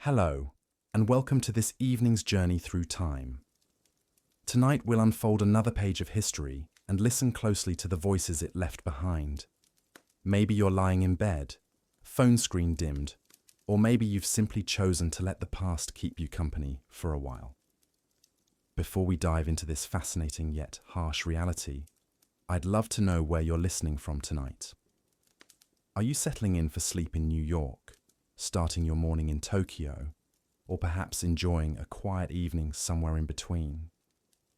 Hello, and welcome to this evening's journey through time. Tonight we'll unfold another page of history and listen closely to the voices it left behind. Maybe you're lying in bed, phone screen dimmed, or maybe you've simply chosen to let the past keep you company for a while. Before we dive into this fascinating yet harsh reality, I'd love to know where you're listening from tonight. Are you settling in for sleep in New York, starting your morning in Tokyo, or perhaps enjoying a quiet evening somewhere in between?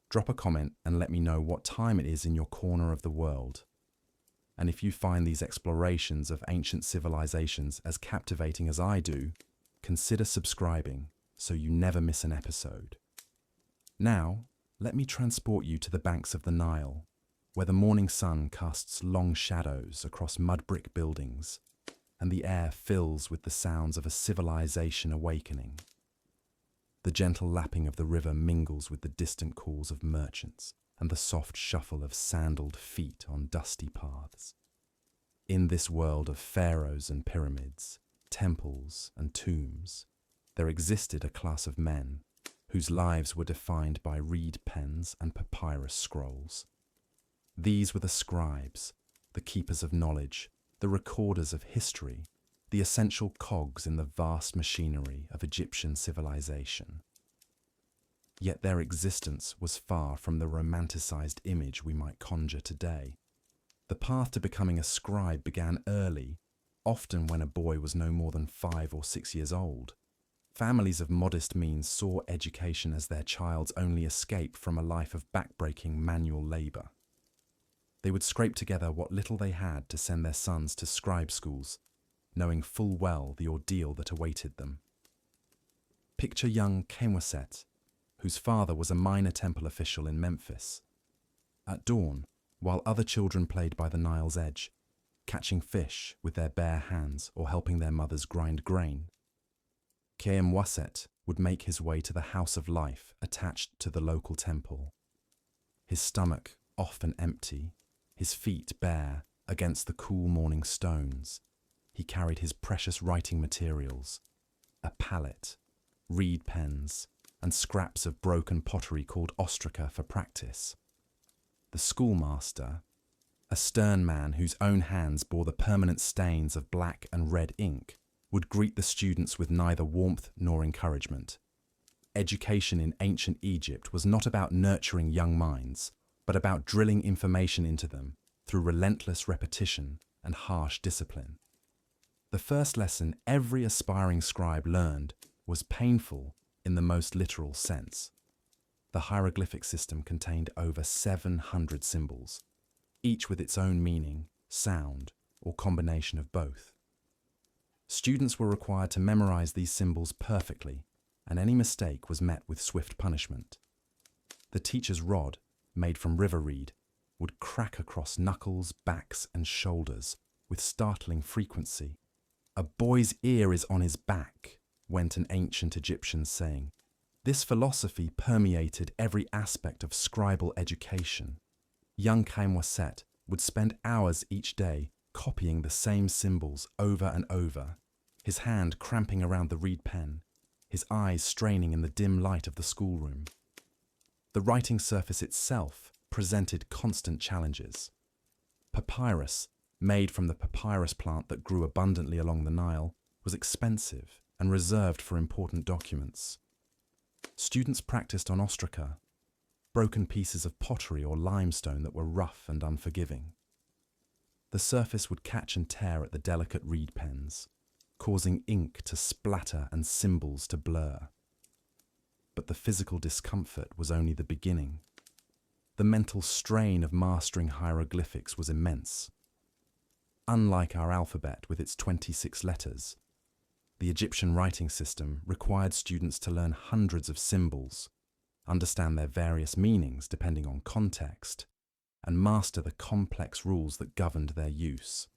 Drop a comment and let me know what time it is in your corner of the world. And if you find these explorations of ancient civilizations as captivating as I do, consider subscribing so you never miss an episode. Now, let me transport you to the banks of the Nile, where the morning sun casts long shadows across mud brick buildings, and the air fills with the sounds of a civilization awakening. The gentle lapping of the river mingles with the distant calls of merchants and the soft shuffle of sandaled feet on dusty paths. In this world of pharaohs and pyramids, temples and tombs, there existed a class of men whose lives were defined by reed pens and papyrus scrolls. These were the scribes, the keepers of knowledge, the recorders of history, the essential cogs in the vast machinery of Egyptian civilization. Yet their existence was far from the romanticized image we might conjure today. The path to becoming a scribe began early, often when a boy was no more than 5 or 6 years old. Families of modest means saw education as their child's only escape from a life of backbreaking manual labor. They would scrape together what little they had to send their sons to scribe schools, knowing full well the ordeal that awaited them. Picture young Kemwaset, whose father was a minor temple official in Memphis. At dawn, while other children played by the Nile's edge, catching fish with their bare hands or helping their mothers grind grain, Kemwaset would make his way to the house of life attached to the local temple. His stomach often empty, his feet bare against the cool morning stones, he carried his precious writing materials, a palette, reed pens, and scraps of broken pottery called ostraca for practice. The schoolmaster, a stern man whose own hands bore the permanent stains of black and red ink, would greet the students with neither warmth nor encouragement. Education in ancient Egypt was not about nurturing young minds, but about drilling information into them through relentless repetition and harsh discipline. The first lesson every aspiring scribe learned was painful in the most literal sense. The hieroglyphic system contained over 700 symbols, each with its own meaning, sound, or combination of both. Students were required to memorize these symbols perfectly, and any mistake was met with swift punishment. The teacher's rod, made from river reed, would crack across knuckles, backs, and shoulders with startling frequency. "A boy's ear is on his back," went an ancient Egyptian saying. This philosophy permeated every aspect of scribal education. Young Kemwaset would spend hours each day copying the same symbols over and over, his hand cramping around the reed pen, his eyes straining in the dim light of the schoolroom. The writing surface itself presented constant challenges. Papyrus, made from the papyrus plant that grew abundantly along the Nile, was expensive and reserved for important documents. Students practiced on ostraca, broken pieces of pottery or limestone that were rough and unforgiving. The surface would catch and tear at the delicate reed pens, causing ink to splatter and symbols to blur. But the physical discomfort was only the beginning. The mental strain of mastering hieroglyphics was immense. Unlike our alphabet with its 26 letters, the Egyptian writing system required students to learn hundreds of symbols, understand their various meanings depending on context, and master the complex rules that governed their use.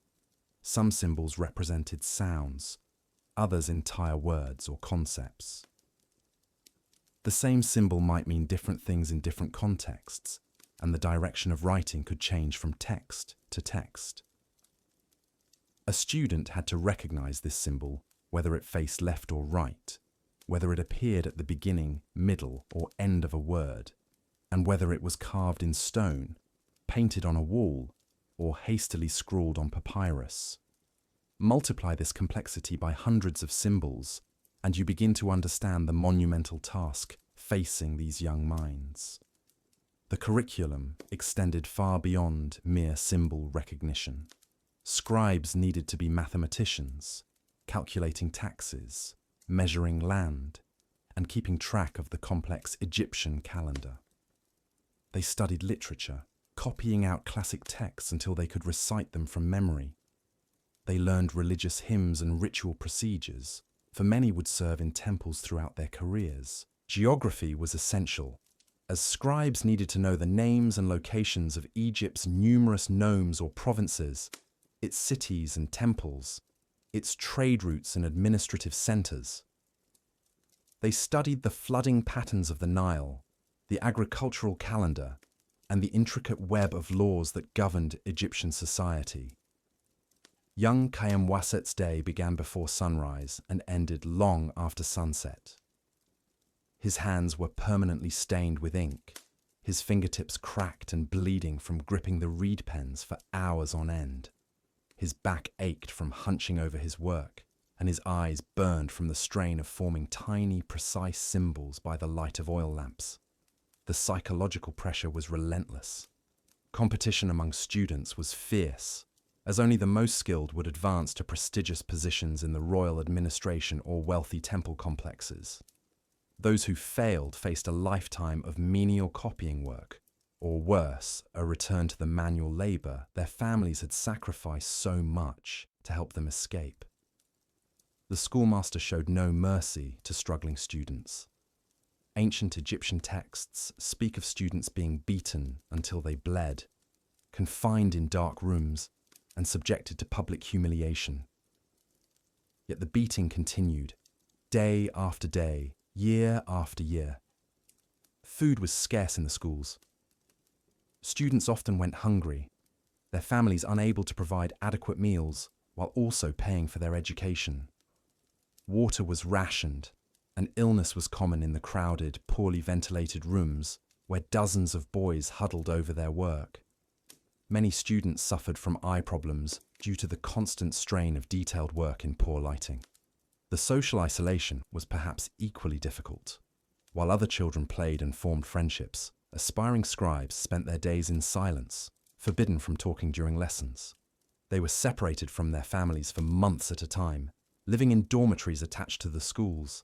Some symbols represented sounds, others entire words or concepts. The same symbol might mean different things in different contexts, and the direction of writing could change from text to text. A student had to recognize this symbol, whether it faced left or right, whether it appeared at the beginning, middle, or end of a word, and whether it was carved in stone, painted on a wall, or hastily scrawled on papyrus. Multiply this complexity by hundreds of symbols, and you begin to understand the monumental task facing these young minds. The curriculum extended far beyond mere symbol recognition. Scribes needed to be mathematicians, calculating taxes, measuring land, and keeping track of the complex Egyptian calendar. They studied literature, copying out classic texts until they could recite them from memory. They learned religious hymns and ritual procedures, for many would serve in temples throughout their careers. Geography was essential, as scribes needed to know the names and locations of Egypt's numerous nomes or provinces, its cities and temples, its trade routes and administrative centers. They studied the flooding patterns of the Nile, the agricultural calendar, and the intricate web of laws that governed Egyptian society. Young Kayem-Wasset's day began before sunrise and ended long after sunset. His hands were permanently stained with ink, his fingertips cracked and bleeding from gripping the reed pens for hours on end. His back ached from hunching over his work, and his eyes burned from the strain of forming tiny, precise symbols by the light of oil lamps. The psychological pressure was relentless. Competition among students was fierce, as only the most skilled would advance to prestigious positions in the royal administration or wealthy temple complexes. Those who failed faced a lifetime of menial copying work, or worse, a return to the manual labor their families had sacrificed so much to help them escape. The schoolmaster showed no mercy to struggling students. Ancient Egyptian texts speak of students being beaten until they bled, confined in dark rooms, and subjected to public humiliation. Yet the beating continued, day after day, year after year. Food was scarce in the schools. Students often went hungry, their families unable to provide adequate meals while also paying for their education. Water was rationed, and illness was common in the crowded, poorly ventilated rooms where dozens of boys huddled over their work. Many students suffered from eye problems due to the constant strain of detailed work in poor lighting. The social isolation was perhaps equally difficult. While other children played and formed friendships, aspiring scribes spent their days in silence, forbidden from talking during lessons. They were separated from their families for months at a time, living in dormitories attached to the schools.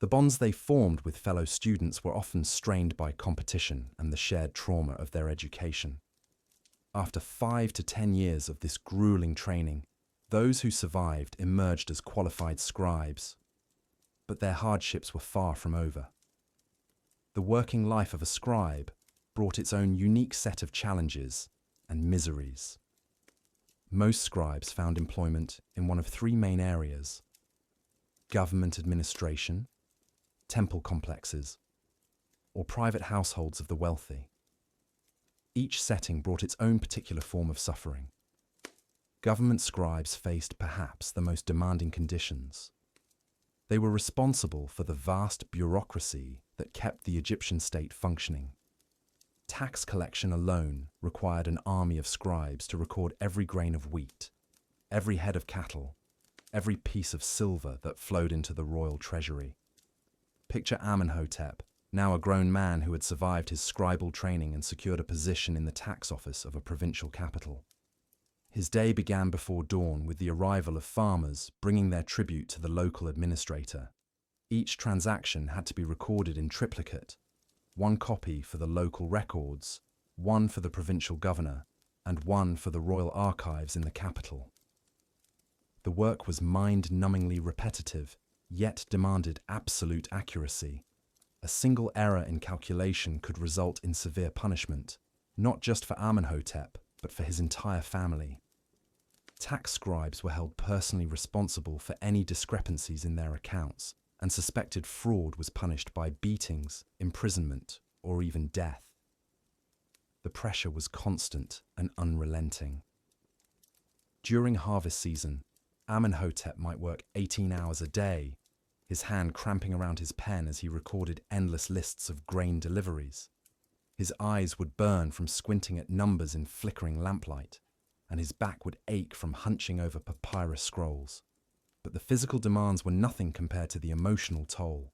The bonds they formed with fellow students were often strained by competition and the shared trauma of their education. After 5 to 10 years of this grueling training, those who survived emerged as qualified scribes. But their hardships were far from over. The working life of a scribe brought its own unique set of challenges and miseries. Most scribes found employment in one of 3 main areas: government administration, temple complexes, or private households of the wealthy. Each setting brought its own particular form of suffering. Government scribes faced perhaps the most demanding conditions. They were responsible for the vast bureaucracy that kept the Egyptian state functioning. Tax collection alone required an army of scribes to record every grain of wheat, every head of cattle, every piece of silver that flowed into the royal treasury. Picture Amenhotep, now a grown man who had survived his scribal training and secured a position in the tax office of a provincial capital. His day began before dawn with the arrival of farmers bringing their tribute to the local administrator. Each transaction had to be recorded in triplicate, 1 copy for the local records, 1 for the provincial governor, and 1 for the royal archives in the capital. The work was mind-numbingly repetitive, yet demanded absolute accuracy. A single error in calculation could result in severe punishment, not just for Amenhotep, but for his entire family. Tax scribes were held personally responsible for any discrepancies in their accounts, and suspected fraud was punished by beatings, imprisonment, or even death. The pressure was constant and unrelenting. During harvest season, Amenhotep might work 18 hours a day. his hand cramping around his pen as he recorded endless lists of grain deliveries. His eyes would burn from squinting at numbers in flickering lamplight, and his back would ache from hunching over papyrus scrolls. But the physical demands were nothing compared to the emotional toll.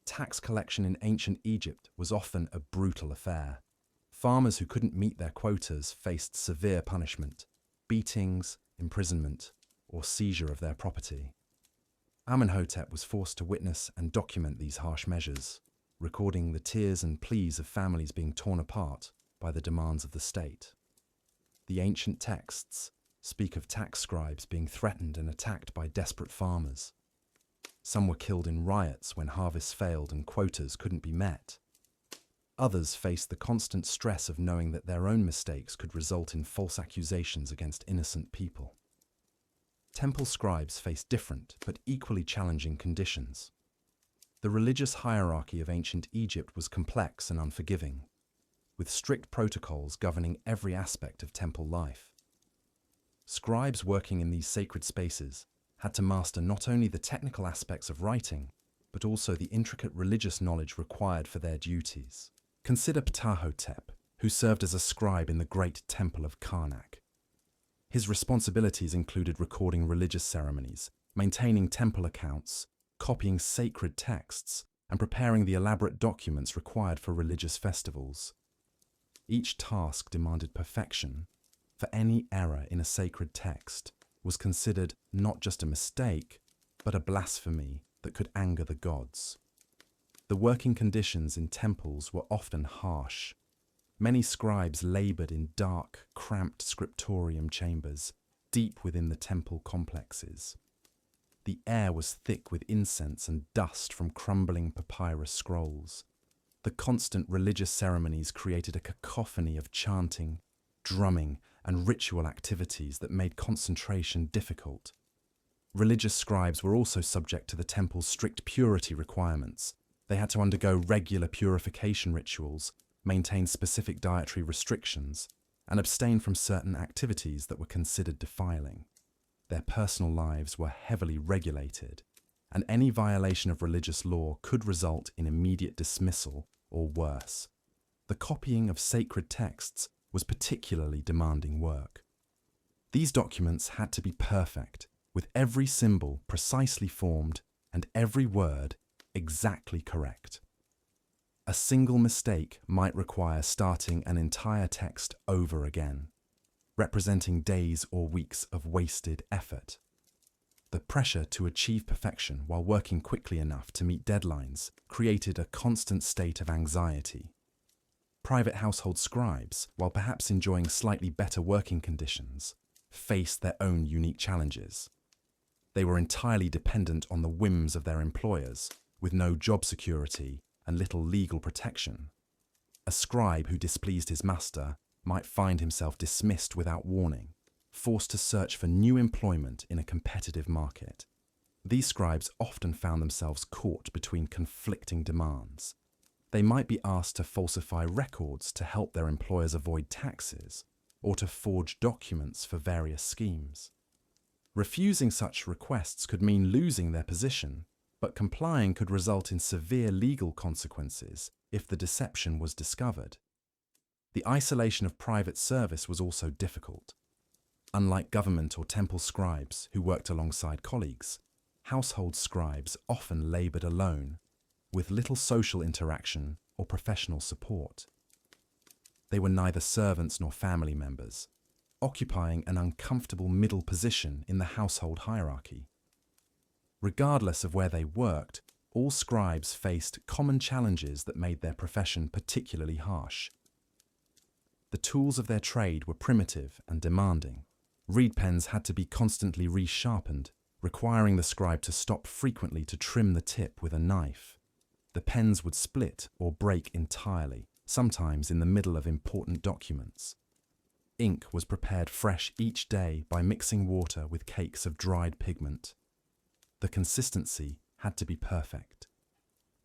Tax collection in ancient Egypt was often a brutal affair. Farmers who couldn't meet their quotas faced severe punishment, beatings, imprisonment, or seizure of their property. Amenhotep was forced to witness and document these harsh measures, recording the tears and pleas of families being torn apart by the demands of the state. The ancient texts speak of tax scribes being threatened and attacked by desperate farmers. Some were killed in riots when harvests failed and quotas couldn't be met. Others faced the constant stress of knowing that their own mistakes could result in false accusations against innocent people. Temple scribes faced different but equally challenging conditions. The religious hierarchy of ancient Egypt was complex and unforgiving, with strict protocols governing every aspect of temple life. Scribes working in these sacred spaces had to master not only the technical aspects of writing, but also the intricate religious knowledge required for their duties. Consider Ptahhotep, who served as a scribe in the great temple of Karnak. His responsibilities included recording religious ceremonies, maintaining temple accounts, copying sacred texts, and preparing the elaborate documents required for religious festivals. Each task demanded perfection, for any error in a sacred text was considered not just a mistake, but a blasphemy that could anger the gods. The working conditions in temples were often harsh. Many scribes labored in dark, cramped scriptorium chambers, deep within the temple complexes. The air was thick with incense and dust from crumbling papyrus scrolls. The constant religious ceremonies created a cacophony of chanting, drumming, and ritual activities that made concentration difficult. Religious scribes were also subject to the temple's strict purity requirements. They had to undergo regular purification rituals, maintain specific dietary restrictions, and abstain from certain activities that were considered defiling. Their personal lives were heavily regulated, and any violation of religious law could result in immediate dismissal or worse. The copying of sacred texts was particularly demanding work. These documents had to be perfect, with every symbol precisely formed and every word exactly correct. A single mistake might require starting an entire text over again, representing days or weeks of wasted effort. The pressure to achieve perfection while working quickly enough to meet deadlines created a constant state of anxiety. Private household scribes, while perhaps enjoying slightly better working conditions, faced their own unique challenges. They were entirely dependent on the whims of their employers, with no job security and little legal protection. A scribe who displeased his master might find himself dismissed without warning, forced to search for new employment in a competitive market. These scribes often found themselves caught between conflicting demands. They might be asked to falsify records to help their employers avoid taxes, or to forge documents for various schemes. Refusing such requests could mean losing their position, but complying could result in severe legal consequences if the deception was discovered. The isolation of private service was also difficult. Unlike government or temple scribes who worked alongside colleagues, household scribes often labored alone, with little social interaction or professional support. They were neither servants nor family members, occupying an uncomfortable middle position in the household hierarchy. Regardless of where they worked, all scribes faced common challenges that made their profession particularly harsh. The tools of their trade were primitive and demanding. Reed pens had to be constantly resharpened, requiring the scribe to stop frequently to trim the tip with a knife. The pens would split or break entirely, sometimes in the middle of important documents. Ink was prepared fresh each day by mixing water with cakes of dried pigment. The consistency had to be perfect.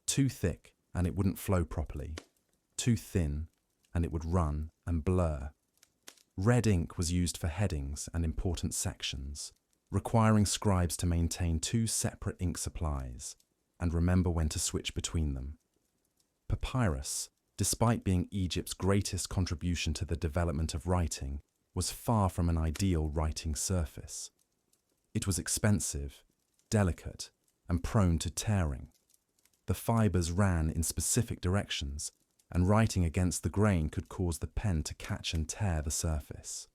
Too thick and it wouldn't flow properly. Too thin and it would run and blur. Red ink was used for headings and important sections, requiring scribes to maintain two separate ink supplies. and remember when to switch between them. Papyrus, despite being Egypt's greatest contribution to the development of writing, was far from an ideal writing surface. It was expensive, delicate, and prone to tearing. The fibers ran in specific directions, and writing against the grain could cause the pen to catch and tear the surface.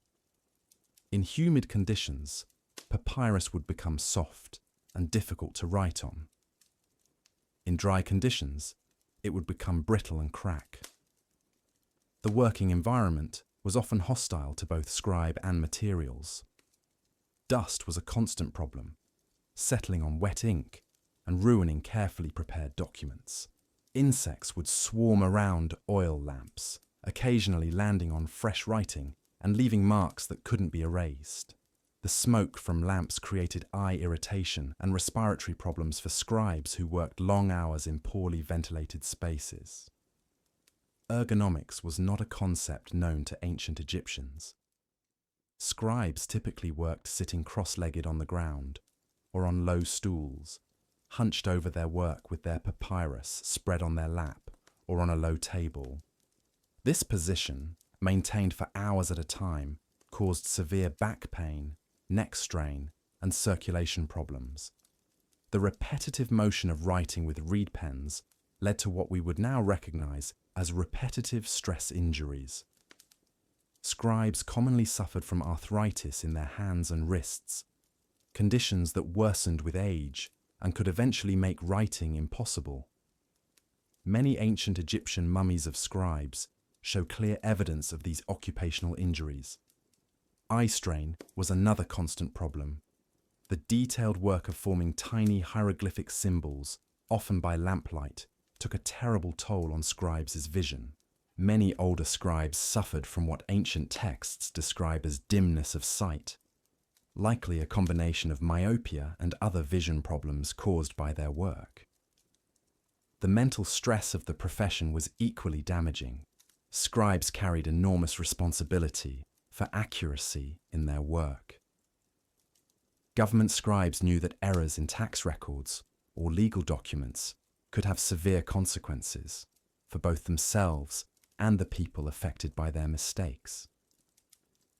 In humid conditions, papyrus would become soft and difficult to write on. In dry conditions, it would become brittle and crack. The working environment was often hostile to both scribe and materials. Dust was a constant problem, settling on wet ink and ruining carefully prepared documents. Insects would swarm around oil lamps, occasionally landing on fresh writing and leaving marks that couldn't be erased. The smoke from lamps created eye irritation and respiratory problems for scribes who worked long hours in poorly ventilated spaces. Ergonomics was not a concept known to ancient Egyptians. Scribes typically worked sitting cross-legged on the ground or on low stools, hunched over their work with their papyrus spread on their lap or on a low table. This position, maintained for hours at a time, caused severe back pain, neck strain, and circulation problems. The repetitive motion of writing with reed pens led to what we would now recognize as repetitive stress injuries. Scribes commonly suffered from arthritis in their hands and wrists, conditions that worsened with age and could eventually make writing impossible. Many ancient Egyptian mummies of scribes show clear evidence of these occupational injuries. Eye strain was another constant problem. The detailed work of forming tiny hieroglyphic symbols, often by lamplight, took a terrible toll on scribes' vision. Many older scribes suffered from what ancient texts describe as dimness of sight, likely a combination of myopia and other vision problems caused by their work. The mental stress of the profession was equally damaging. Scribes carried enormous responsibility for accuracy in their work. Government scribes knew that errors in tax records or legal documents could have severe consequences for both themselves and the people affected by their mistakes.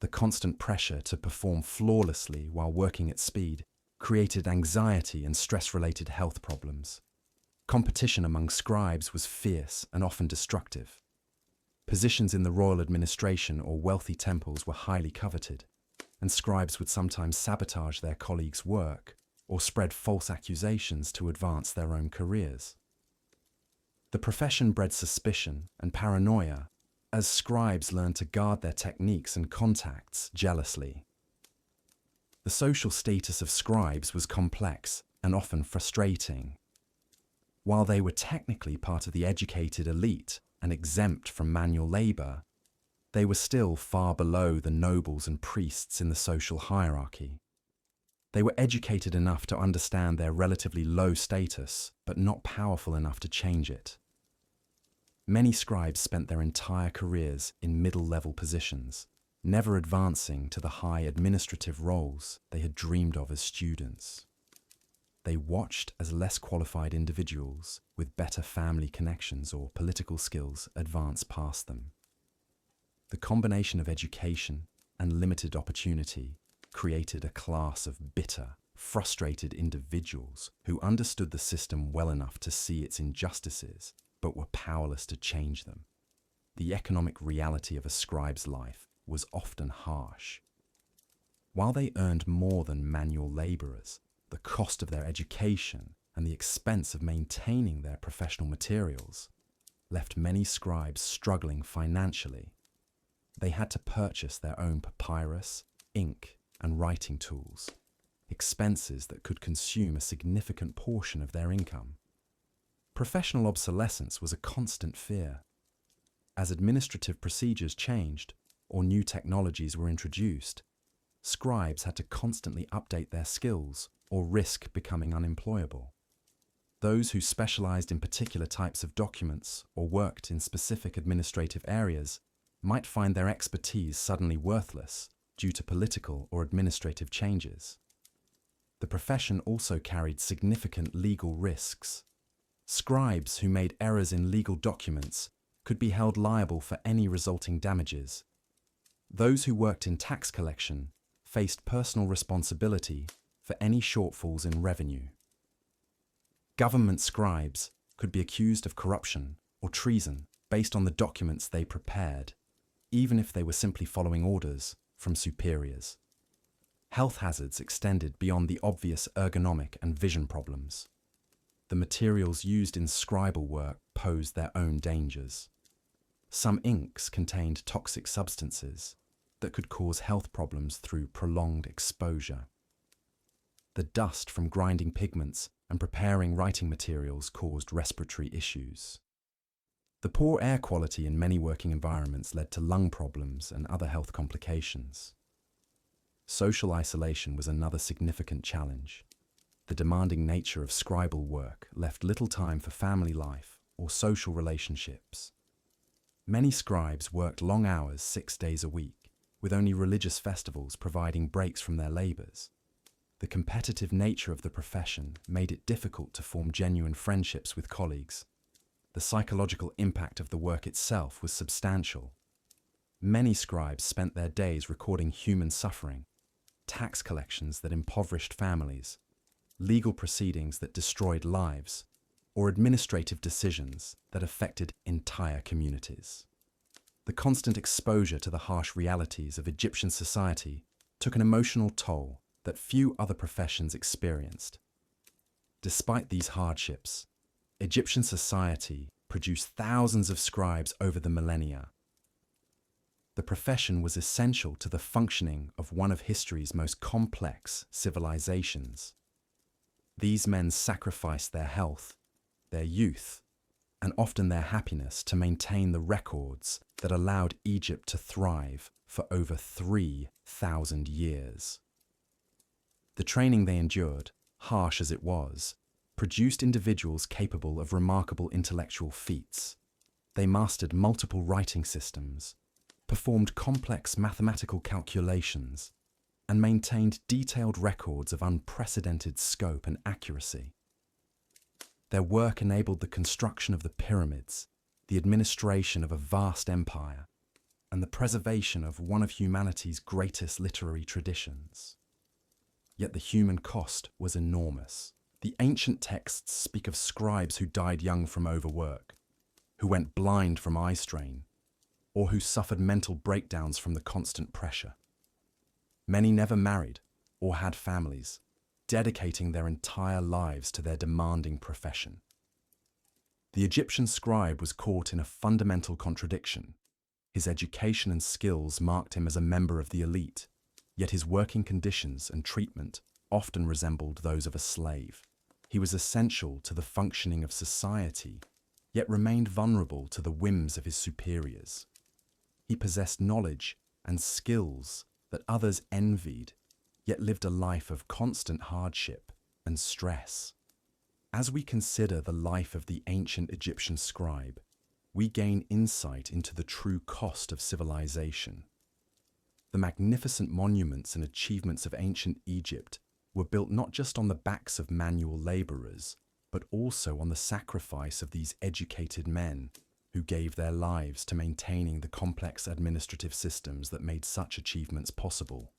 The constant pressure to perform flawlessly while working at speed created anxiety and stress-related health problems. Competition among scribes was fierce and often destructive. Positions in the royal administration or wealthy temples were highly coveted, and scribes would sometimes sabotage their colleagues' work or spread false accusations to advance their own careers. The profession bred suspicion and paranoia as scribes learned to guard their techniques and contacts jealously. The social status of scribes was complex and often frustrating. While they were technically part of the educated elite and exempt from manual labor, they were still far below the nobles and priests in the social hierarchy. They were educated enough to understand their relatively low status, but not powerful enough to change it. Many scribes spent their entire careers in middle-level positions, never advancing to the high administrative roles they had dreamed of as students. They watched as less qualified individuals with better family connections or political skills advance past them. The combination of education and limited opportunity created a class of bitter, frustrated individuals who understood the system well enough to see its injustices, but were powerless to change them. The economic reality of a scribe's life was often harsh. While they earned more than manual laborers, the cost of their education and the expense of maintaining their professional materials left many scribes struggling financially. They had to purchase their own papyrus, ink, and writing tools, expenses that could consume a significant portion of their income. Professional obsolescence was a constant fear. As administrative procedures changed or new technologies were introduced, scribes had to constantly update their skills or risk becoming unemployable. Those who specialized in particular types of documents or worked in specific administrative areas might find their expertise suddenly worthless due to political or administrative changes. The profession also carried significant legal risks. Scribes who made errors in legal documents could be held liable for any resulting damages. Those who worked in tax collection faced personal responsibility for any shortfalls in revenue. Government scribes could be accused of corruption or treason based on the documents they prepared, even if they were simply following orders from superiors. Health hazards extended beyond the obvious ergonomic and vision problems. The materials used in scribal work posed their own dangers. Some inks contained toxic substances that could cause health problems through prolonged exposure. The dust from grinding pigments and preparing writing materials caused respiratory issues. The poor air quality in many working environments led to lung problems and other health complications. Social isolation was another significant challenge. The demanding nature of scribal work left little time for family life or social relationships. Many scribes worked long hours 6 days a week, with only religious festivals providing breaks from their labors. The competitive nature of the profession made it difficult to form genuine friendships with colleagues. The psychological impact of the work itself was substantial. Many scribes spent their days recording human suffering, tax collections that impoverished families, legal proceedings that destroyed lives, or administrative decisions that affected entire communities. The constant exposure to the harsh realities of Egyptian society took an emotional toll that few other professions experienced. Despite these hardships, Egyptian society produced thousands of scribes over the millennia. The profession was essential to the functioning of one of history's most complex civilizations. These men sacrificed their health, their youth, and often their happiness to maintain the records that allowed Egypt to thrive for over 3,000 years. The training they endured, harsh as it was, produced individuals capable of remarkable intellectual feats. They mastered multiple writing systems, performed complex mathematical calculations, and maintained detailed records of unprecedented scope and accuracy. Their work enabled the construction of the pyramids, the administration of a vast empire, and the preservation of one of humanity's greatest literary traditions. Yet the human cost was enormous. The ancient texts speak of scribes who died young from overwork, who went blind from eye strain, or who suffered mental breakdowns from the constant pressure. Many never married or had families, dedicating their entire lives to their demanding profession. The Egyptian scribe was caught in a fundamental contradiction. His education and skills marked him as a member of the elite, yet his working conditions and treatment often resembled those of a slave. He was essential to the functioning of society, yet remained vulnerable to the whims of his superiors. He possessed knowledge and skills that others envied, yet lived a life of constant hardship and stress. As we consider the life of the ancient Egyptian scribe, we gain insight into the true cost of civilization. The magnificent monuments and achievements of ancient Egypt were built not just on the backs of manual laborers, but also on the sacrifice of these educated men who gave their lives to maintaining the complex administrative systems that made such achievements possible.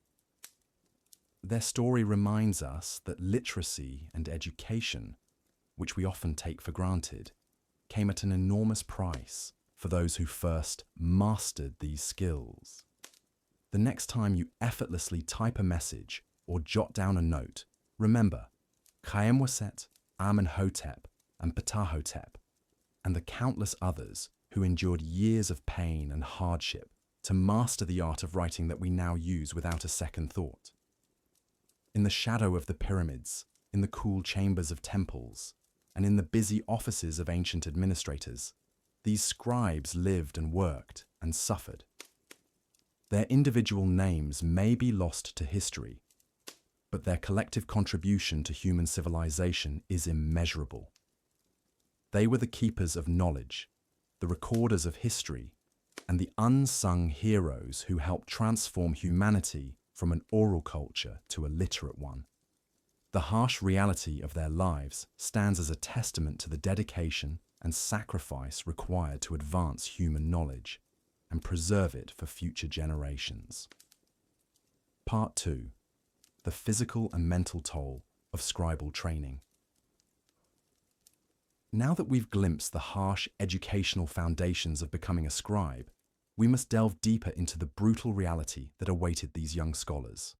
Their story reminds us that literacy and education, which we often take for granted, came at an enormous price for those who first mastered these skills. The next time you effortlessly type a message or jot down a note, remember Khaemwaset, Amenhotep, and Ptahhotep, and the countless others who endured years of pain and hardship to master the art of writing that we now use without a second thought. In the shadow of the pyramids, in the cool chambers of temples, and in the busy offices of ancient administrators, these scribes lived and worked and suffered. Their individual names may be lost to history, but their collective contribution to human civilization is immeasurable. They were the keepers of knowledge, the recorders of history, and the unsung heroes who helped transform humanity from an oral culture to a literate one. The harsh reality of their lives stands as a testament to the dedication and sacrifice required to advance human knowledge and preserve it for future generations. Part 2. The physical and mental toll of scribal training. Now that we've glimpsed the harsh educational foundations of becoming a scribe, we must delve deeper into the brutal reality that awaited these young scholars.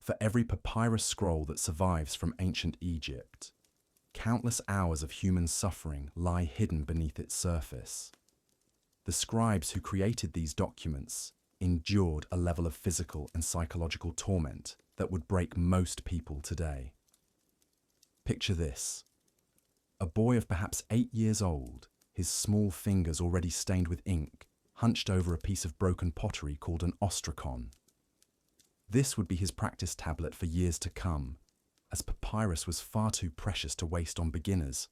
For every papyrus scroll that survives from ancient Egypt, countless hours of human suffering lie hidden beneath its surface. The scribes who created these documents endured a level of physical and psychological torment that would break most people today. Picture this. A boy of perhaps 8 years old, his small fingers already stained with ink, hunched over a piece of broken pottery called an ostrakon. This would be his practice tablet for years to come, as papyrus was far too precious to waste on beginners.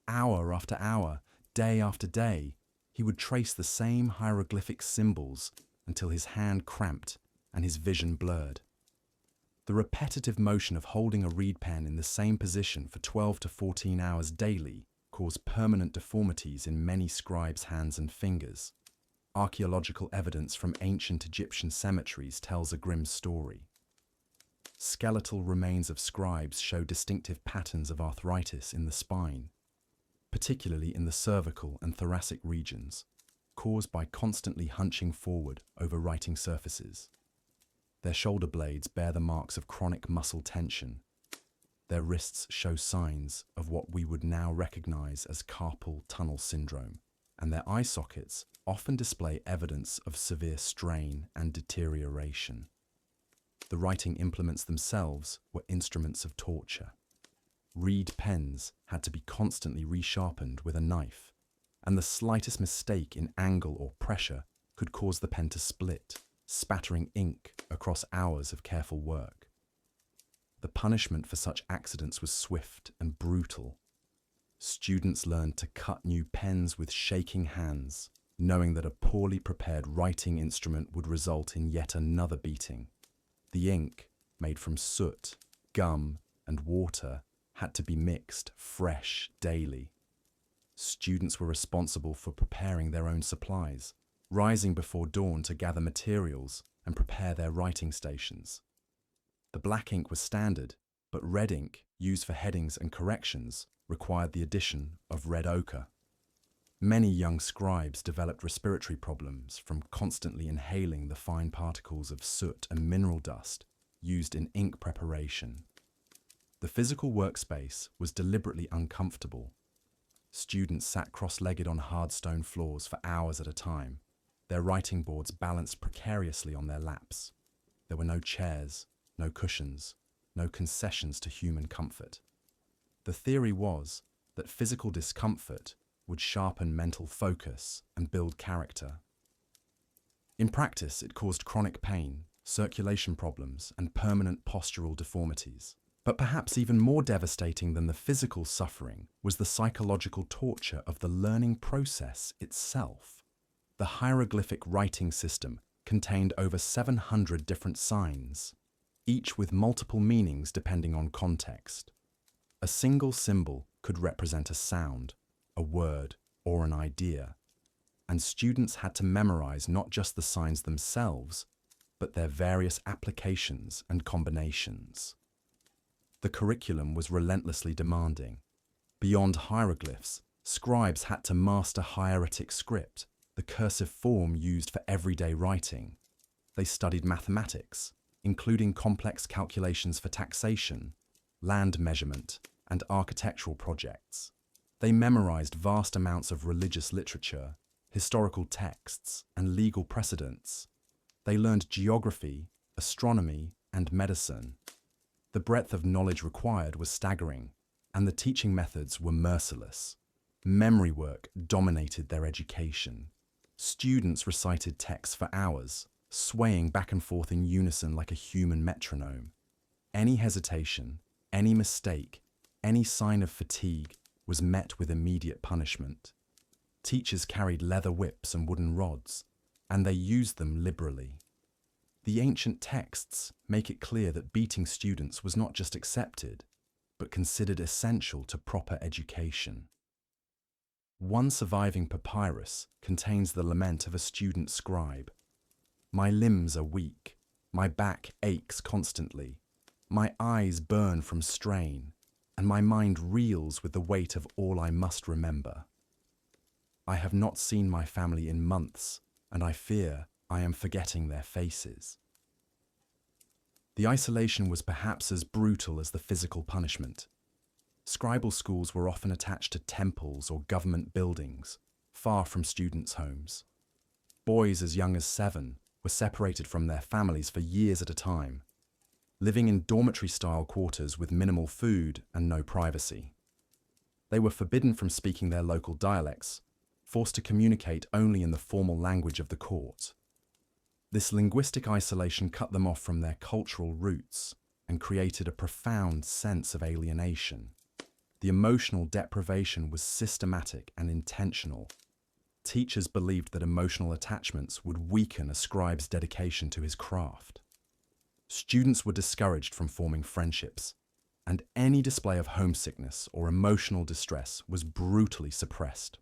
Hour after hour, day after day, he would trace the same hieroglyphic symbols until his hand cramped and his vision blurred. The repetitive motion of holding a reed pen in the same position for 12 to 14 hours daily caused permanent deformities in many scribes' hands and fingers. Archaeological evidence from ancient Egyptian cemeteries tells a grim story. Skeletal remains of scribes show distinctive patterns of arthritis in the spine, particularly in the cervical and thoracic regions, caused by constantly hunching forward over writing surfaces. Their shoulder blades bear the marks of chronic muscle tension. Their wrists show signs of what we would now recognize as carpal tunnel syndrome, and their eye sockets often display evidence of severe strain and deterioration. The writing implements themselves were instruments of torture. Reed pens had to be constantly resharpened with a knife, and the slightest mistake in angle or pressure could cause the pen to split, spattering ink across hours of careful work. The punishment for such accidents was swift and brutal. Students learned to cut new pens with shaking hands, knowing that a poorly prepared writing instrument would result in yet another beating. The ink, made from soot, gum, and water, had to be mixed fresh daily. Students were responsible for preparing their own supplies, rising before dawn to gather materials and prepare their writing stations. The black ink was standard, but red ink, used for headings and corrections, required the addition of red ochre. Many young scribes developed respiratory problems from constantly inhaling the fine particles of soot and mineral dust used in ink preparation. The physical workspace was deliberately uncomfortable. Students sat cross-legged on hard stone floors for hours at a time, their writing boards balanced precariously on their laps. There were no chairs, no cushions, no concessions to human comfort. The theory was that physical discomfort would sharpen mental focus and build character. In practice, it caused chronic pain, circulation problems, and permanent postural deformities. But perhaps even more devastating than the physical suffering was the psychological torture of the learning process itself. The hieroglyphic writing system contained over 700 different signs, each with multiple meanings depending on context. A single symbol could represent a sound, a word, or an idea, and students had to memorize not just the signs themselves, but their various applications and combinations. The curriculum was relentlessly demanding. Beyond hieroglyphs, scribes had to master hieratic script, the cursive form used for everyday writing. They studied mathematics, including complex calculations for taxation, land measurement, and architectural projects. They memorized vast amounts of religious literature, historical texts, and legal precedents. They learned geography, astronomy, and medicine. The breadth of knowledge required was staggering, and the teaching methods were merciless. Memory work dominated their education. Students recited texts for hours, swaying back and forth in unison like a human metronome. Any hesitation, any mistake, any sign of fatigue was met with immediate punishment. Teachers carried leather whips and wooden rods, and they used them liberally. The ancient texts make it clear that beating students was not just accepted, but considered essential to proper education. One surviving papyrus contains the lament of a student scribe. "My limbs are weak, my back aches constantly, my eyes burn from strain, and my mind reels with the weight of all I must remember. I have not seen my family in months, and I fear I am forgetting their faces." The isolation was perhaps as brutal as the physical punishment. Scribal schools were often attached to temples or government buildings, far from students' homes. Boys as young as 7 were separated from their families for years at a time, living in dormitory-style quarters with minimal food and no privacy. They were forbidden from speaking their local dialects, forced to communicate only in the formal language of the court. This linguistic isolation cut them off from their cultural roots and created a profound sense of alienation. The emotional deprivation was systematic and intentional. Teachers believed that emotional attachments would weaken a scribe's dedication to his craft. Students were discouraged from forming friendships, and any display of homesickness or emotional distress was brutally suppressed.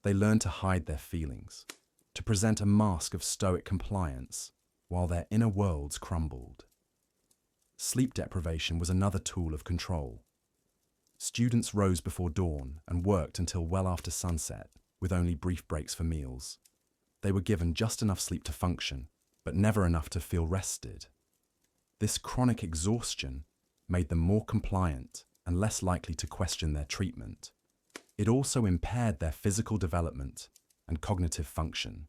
They learned to hide their feelings, to present a mask of stoic compliance, while their inner worlds crumbled. Sleep deprivation was another tool of control. Students rose before dawn and worked until well after sunset, with only brief breaks for meals. They were given just enough sleep to function, but never enough to feel rested. This chronic exhaustion made them more compliant and less likely to question their treatment. It also impaired their physical development and cognitive function,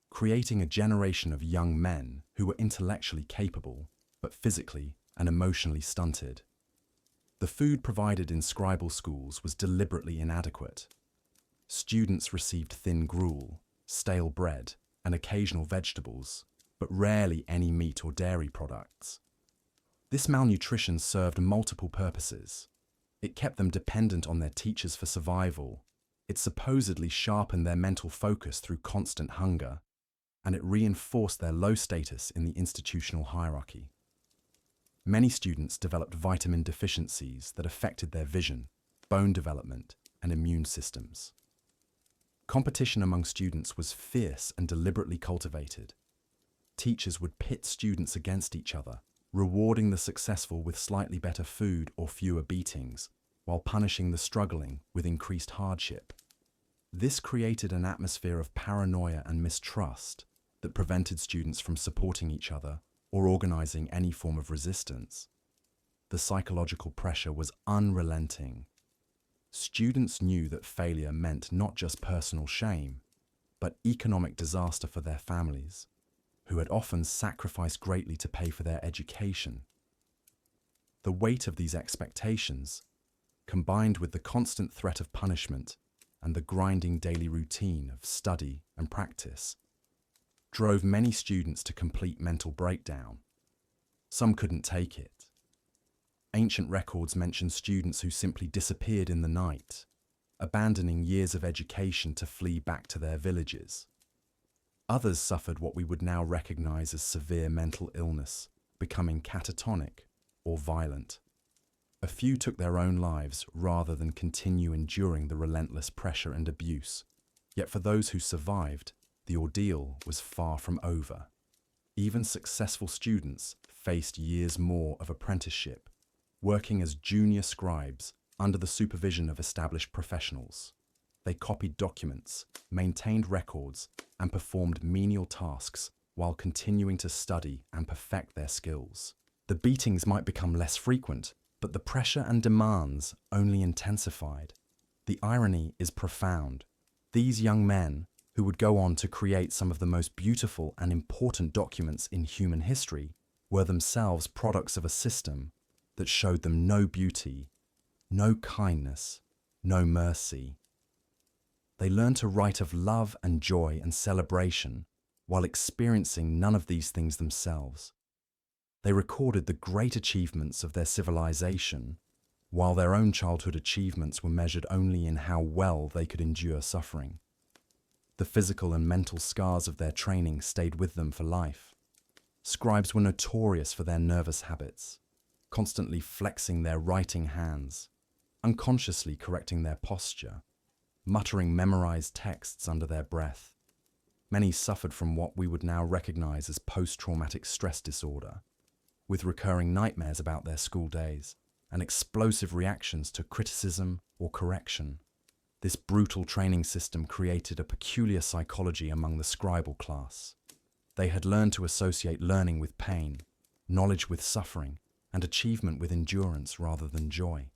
creating a generation of young men who were intellectually capable, but physically and emotionally stunted. The food provided in scribal schools was deliberately inadequate. Students received thin gruel, stale bread, and occasional vegetables, but rarely any meat or dairy products. This malnutrition served multiple purposes. It kept them dependent on their teachers for survival. It supposedly sharpened their mental focus through constant hunger, and it reinforced their low status in the institutional hierarchy. Many students developed vitamin deficiencies that affected their vision, bone development, and immune systems. Competition among students was fierce and deliberately cultivated. Teachers would pit students against each other, rewarding the successful with slightly better food or fewer beatings, while punishing the struggling with increased hardship. This created an atmosphere of paranoia and mistrust that prevented students from supporting each other or organizing any form of resistance. The psychological pressure was unrelenting. Students knew that failure meant not just personal shame, but economic disaster for their families, who had often sacrificed greatly to pay for their education. The weight of these expectations, combined with the constant threat of punishment and the grinding daily routine of study and practice, drove many students to complete mental breakdown. Some couldn't take it. Ancient records mention students who simply disappeared in the night, abandoning years of education to flee back to their villages. Others suffered what we would now recognize as severe mental illness, becoming catatonic or violent. A few took their own lives rather than continue enduring the relentless pressure and abuse. Yet for those who survived, the ordeal was far from over. Even successful students faced years more of apprenticeship, working as junior scribes under the supervision of established professionals. They copied documents, maintained records, and performed menial tasks while continuing to study and perfect their skills. The beatings might become less frequent, but the pressure and demands only intensified. The irony is profound. These young men, who would go on to create some of the most beautiful and important documents in human history, were themselves products of a system that showed them no beauty, no kindness, no mercy. They learned to write of love and joy and celebration while experiencing none of these things themselves. They recorded the great achievements of their civilization, while their own childhood achievements were measured only in how well they could endure suffering. The physical and mental scars of their training stayed with them for life. Scribes were notorious for their nervous habits, constantly flexing their writing hands, unconsciously correcting their posture, muttering memorized texts under their breath. Many suffered from what we would now recognize as post-traumatic stress disorder, with recurring nightmares about their school days and explosive reactions to criticism or correction. This brutal training system created a peculiar psychology among the scribal class. They had learned to associate learning with pain, knowledge with suffering, and achievement with endurance rather than joy.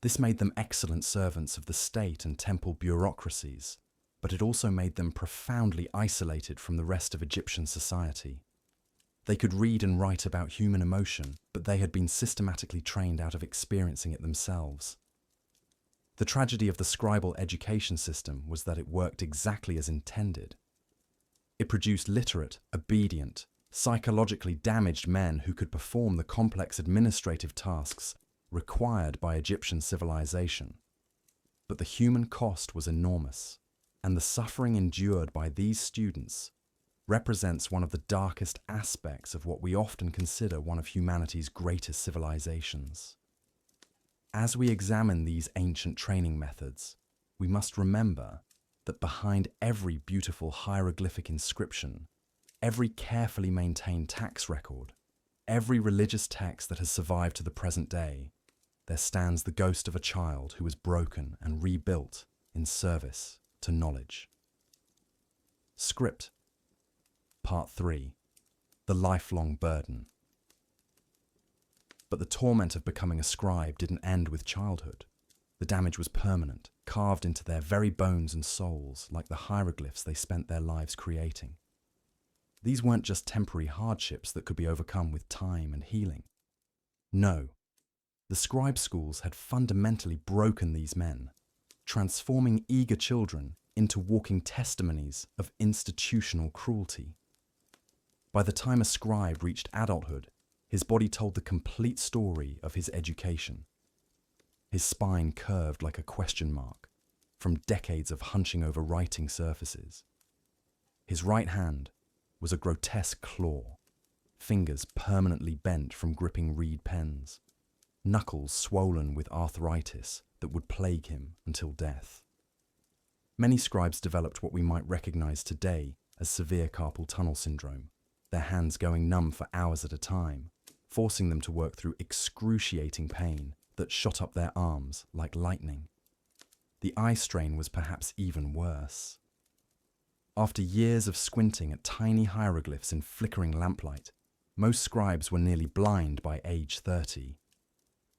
This made them excellent servants of the state and temple bureaucracies, but it also made them profoundly isolated from the rest of Egyptian society. They could read and write about human emotion, but they had been systematically trained out of experiencing it themselves. The tragedy of the scribal education system was that it worked exactly as intended. It produced literate, obedient, psychologically damaged men who could perform the complex administrative tasks required by Egyptian civilization. But the human cost was enormous, and the suffering endured by these students represents one of the darkest aspects of what we often consider one of humanity's greatest civilizations. As we examine these ancient training methods, we must remember that behind every beautiful hieroglyphic inscription, every carefully maintained tax record, every religious text that has survived to the present day, there stands the ghost of a child who was broken and rebuilt in service to knowledge. Script, Part 3. The Lifelong Burden. But the torment of becoming a scribe didn't end with childhood. The damage was permanent, carved into their very bones and souls, like the hieroglyphs they spent their lives creating. These weren't just temporary hardships that could be overcome with time and healing. No, the scribe schools had fundamentally broken these men, transforming eager children into walking testimonies of institutional cruelty. By the time a scribe reached adulthood, his body told the complete story of his education. His spine curved like a question mark from decades of hunching over writing surfaces. His right hand was a grotesque claw, fingers permanently bent from gripping reed pens, knuckles swollen with arthritis that would plague him until death. Many scribes developed what we might recognize today as severe carpal tunnel syndrome, their hands going numb for hours at a time, forcing them to work through excruciating pain that shot up their arms like lightning. The eye strain was perhaps even worse. After years of squinting at tiny hieroglyphs in flickering lamplight, most scribes were nearly blind by age 30.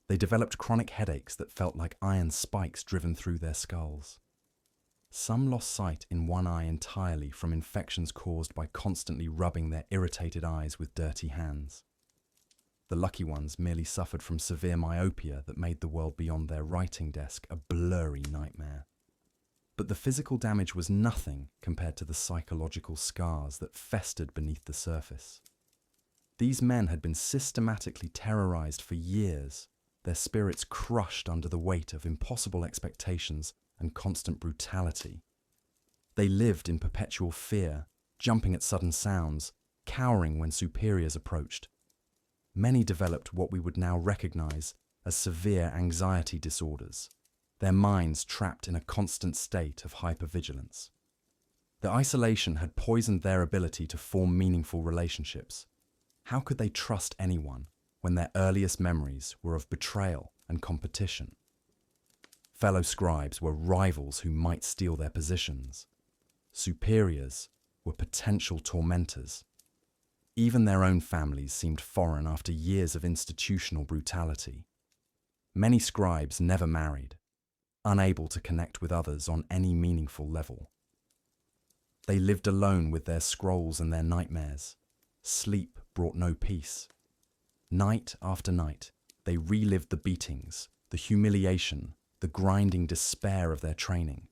They developed chronic headaches that felt like iron spikes driven through their skulls. Some lost sight in one eye entirely from infections caused by constantly rubbing their irritated eyes with dirty hands. The lucky ones merely suffered from severe myopia that made the world beyond their writing desk a blurry nightmare. But the physical damage was nothing compared to the psychological scars that festered beneath the surface. These men had been systematically terrorized for years, their spirits crushed under the weight of impossible expectations and constant brutality. They lived in perpetual fear, jumping at sudden sounds, cowering when superiors approached. Many developed what we would now recognize as severe anxiety disorders, their minds trapped in a constant state of hypervigilance. The isolation had poisoned their ability to form meaningful relationships. How could they trust anyone when their earliest memories were of betrayal and competition? Fellow scribes were rivals who might steal their positions. Superiors were potential tormentors. Even their own families seemed foreign after years of institutional brutality. Many scribes never married, unable to connect with others on any meaningful level. They lived alone with their scrolls and their nightmares. Sleep brought no peace. Night after night, they relived the beatings, the humiliation, the grinding despair of their training.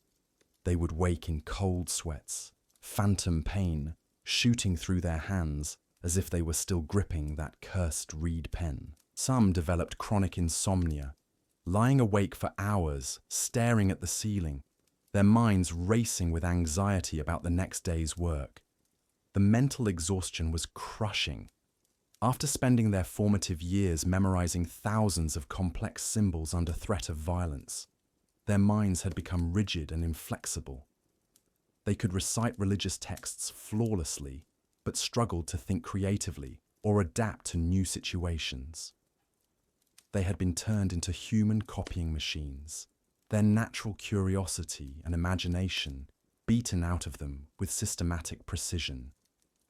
They would wake in cold sweats, phantom pain, shooting through their hands as if they were still gripping that cursed reed pen. Some developed chronic insomnia, lying awake for hours, staring at the ceiling, their minds racing with anxiety about the next day's work. The mental exhaustion was crushing. After spending their formative years memorizing thousands of complex symbols under threat of violence, their minds had become rigid and inflexible. They could recite religious texts flawlessly, but struggled to think creatively or adapt to new situations. They had been turned into human copying machines, their natural curiosity and imagination beaten out of them with systematic precision.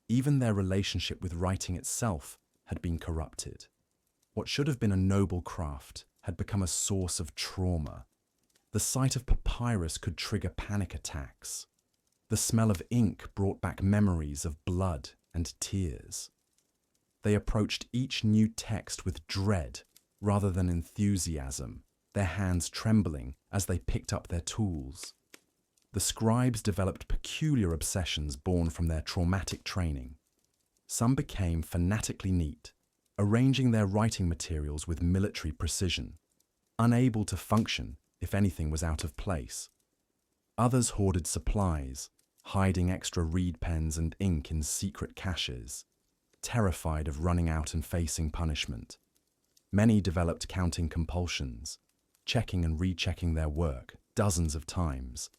Even their relationship with writing itself had been corrupted. What should have been a noble craft had become a source of trauma. The sight of papyrus could trigger panic attacks. The smell of ink brought back memories of blood and tears. They approached each new text with dread rather than enthusiasm, their hands trembling as they picked up their tools. The scribes developed peculiar obsessions born from their traumatic training. Some became fanatically neat, arranging their writing materials with military precision, unable to function if anything was out of place. Others hoarded supplies, hiding extra reed pens and ink in secret caches, terrified of running out and facing punishment. Many developed counting compulsions, checking and rechecking their work dozens of times,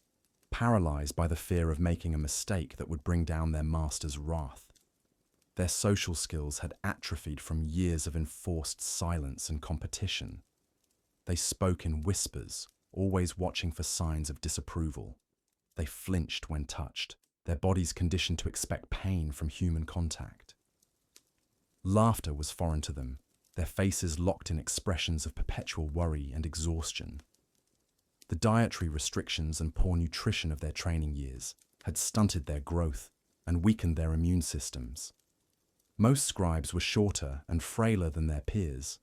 paralyzed by the fear of making a mistake that would bring down their master's wrath. Their social skills had atrophied from years of enforced silence and competition. They spoke in whispers, always watching for signs of disapproval. They flinched when touched, their bodies conditioned to expect pain from human contact. Laughter was foreign to them, their faces locked in expressions of perpetual worry and exhaustion. The dietary restrictions and poor nutrition of their training years had stunted their growth and weakened their immune systems. Most scribes were shorter and frailer than their peers,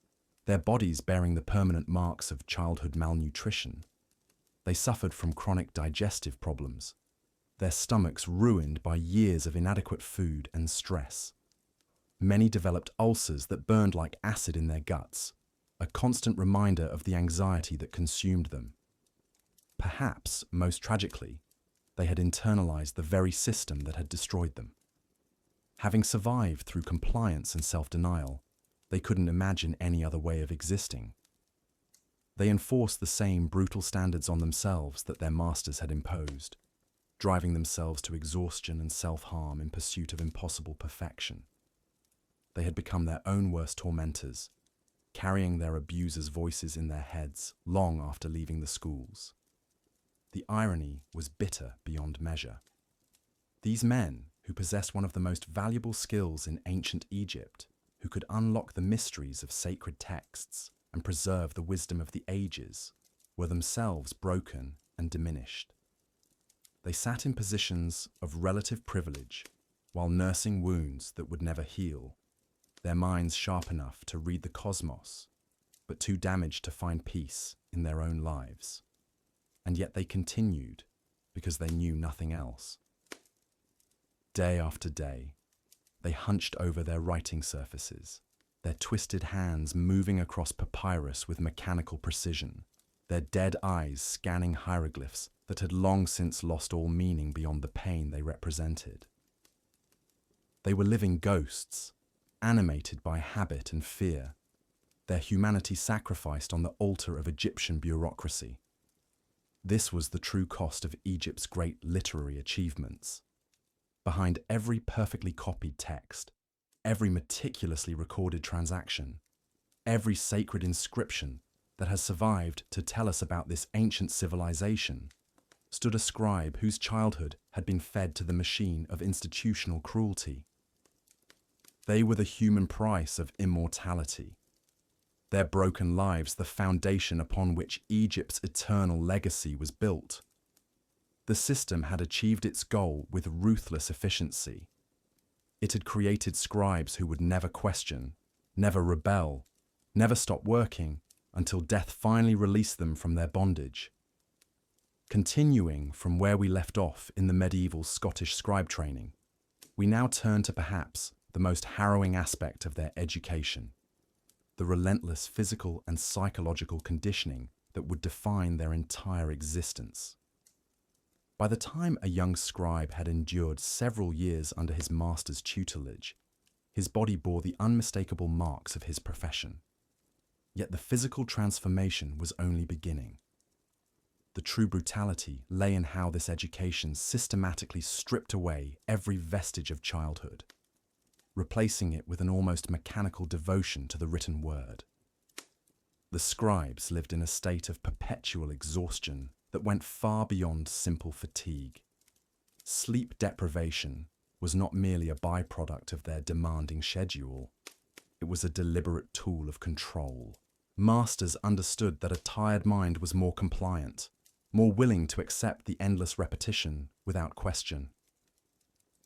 their bodies bearing the permanent marks of childhood malnutrition. They suffered from chronic digestive problems, their stomachs ruined by years of inadequate food and stress. Many developed ulcers that burned like acid in their guts, a constant reminder of the anxiety that consumed them. Perhaps, most tragically, they had internalized the very system that had destroyed them. Having survived through compliance and self-denial, they couldn't imagine any other way of existing. They enforced the same brutal standards on themselves that their masters had imposed, driving themselves to exhaustion and self-harm in pursuit of impossible perfection. They had become their own worst tormentors, carrying their abusers' voices in their heads long after leaving the schools. The irony was bitter beyond measure. These men, who possessed one of the most valuable skills in ancient Egypt, who could unlock the mysteries of sacred texts and preserve the wisdom of the ages, were themselves broken and diminished. They sat in positions of relative privilege while nursing wounds that would never heal, their minds sharp enough to read the cosmos, but too damaged to find peace in their own lives. And yet they continued because they knew nothing else. Day after day, they hunched over their writing surfaces, their twisted hands moving across papyrus with mechanical precision, their dead eyes scanning hieroglyphs that had long since lost all meaning beyond the pain they represented. They were living ghosts, animated by habit and fear, their humanity sacrificed on the altar of Egyptian bureaucracy. This was the true cost of Egypt's great literary achievements. Behind every perfectly copied text, every meticulously recorded transaction, every sacred inscription that has survived to tell us about this ancient civilization, stood a scribe whose childhood had been fed to the machine of institutional cruelty. They were the human price of immortality, their broken lives the foundation upon which Egypt's eternal legacy was built. The system had achieved its goal with ruthless efficiency. It had created scribes who would never question, never rebel, never stop working until death finally released them from their bondage. Continuing from where we left off in the medieval Scottish scribe training, we now turn to perhaps the most harrowing aspect of their education, the relentless physical and psychological conditioning that would define their entire existence. By the time a young scribe had endured several years under his master's tutelage, his body bore the unmistakable marks of his profession. Yet the physical transformation was only beginning. The true brutality lay in how this education systematically stripped away every vestige of childhood, replacing it with an almost mechanical devotion to the written word. The scribes lived in a state of perpetual exhaustion that went far beyond simple fatigue. Sleep deprivation was not merely a byproduct of their demanding schedule, it was a deliberate tool of control. Masters understood that a tired mind was more compliant, more willing to accept the endless repetition without question.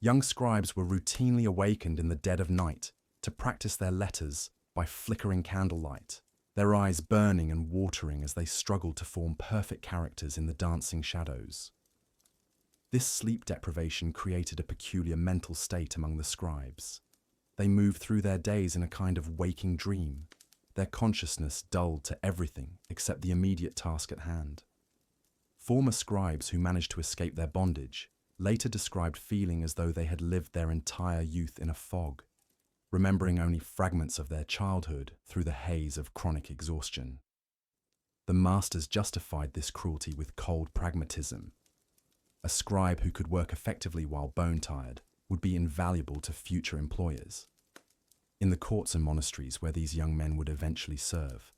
Young scribes were routinely awakened in the dead of night to practice their letters by flickering candlelight, their eyes burning and watering as they struggled to form perfect characters in the dancing shadows. This sleep deprivation created a peculiar mental state among the scribes. They moved through their days in a kind of waking dream, their consciousness dulled to everything except the immediate task at hand. Former scribes who managed to escape their bondage later described feeling as though they had lived their entire youth in a fog, remembering only fragments of their childhood through the haze of chronic exhaustion. The masters justified this cruelty with cold pragmatism. A scribe who could work effectively while bone-tired would be invaluable to future employers. In the courts and monasteries where these young men would eventually serve,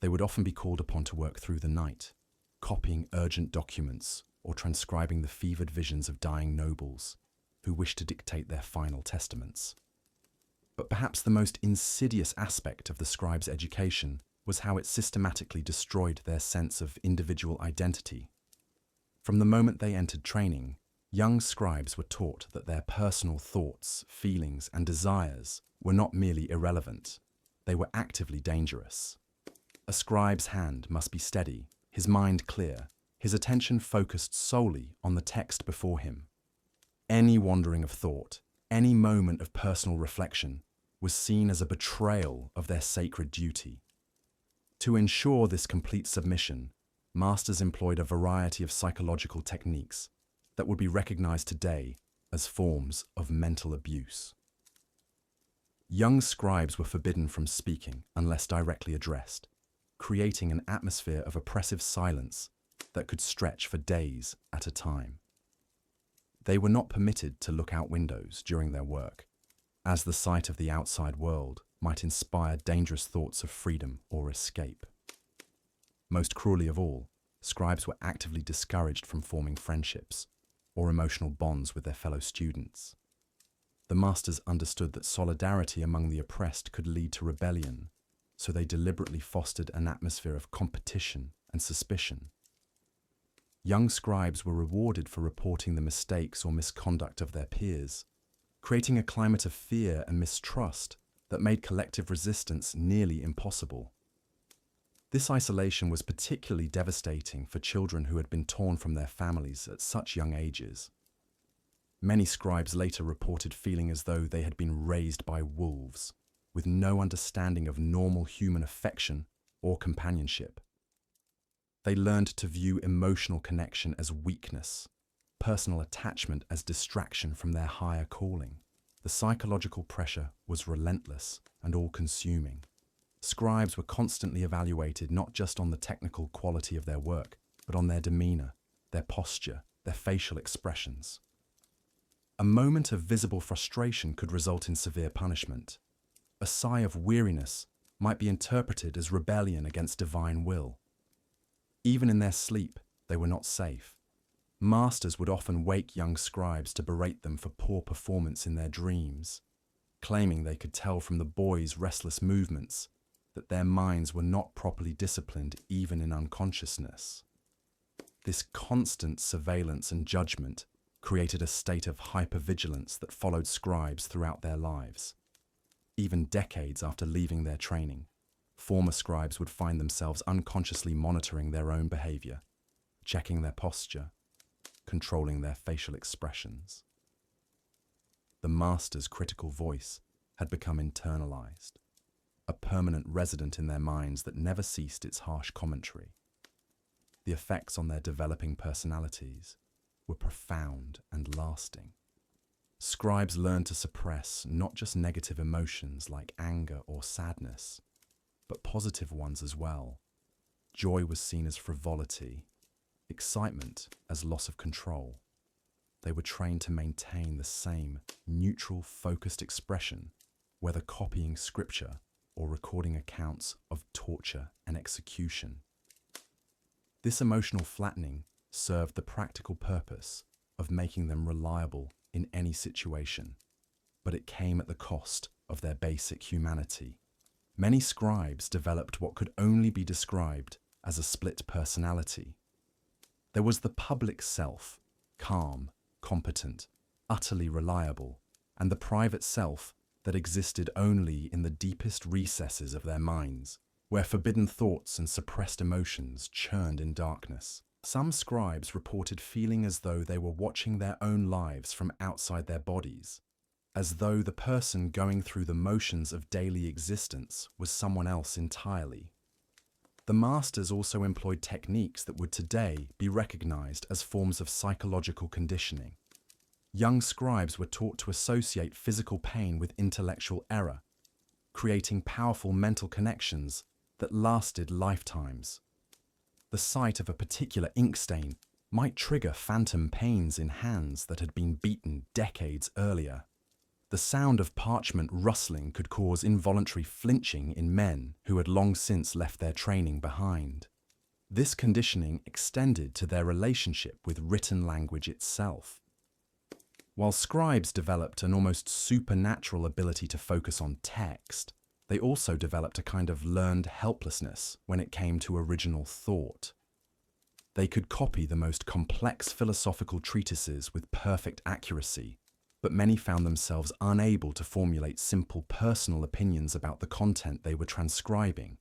they would often be called upon to work through the night, copying urgent documents or transcribing the fevered visions of dying nobles who wished to dictate their final testaments. But perhaps the most insidious aspect of the scribes' education was how it systematically destroyed their sense of individual identity. From the moment they entered training, young scribes were taught that their personal thoughts, feelings, and desires were not merely irrelevant, they were actively dangerous. A scribe's hand must be steady, his mind clear, his attention focused solely on the text before him. Any wandering of thought, any moment of personal reflection, was seen as a betrayal of their sacred duty. To ensure this complete submission, masters employed a variety of psychological techniques that would be recognized today as forms of mental abuse. Young scribes were forbidden from speaking unless directly addressed, creating an atmosphere of oppressive silence that could stretch for days at a time. They were not permitted to look out windows during their work, as the sight of the outside world might inspire dangerous thoughts of freedom or escape. Most cruelly of all, scribes were actively discouraged from forming friendships or emotional bonds with their fellow students. The masters understood that solidarity among the oppressed could lead to rebellion, so they deliberately fostered an atmosphere of competition and suspicion. Young scribes were rewarded for reporting the mistakes or misconduct of their peers, creating a climate of fear and mistrust that made collective resistance nearly impossible. This isolation was particularly devastating for children who had been torn from their families at such young ages. Many scribes later reported feeling as though they had been raised by wolves, with no understanding of normal human affection or companionship. They learned to view emotional connection as weakness, personal attachment as distraction from their higher calling. The psychological pressure was relentless and all-consuming. Scribes were constantly evaluated not just on the technical quality of their work, but on their demeanor, their posture, their facial expressions. A moment of visible frustration could result in severe punishment. A sigh of weariness might be interpreted as rebellion against divine will. Even in their sleep, they were not safe. Masters would often wake young scribes to berate them for poor performance in their dreams, claiming they could tell from the boys' restless movements that their minds were not properly disciplined even in unconsciousness. This constant surveillance and judgment created a state of hypervigilance that followed scribes throughout their lives. Even decades after leaving their training, former scribes would find themselves unconsciously monitoring their own behavior, checking their posture, controlling their facial expressions. The master's critical voice had become internalized, a permanent resident in their minds that never ceased its harsh commentary. The effects on their developing personalities were profound and lasting. Scribes learned to suppress not just negative emotions like anger or sadness, but positive ones as well. Joy was seen as frivolity, excitement as loss of control. They were trained to maintain the same neutral, focused expression, whether copying scripture or recording accounts of torture and execution. This emotional flattening served the practical purpose of making them reliable in any situation, but it came at the cost of their basic humanity. Many scribes developed what could only be described as a split personality. There was the public self, calm, competent, utterly reliable, and the private self that existed only in the deepest recesses of their minds, where forbidden thoughts and suppressed emotions churned in darkness. Some scribes reported feeling as though they were watching their own lives from outside their bodies, as though the person going through the motions of daily existence was someone else entirely. The masters also employed techniques that would today be recognized as forms of psychological conditioning. Young scribes were taught to associate physical pain with intellectual error, creating powerful mental connections that lasted lifetimes. The sight of a particular ink stain might trigger phantom pains in hands that had been beaten decades earlier. The sound of parchment rustling could cause involuntary flinching in men who had long since left their training behind. This conditioning extended to their relationship with written language itself. While scribes developed an almost supernatural ability to focus on text, they also developed a kind of learned helplessness when it came to original thought. They could copy the most complex philosophical treatises with perfect accuracy, but many found themselves unable to formulate simple personal opinions about the content they were transcribing.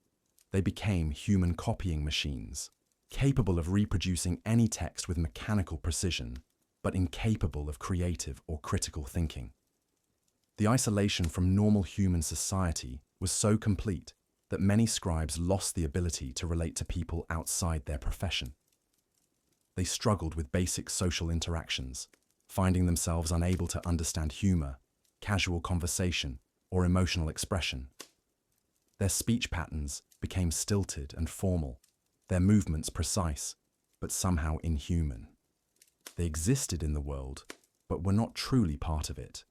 They became human copying machines, capable of reproducing any text with mechanical precision, but incapable of creative or critical thinking. The isolation from normal human society was so complete that many scribes lost the ability to relate to people outside their profession. They struggled with basic social interactions, finding themselves unable to understand humor, casual conversation, or emotional expression. Their speech patterns became stilted and formal, their movements precise, but somehow inhuman. They existed in the world, but were not truly part of it,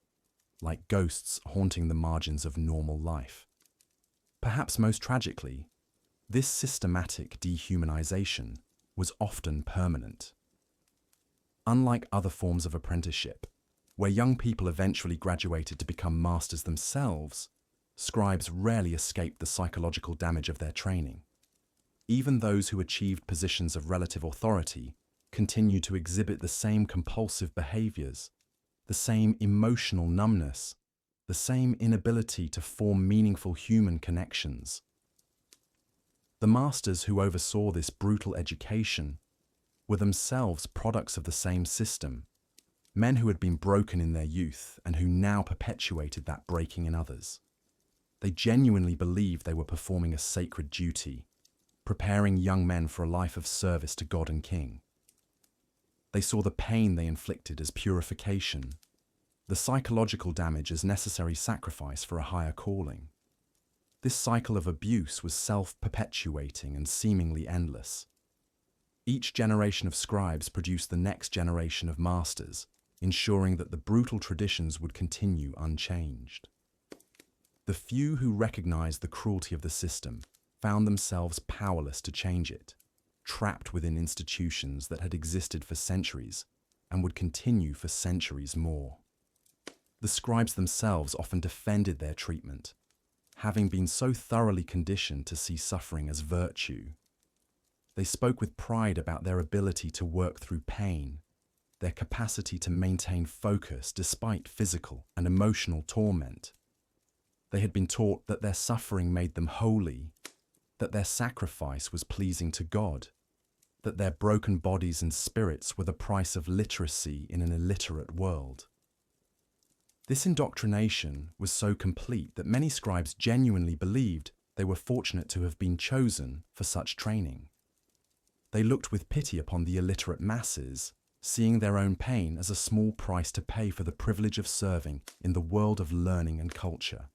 like ghosts haunting the margins of normal life. Perhaps most tragically, this systematic dehumanization was often permanent. Unlike other forms of apprenticeship, where young people eventually graduated to become masters themselves, scribes rarely escaped the psychological damage of their training. Even those who achieved positions of relative authority continued to exhibit the same compulsive behaviors, the same emotional numbness, the same inability to form meaningful human connections. The masters who oversaw this brutal education were themselves products of the same system, men who had been broken in their youth and who now perpetuated that breaking in others. They genuinely believed they were performing a sacred duty, preparing young men for a life of service to God and King. They saw the pain they inflicted as purification, the psychological damage as necessary sacrifice for a higher calling. This cycle of abuse was self-perpetuating and seemingly endless. Each generation of scribes produced the next generation of masters, ensuring that the brutal traditions would continue unchanged. The few who recognized the cruelty of the system found themselves powerless to change it, trapped within institutions that had existed for centuries and would continue for centuries more. The scribes themselves often defended their treatment, having been so thoroughly conditioned to see suffering as virtue. They spoke with pride about their ability to work through pain, their capacity to maintain focus despite physical and emotional torment. They had been taught that their suffering made them holy, that their sacrifice was pleasing to God, that their broken bodies and spirits were the price of literacy in an illiterate world. This indoctrination was so complete that many scribes genuinely believed they were fortunate to have been chosen for such training. They looked with pity upon the illiterate masses, seeing their own pain as a small price to pay for the privilege of serving in the world of learning and culture.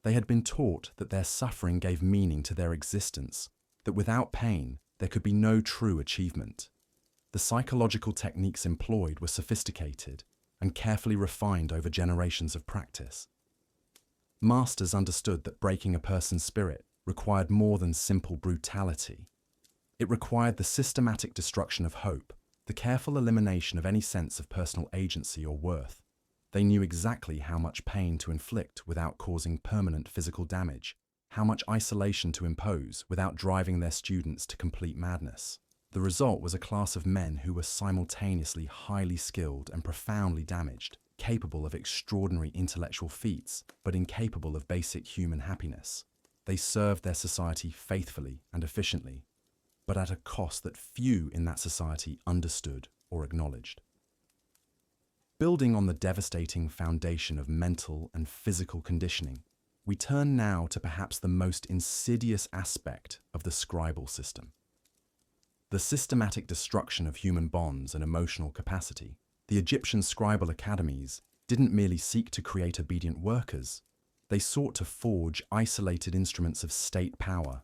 They had been taught that their suffering gave meaning to their existence, that without pain there could be no true achievement. The psychological techniques employed were sophisticated and carefully refined over generations of practice. Masters understood that breaking a person's spirit required more than simple brutality. It required the systematic destruction of hope, the careful elimination of any sense of personal agency or worth. They knew exactly how much pain to inflict without causing permanent physical damage, how much isolation to impose without driving their students to complete madness. The result was a class of men who were simultaneously highly skilled and profoundly damaged, capable of extraordinary intellectual feats, but incapable of basic human happiness. They served their society faithfully and efficiently, but at a cost that few in that society understood or acknowledged. Building on the devastating foundation of mental and physical conditioning, we turn now to perhaps the most insidious aspect of the scribal system: the systematic destruction of human bonds and emotional capacity. The Egyptian scribal academies didn't merely seek to create obedient workers, they sought to forge isolated instruments of state power,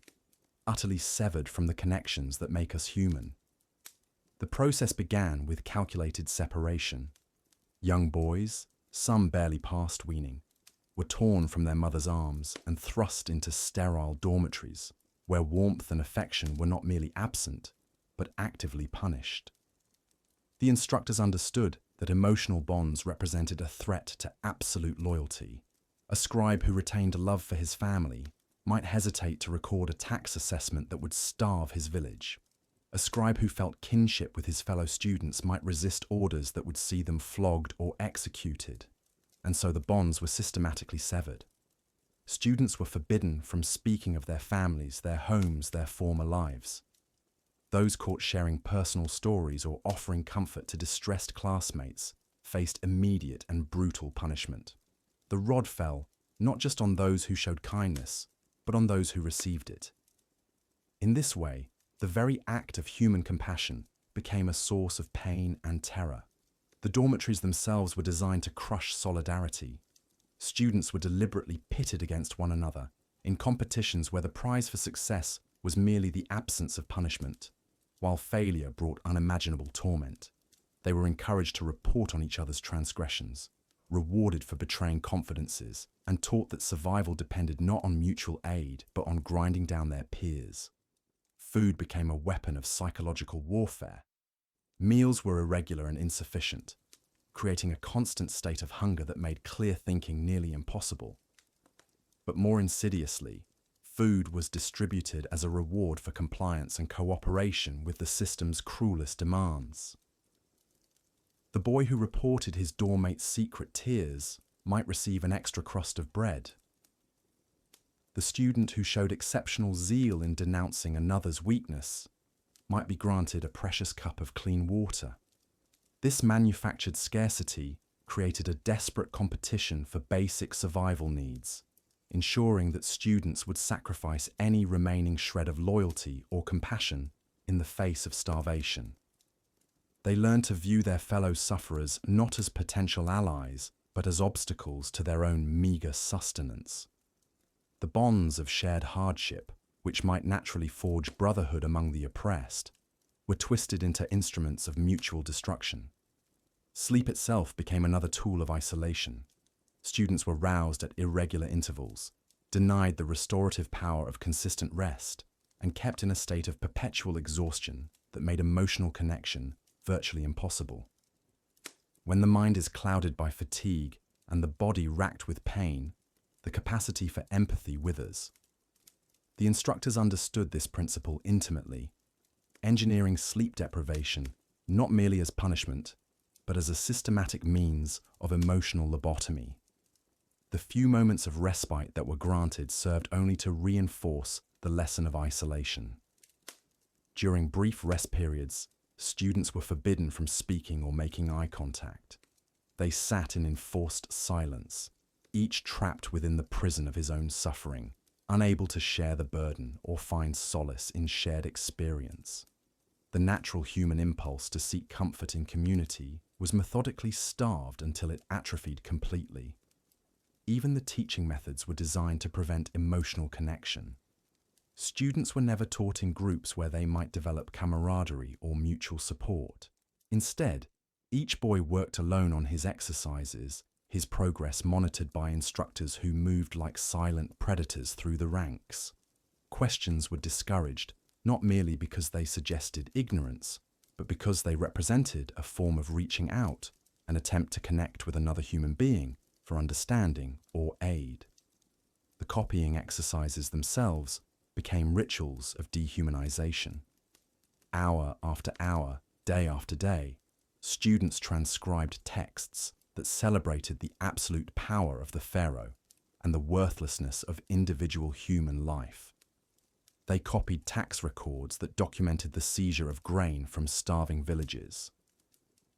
utterly severed from the connections that make us human. The process began with calculated separation. Young boys, some barely past weaning, were torn from their mother's arms and thrust into sterile dormitories, where warmth and affection were not merely absent, but actively punished. The instructors understood that emotional bonds represented a threat to absolute loyalty. A scribe who retained a love for his family might hesitate to record a tax assessment that would starve his village. A scribe who felt kinship with his fellow students might resist orders that would see them flogged or executed, and so the bonds were systematically severed. Students were forbidden from speaking of their families, their homes, their former lives. Those caught sharing personal stories or offering comfort to distressed classmates faced immediate and brutal punishment. The rod fell not just on those who showed kindness, but on those who received it. In this way, the very act of human compassion became a source of pain and terror. The dormitories themselves were designed to crush solidarity. Students were deliberately pitted against one another in competitions where the prize for success was merely the absence of punishment, while failure brought unimaginable torment. They were encouraged to report on each other's transgressions, rewarded for betraying confidences, and taught that survival depended not on mutual aid, but on grinding down their peers. Food became a weapon of psychological warfare. Meals were irregular and insufficient, creating a constant state of hunger that made clear thinking nearly impossible. But more insidiously, food was distributed as a reward for compliance and cooperation with the system's cruelest demands. The boy who reported his doormate's secret tears might receive an extra crust of bread. The student who showed exceptional zeal in denouncing another's weakness might be granted a precious cup of clean water. This manufactured scarcity created a desperate competition for basic survival needs, ensuring that students would sacrifice any remaining shred of loyalty or compassion in the face of starvation. They learned to view their fellow sufferers not as potential allies, but as obstacles to their own meager sustenance. The bonds of shared hardship, which might naturally forge brotherhood among the oppressed, were twisted into instruments of mutual destruction. Sleep itself became another tool of isolation. Students were roused at irregular intervals, denied the restorative power of consistent rest, and kept in a state of perpetual exhaustion that made emotional connection virtually impossible. When the mind is clouded by fatigue and the body racked with pain, the capacity for empathy withers. The instructors understood this principle intimately, engineering sleep deprivation not merely as punishment, but as a systematic means of emotional lobotomy. The few moments of respite that were granted served only to reinforce the lesson of isolation. During brief rest periods, students were forbidden from speaking or making eye contact. They sat in enforced silence, each trapped within the prison of his own suffering, unable to share the burden or find solace in shared experience. The natural human impulse to seek comfort in community was methodically starved until it atrophied completely. Even the teaching methods were designed to prevent emotional connection. Students were never taught in groups where they might develop camaraderie or mutual support. Instead, each boy worked alone on his exercises, his progress monitored by instructors who moved like silent predators through the ranks. Questions were discouraged, not merely because they suggested ignorance, but because they represented a form of reaching out, an attempt to connect with another human being for understanding or aid. The copying exercises themselves became rituals of dehumanization. Hour after hour, day after day, students transcribed texts that celebrated the absolute power of the pharaoh and the worthlessness of individual human life. They copied tax records that documented the seizure of grain from starving villages.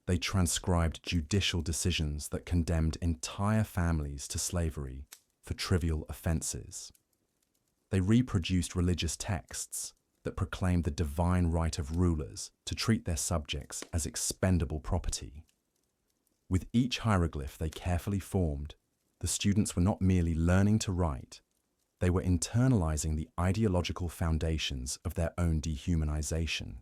They transcribed judicial decisions that condemned entire families to slavery for trivial offenses. They reproduced religious texts that proclaimed the divine right of rulers to treat their subjects as expendable property. With each hieroglyph they carefully formed, the students were not merely learning to write, they were internalizing the ideological foundations of their own dehumanization.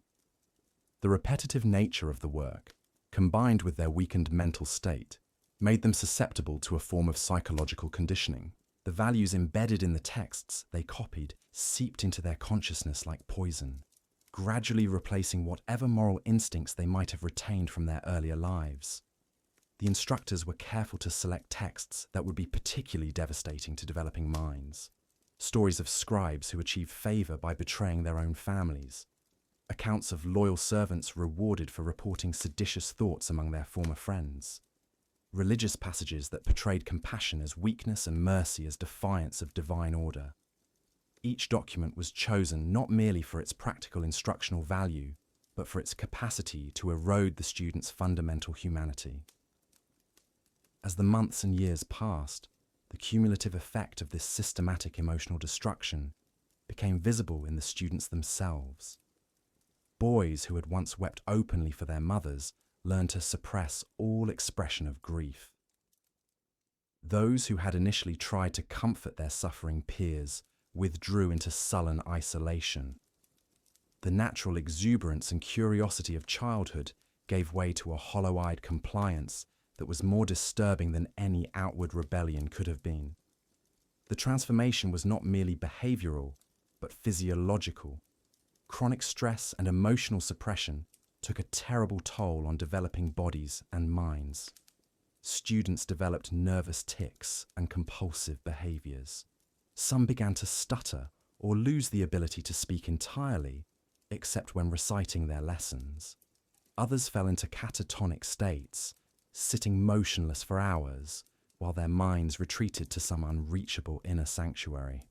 The repetitive nature of the work, combined with their weakened mental state, made them susceptible to a form of psychological conditioning. The values embedded in the texts they copied seeped into their consciousness like poison, gradually replacing whatever moral instincts they might have retained from their earlier lives. The instructors were careful to select texts that would be particularly devastating to developing minds. Stories of scribes who achieved favor by betraying their own families. Accounts of loyal servants rewarded for reporting seditious thoughts among their former friends. Religious passages that portrayed compassion as weakness and mercy as defiance of divine order. Each document was chosen not merely for its practical instructional value, but for its capacity to erode the student's fundamental humanity. As the months and years passed, the cumulative effect of this systematic emotional destruction became visible in the students themselves. Boys who had once wept openly for their mothers learned to suppress all expression of grief. Those who had initially tried to comfort their suffering peers withdrew into sullen isolation. The natural exuberance and curiosity of childhood gave way to a hollow-eyed compliance that was more disturbing than any outward rebellion could have been. The transformation was not merely behavioral, but physiological. Chronic stress and emotional suppression took a terrible toll on developing bodies and minds. Students developed nervous tics and compulsive behaviors. Some began to stutter or lose the ability to speak entirely, except when reciting their lessons. Others fell into catatonic states, sitting motionless for hours, while their minds retreated to some unreachable inner sanctuary.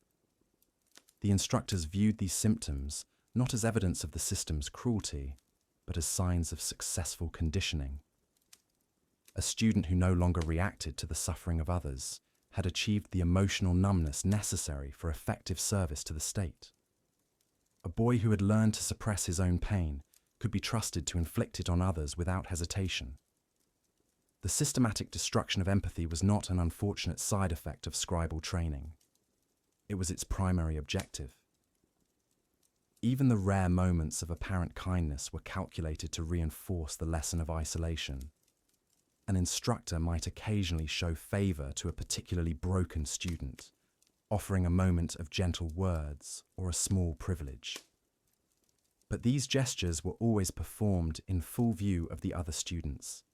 The instructors viewed these symptoms not as evidence of the system's cruelty, but as signs of successful conditioning. A student who no longer reacted to the suffering of others had achieved the emotional numbness necessary for effective service to the state. A boy who had learned to suppress his own pain could be trusted to inflict it on others without hesitation. The systematic destruction of empathy was not an unfortunate side effect of scribal training. It was its primary objective. Even the rare moments of apparent kindness were calculated to reinforce the lesson of isolation. An instructor might occasionally show favor to a particularly broken student, offering a moment of gentle words or a small privilege. But these gestures were always performed in full view of the other students,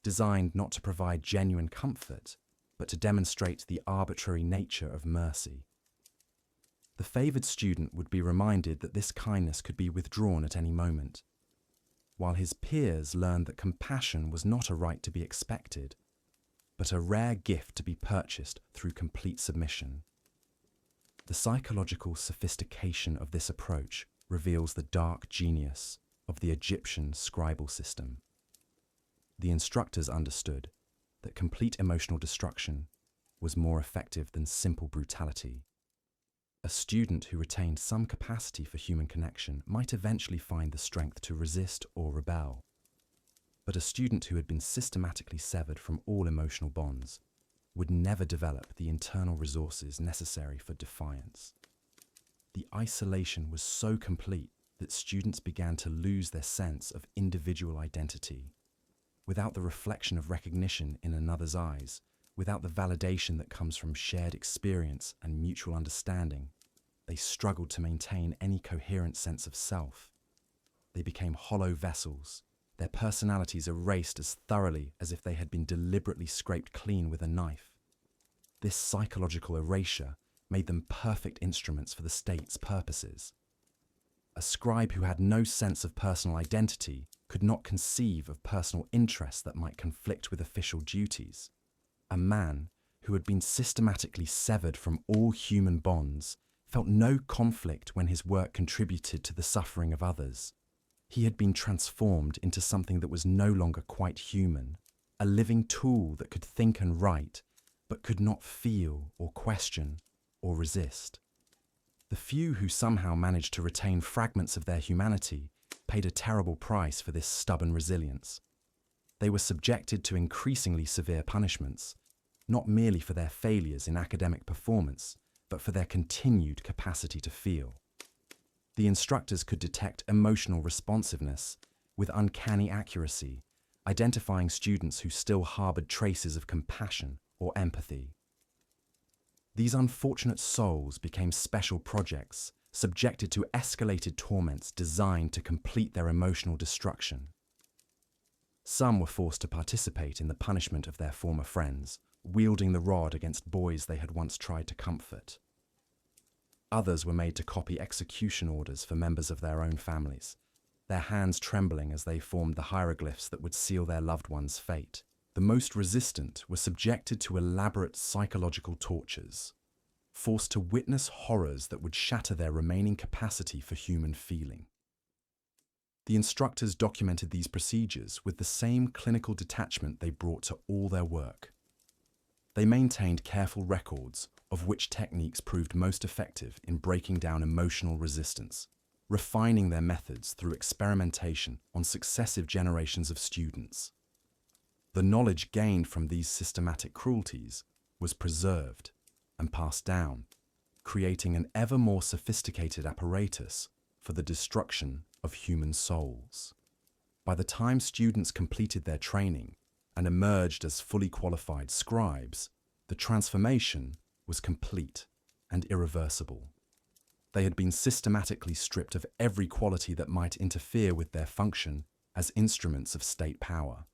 designed not to provide genuine comfort, but to demonstrate the arbitrary nature of mercy. The favored student would be reminded that this kindness could be withdrawn at any moment, while his peers learned that compassion was not a right to be expected, but a rare gift to be purchased through complete submission. The psychological sophistication of this approach reveals the dark genius of the Egyptian scribal system. The instructors understood that complete emotional destruction was more effective than simple brutality. A student who retained some capacity for human connection might eventually find the strength to resist or rebel. But a student who had been systematically severed from all emotional bonds would never develop the internal resources necessary for defiance. The isolation was so complete that students began to lose their sense of individual identity. Without the reflection of recognition in another's eyes, without the validation that comes from shared experience and mutual understanding, they struggled to maintain any coherent sense of self. They became hollow vessels, their personalities erased as thoroughly as if they had been deliberately scraped clean with a knife. This psychological erasure made them perfect instruments for the state's purposes. A scribe who had no sense of personal identity could not conceive of personal interests that might conflict with official duties. A man who had been systematically severed from all human bonds felt no conflict when his work contributed to the suffering of others. He had been transformed into something that was no longer quite human, a living tool that could think and write, but could not feel or question or resist. The few who somehow managed to retain fragments of their humanity paid a terrible price for this stubborn resilience. They were subjected to increasingly severe punishments, not merely for their failures in academic performance, but for their continued capacity to feel. The instructors could detect emotional responsiveness with uncanny accuracy, identifying students who still harbored traces of compassion or empathy. These unfortunate souls became special projects, subjected to escalated torments designed to complete their emotional destruction. Some were forced to participate in the punishment of their former friends, wielding the rod against boys they had once tried to comfort. Others were made to copy execution orders for members of their own families, their hands trembling as they formed the hieroglyphs that would seal their loved one's fate. The most resistant were subjected to elaborate psychological tortures, forced to witness horrors that would shatter their remaining capacity for human feeling. The instructors documented these procedures with the same clinical detachment they brought to all their work. They maintained careful records of which techniques proved most effective in breaking down emotional resistance, refining their methods through experimentation on successive generations of students. The knowledge gained from these systematic cruelties was preserved and passed down, creating an ever more sophisticated apparatus for the destruction of human souls. By the time students completed their training and emerged as fully qualified scribes, the transformation was complete and irreversible. They had been systematically stripped of every quality that might interfere with their function as instruments of state power.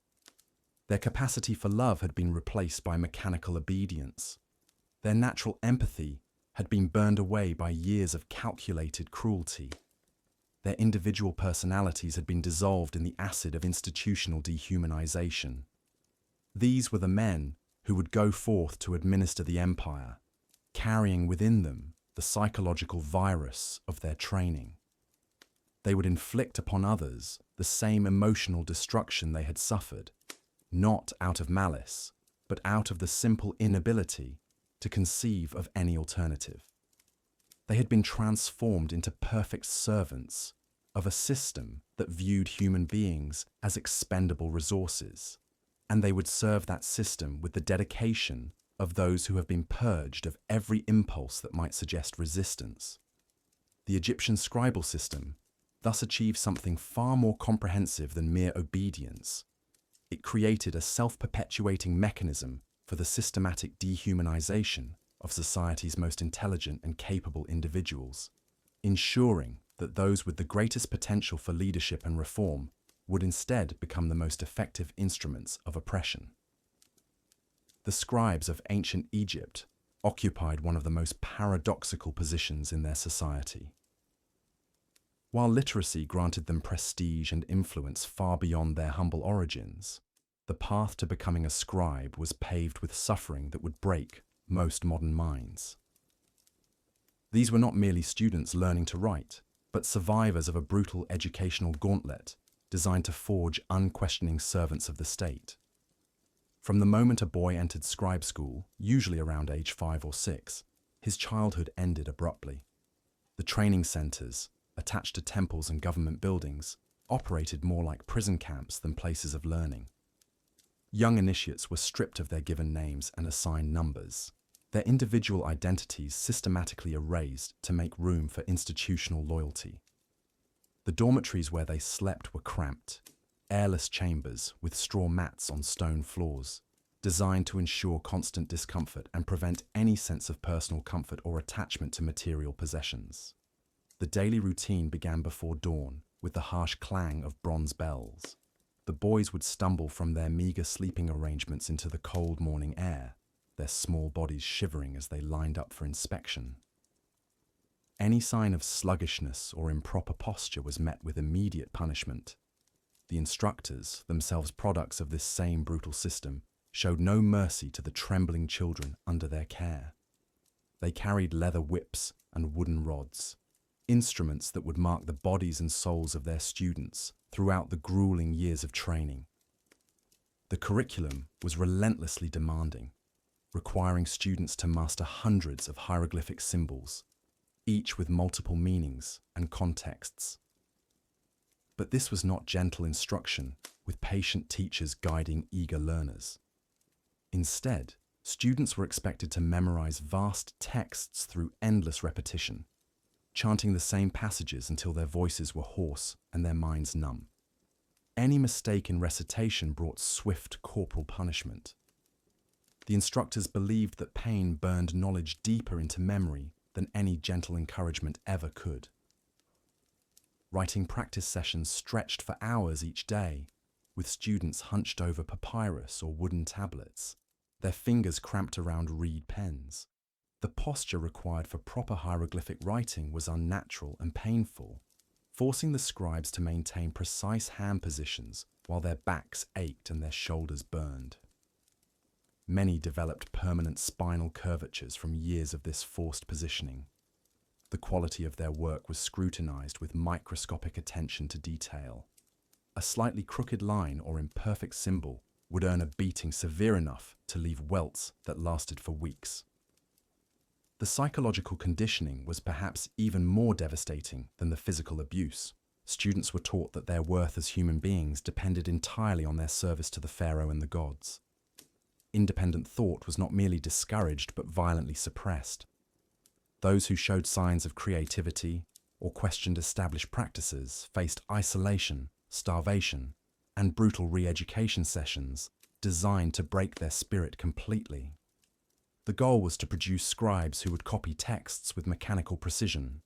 Their capacity for love had been replaced by mechanical obedience. Their natural empathy had been burned away by years of calculated cruelty. Their individual personalities had been dissolved in the acid of institutional dehumanization. These were the men who would go forth to administer the empire, carrying within them the psychological virus of their training. They would inflict upon others the same emotional destruction they had suffered, not out of malice, but out of the simple inability to conceive of any alternative. They had been transformed into perfect servants of a system that viewed human beings as expendable resources, and they would serve that system with the dedication of those who have been purged of every impulse that might suggest resistance. The Egyptian scribal system thus achieved something far more comprehensive than mere obedience. It created a self-perpetuating mechanism for the systematic dehumanization of society's most intelligent and capable individuals, ensuring that those with the greatest potential for leadership and reform would instead become the most effective instruments of oppression. The scribes of ancient Egypt occupied one of the most paradoxical positions in their society. While literacy granted them prestige and influence far beyond their humble origins, the path to becoming a scribe was paved with suffering that would break most modern minds. These were not merely students learning to write, but survivors of a brutal educational gauntlet designed to forge unquestioning servants of the state. From the moment a boy entered scribe school, usually around age 5 or 6, His childhood ended abruptly. The training centers, attached to temples and government buildings, operated more like prison camps than places of learning. Young initiates were stripped of their given names and assigned numbers, their individual identities systematically erased to make room for institutional loyalty. The dormitories where they slept were cramped, airless chambers with straw mats on stone floors, designed to ensure constant discomfort and prevent any sense of personal comfort or attachment to material possessions. The daily routine began before dawn with the harsh clang of bronze bells. The boys would stumble from their meager sleeping arrangements into the cold morning air, their small bodies shivering as they lined up for inspection. Any sign of sluggishness or improper posture was met with immediate punishment. The instructors, themselves products of this same brutal system, showed no mercy to the trembling children under their care. They carried leather whips and wooden rods, instruments that would mark the bodies and souls of their students throughout the grueling years of training. The curriculum was relentlessly demanding, requiring students to master hundreds of hieroglyphic symbols, each with multiple meanings and contexts. But this was not gentle instruction with patient teachers guiding eager learners. Instead, students were expected to memorize vast texts through endless repetition, chanting the same passages until their voices were hoarse and their minds numb. Any mistake in recitation brought swift corporal punishment. The instructors believed that pain burned knowledge deeper into memory than any gentle encouragement ever could. Writing practice sessions stretched for hours each day, with students hunched over papyrus or wooden tablets, their fingers cramped around reed pens. The posture required for proper hieroglyphic writing was unnatural and painful, forcing the scribes to maintain precise hand positions while their backs ached and their shoulders burned. Many developed permanent spinal curvatures from years of this forced positioning. The quality of their work was scrutinized with microscopic attention to detail. A slightly crooked line or imperfect symbol would earn a beating severe enough to leave welts that lasted for weeks. The psychological conditioning was perhaps even more devastating than the physical abuse. Students were taught that their worth as human beings depended entirely on their service to the pharaoh and the gods. Independent thought was not merely discouraged but violently suppressed. Those who showed signs of creativity or questioned established practices faced isolation, starvation, and brutal re-education sessions designed to break their spirit completely. The goal was to produce scribes who would copy texts with mechanical precision,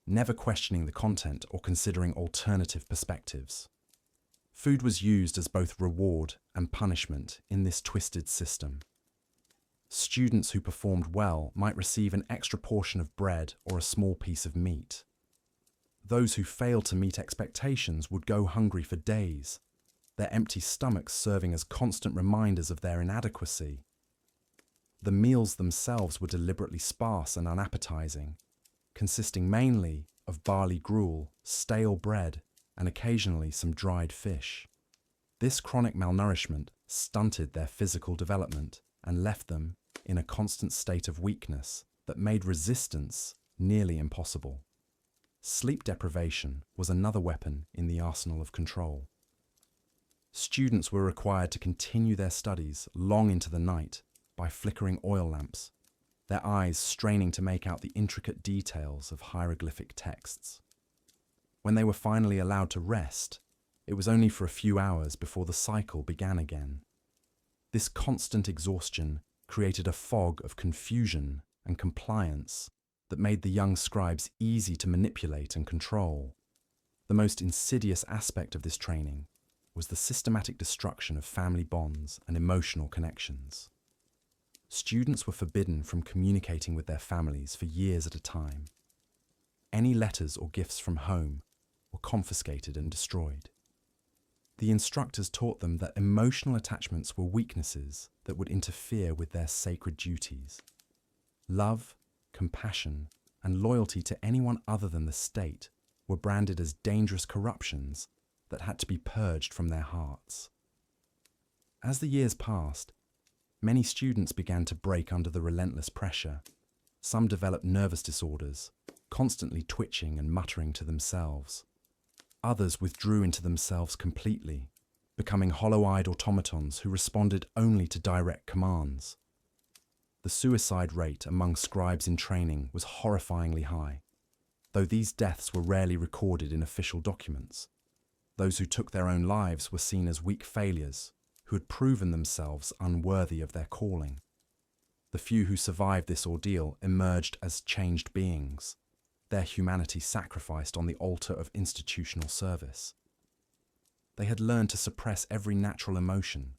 never questioning the content or considering alternative perspectives. Food was used as both reward and punishment in this twisted system. Students who performed well might receive an extra portion of bread or a small piece of meat. Those who failed to meet expectations would go hungry for days, their empty stomachs serving as constant reminders of their inadequacy. The meals themselves were deliberately sparse and unappetizing, consisting mainly of barley gruel, stale bread, and occasionally some dried fish. This chronic malnourishment stunted their physical development and left them in a constant state of weakness that made resistance nearly impossible. Sleep deprivation was another weapon in the arsenal of control. Students were required to continue their studies long into the night by flickering oil lamps, their eyes straining to make out the intricate details of hieroglyphic texts. When they were finally allowed to rest, it was only for a few hours before the cycle began again. This constant exhaustion created a fog of confusion and compliance that made the young scribes easy to manipulate and control. The most insidious aspect of this training was the systematic destruction of family bonds and emotional connections. Students were forbidden from communicating with their families for years at a time. Any letters or gifts from home were confiscated and destroyed. The instructors taught them that emotional attachments were weaknesses that would interfere with their sacred duties. Love, compassion, and loyalty to anyone other than the state were branded as dangerous corruptions that had to be purged from their hearts. As the years passed, many students began to break under the relentless pressure. Some developed nervous disorders, constantly twitching and muttering to themselves. Others withdrew into themselves completely, becoming hollow-eyed automatons who responded only to direct commands. The suicide rate among scribes in training was horrifyingly high, though these deaths were rarely recorded in official documents. Those who took their own lives were seen as weak failures who had proven themselves unworthy of their calling. The few who survived this ordeal emerged as changed beings, their humanity sacrificed on the altar of institutional service. They had learned to suppress every natural emotion,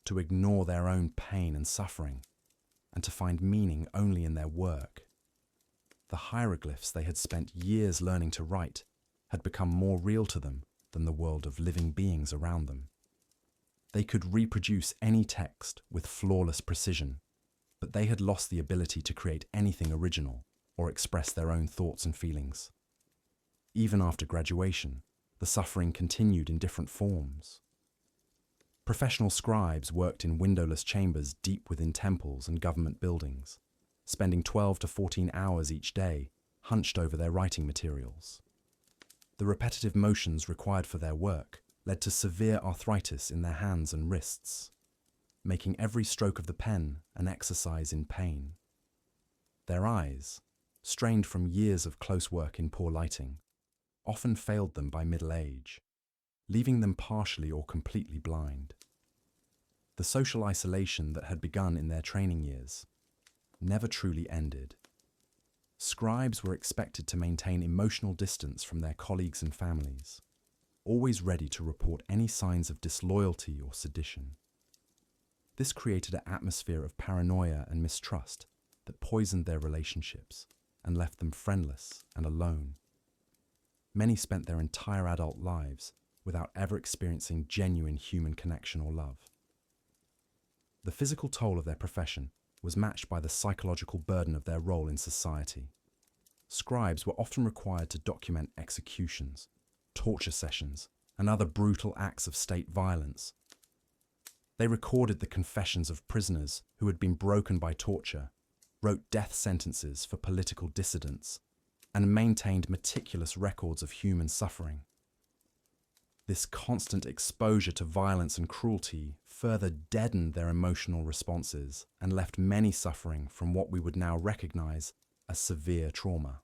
to ignore their own pain and suffering, and to find meaning only in their work. The hieroglyphs they had spent years learning to write had become more real to them than the world of living beings around them. They could reproduce any text with flawless precision, but they had lost the ability to create anything original or express their own thoughts and feelings. Even after graduation, the suffering continued in different forms. Professional scribes worked in windowless chambers deep within temples and government buildings, spending 12 to 14 hours each day hunched over their writing materials. The repetitive motions required for their work led to severe arthritis in their hands and wrists, making every stroke of the pen an exercise in pain. Their eyes, strained from years of close work in poor lighting, often failed them by middle age, leaving them partially or completely blind. The social isolation that had begun in their training years never truly ended. Scribes were expected to maintain emotional distance from their colleagues and families, always ready to report any signs of disloyalty or sedition. This created an atmosphere of paranoia and mistrust that poisoned their relationships and left them friendless and alone. Many spent their entire adult lives without ever experiencing genuine human connection or love. The physical toll of their profession was matched by the psychological burden of their role in society. Scribes were often required to document executions, torture sessions, and other brutal acts of state violence. They recorded the confessions of prisoners who had been broken by torture, wrote death sentences for political dissidents, and maintained meticulous records of human suffering. This constant exposure to violence and cruelty further deadened their emotional responses and left many suffering from what we would now recognize as severe trauma.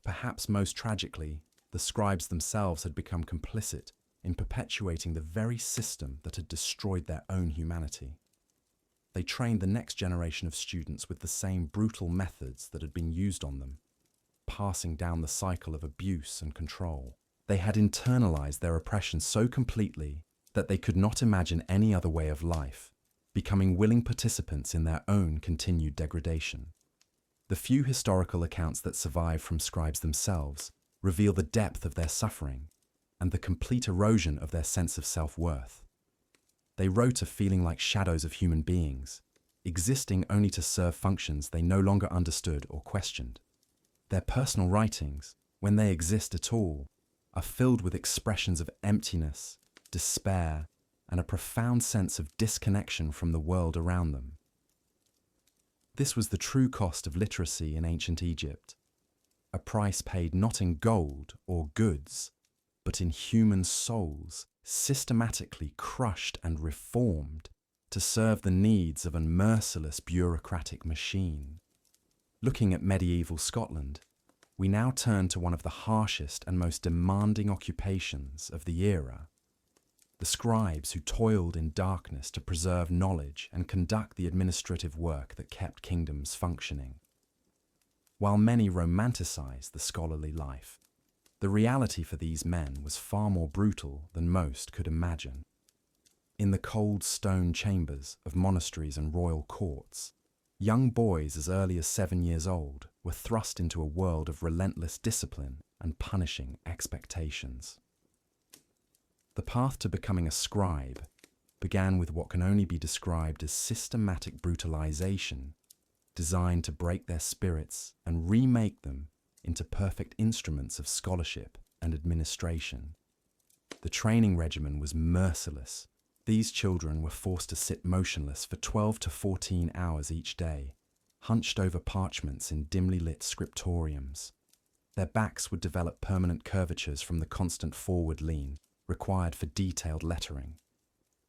Perhaps most tragically, the scribes themselves had become complicit in perpetuating the very system that had destroyed their own humanity. They trained the next generation of students with the same brutal methods that had been used on them, passing down the cycle of abuse and control. They had internalized their oppression so completely that they could not imagine any other way of life, becoming willing participants in their own continued degradation. The few historical accounts that survive from scribes themselves reveal the depth of their suffering and the complete erosion of their sense of self-worth. They wrote of feeling like shadows of human beings, existing only to serve functions they no longer understood or questioned. Their personal writings, when they exist at all, are filled with expressions of emptiness, despair, and a profound sense of disconnection from the world around them. This was the true cost of literacy in ancient Egypt, a price paid not in gold or goods, but in human souls systematically crushed and reformed to serve the needs of a merciless bureaucratic machine. Looking at medieval Scotland, we now turn to one of the harshest and most demanding occupations of the era. The scribes who toiled in darkness to preserve knowledge and conduct the administrative work that kept kingdoms functioning. While many romanticized the scholarly life, the reality for these men was far more brutal than most could imagine. In the cold stone chambers of monasteries and royal courts, young boys as early as 7 years old were thrust into a world of relentless discipline and punishing expectations. The path to becoming a scribe began with what can only be described as systematic brutalization, designed to break their spirits and remake them into perfect instruments of scholarship and administration. The training regimen was merciless. These children were forced to sit motionless for 12 to 14 hours each day, hunched over parchments in dimly lit scriptoriums. Their backs would develop permanent curvatures from the constant forward lean required for detailed lettering.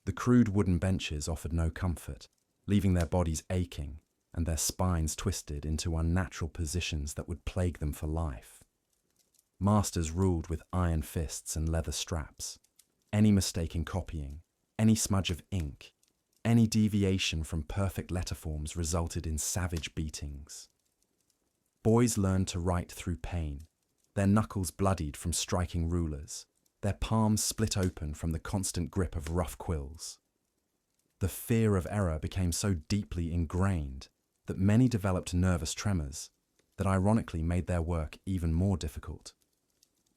The crude wooden benches offered no comfort, leaving their bodies aching and their spines twisted into unnatural positions that would plague them for life. Masters ruled with iron fists and leather straps. Any mistake in copying, any smudge of ink, any deviation from perfect letter forms resulted in savage beatings. Boys learned to write through pain, their knuckles bloodied from striking rulers, their palms split open from the constant grip of rough quills. The fear of error became so deeply ingrained that many developed nervous tremors that ironically made their work even more difficult.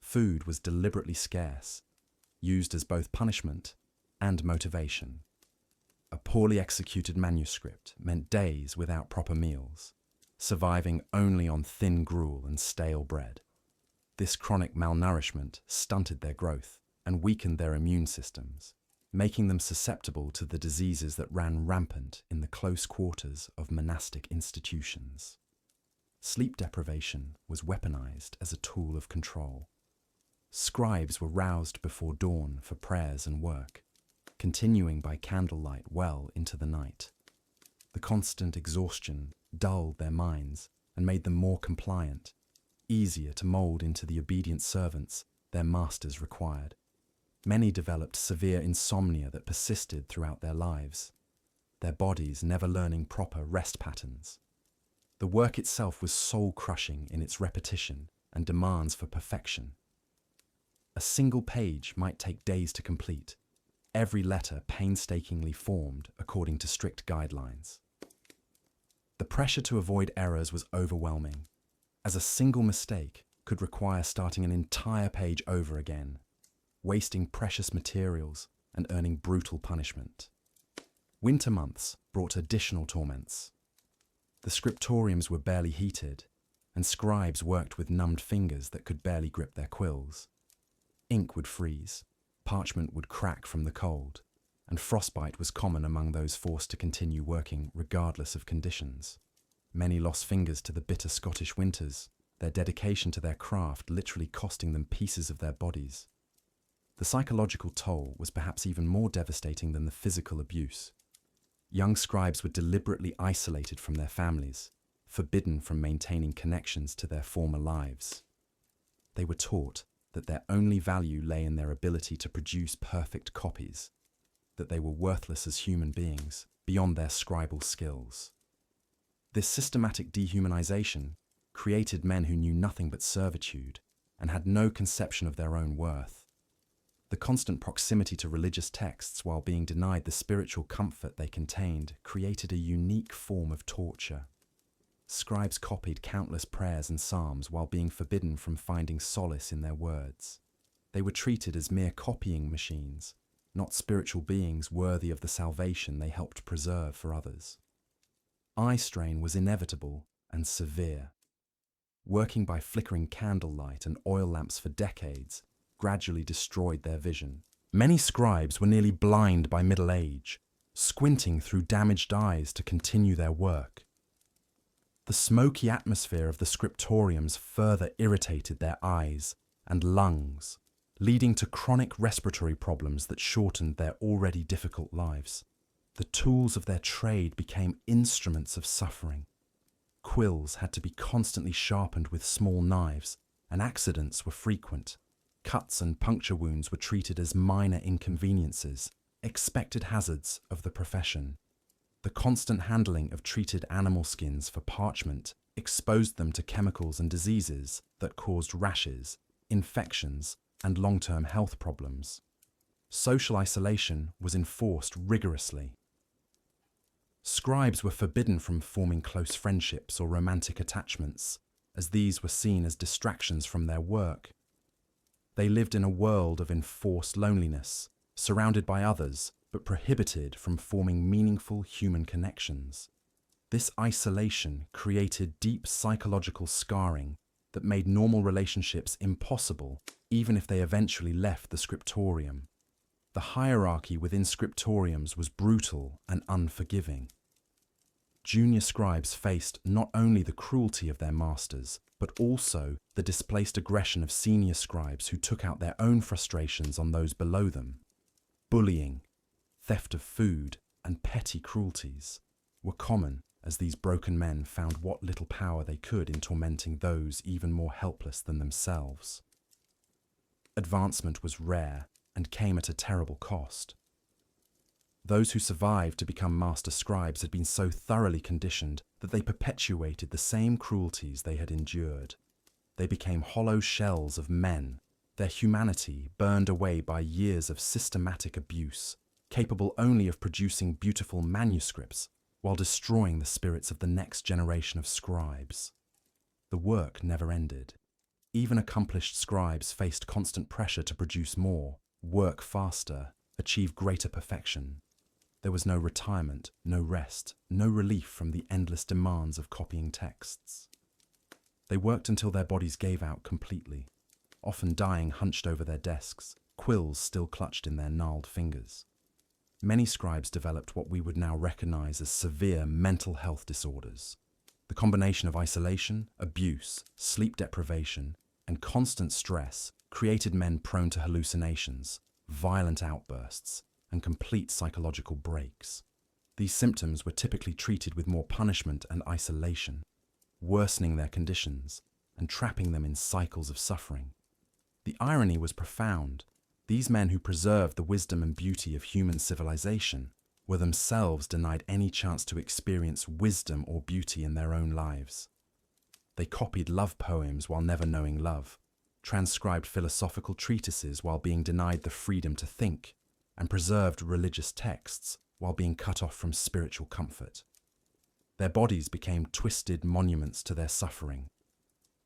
Food was deliberately scarce, used as both punishment and motivation. A poorly executed manuscript meant days without proper meals, surviving only on thin gruel and stale bread. This chronic malnourishment stunted their growth and weakened their immune systems, making them susceptible to the diseases that ran rampant in the close quarters of monastic institutions. Sleep deprivation was weaponized as a tool of control. Scribes were roused before dawn for prayers and work, continuing by candlelight well into the night. The constant exhaustion dulled their minds and made them more compliant, easier to mold into the obedient servants their masters required. Many developed severe insomnia that persisted throughout their lives, their bodies never learning proper rest patterns. The work itself was soul-crushing in its repetition and demands for perfection. A single page might take days to complete, every letter painstakingly formed according to strict guidelines. The pressure to avoid errors was overwhelming, as a single mistake could require starting an entire page over again, wasting precious materials and earning brutal punishment. Winter months brought additional torments. The scriptoriums were barely heated, and scribes worked with numbed fingers that could barely grip their quills. Ink would freeze, parchment would crack from the cold, and frostbite was common among those forced to continue working regardless of conditions. Many lost fingers to the bitter Scottish winters, their dedication to their craft literally costing them pieces of their bodies. The psychological toll was perhaps even more devastating than the physical abuse. Young scribes were deliberately isolated from their families, forbidden from maintaining connections to their former lives. They were taught that their only value lay in their ability to produce perfect copies, that they were worthless as human beings beyond their scribal skills. This systematic dehumanization created men who knew nothing but servitude and had no conception of their own worth. The constant proximity to religious texts while being denied the spiritual comfort they contained created a unique form of torture. Scribes copied countless prayers and psalms while being forbidden from finding solace in their words. They were treated as mere copying machines, not spiritual beings worthy of the salvation they helped preserve for others. Eye strain was inevitable and severe. Working by flickering candlelight and oil lamps for decades gradually destroyed their vision. Many scribes were nearly blind by middle age, squinting through damaged eyes to continue their work. The smoky atmosphere of the scriptoriums further irritated their eyes and lungs, leading to chronic respiratory problems that shortened their already difficult lives. The tools of their trade became instruments of suffering. Quills had to be constantly sharpened with small knives, and accidents were frequent. Cuts and puncture wounds were treated as minor inconveniences, expected hazards of the profession. The constant handling of treated animal skins for parchment exposed them to chemicals and diseases that caused rashes, infections, and long-term health problems. Social isolation was enforced rigorously. Scribes were forbidden from forming close friendships or romantic attachments, as these were seen as distractions from their work. They lived in a world of enforced loneliness, surrounded by others, but prohibited from forming meaningful human connections. This isolation created deep psychological scarring that made normal relationships impossible, even if they eventually left the scriptorium. The hierarchy within scriptoriums was brutal and unforgiving. junior scribes faced not only the cruelty of their masters, but also the displaced aggression of senior scribes who took out their own frustrations on those below them. Bullying, theft of food, and petty cruelties were common as these broken men found what little power they could in tormenting those even more helpless than themselves. Advancement was rare and came at a terrible cost. Those who survived to become master scribes had been so thoroughly conditioned that they perpetuated the same cruelties they had endured. They became hollow shells of men, their humanity burned away by years of systematic abuse, capable only of producing beautiful manuscripts while destroying the spirits of the next generation of scribes. The work never ended. Even accomplished scribes faced constant pressure to produce more, work faster, achieve greater perfection. There was no retirement, no rest, no relief from the endless demands of copying texts. They worked until their bodies gave out completely, often dying hunched over their desks, quills still clutched in their gnarled fingers. Many scribes developed what we would now recognize as severe mental health disorders. The combination of isolation, abuse, sleep deprivation, and constant stress created men prone to hallucinations, violent outbursts, and complete psychological breaks. These symptoms were typically treated with more punishment and isolation, worsening their conditions and trapping them in cycles of suffering. The irony was profound. These men who preserved the wisdom and beauty of human civilization were themselves denied any chance to experience wisdom or beauty in their own lives. They copied love poems while never knowing love, transcribed philosophical treatises while being denied the freedom to think, and preserved religious texts while being cut off from spiritual comfort. Their bodies became twisted monuments to their suffering.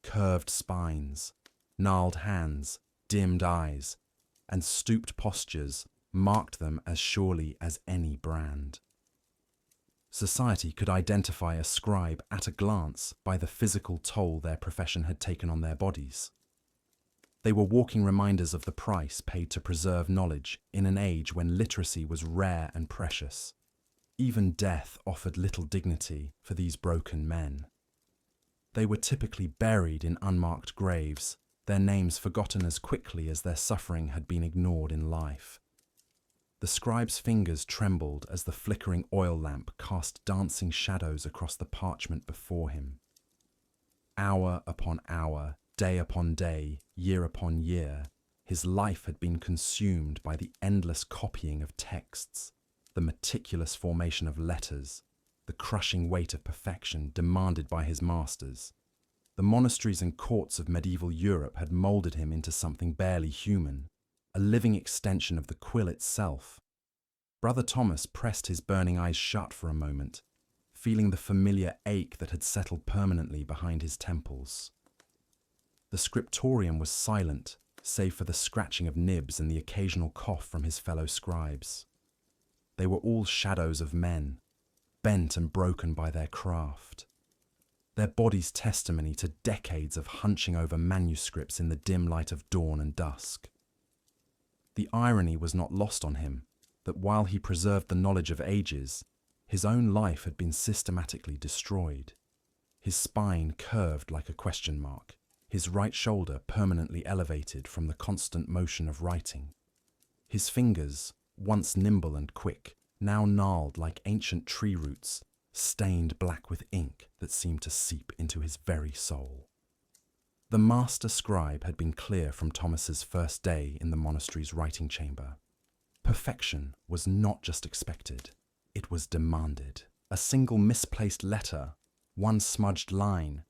Curved spines, gnarled hands, dimmed eyes, and stooped postures marked them as surely as any brand. Society could identify a scribe at a glance by the physical toll their profession had taken on their bodies. They were walking reminders of the price paid to preserve knowledge in an age when literacy was rare and precious. Even death offered little dignity for these broken men. They were typically buried in unmarked graves, their names forgotten as quickly as their suffering had been ignored in life. The scribe's fingers trembled as the flickering oil lamp cast dancing shadows across the parchment before him. Hour upon hour, day upon day, year upon year, his life had been consumed by the endless copying of texts, the meticulous formation of letters, the crushing weight of perfection demanded by his masters. The monasteries and courts of medieval Europe had moulded him into something barely human, a living extension of the quill itself. Brother Thomas pressed his burning eyes shut for a moment, feeling the familiar ache that had settled permanently behind his temples. The scriptorium was silent, save for the scratching of nibs and the occasional cough from his fellow scribes. They were all shadows of men, bent and broken by their craft. Their bodies testimony to decades of hunching over manuscripts in the dim light of dawn and dusk. The irony was not lost on him that while he preserved the knowledge of ages, his own life had been systematically destroyed. His spine curved like a question mark, his right shoulder permanently elevated from the constant motion of writing. His fingers, once nimble and quick, now gnarled like ancient tree roots, stained black with ink that seemed to seep into his very soul. The master scribe had been clear from Thomas's first day in the monastery's writing chamber. Perfection was not just expected, it was demanded. A single misplaced letter, one smudged line,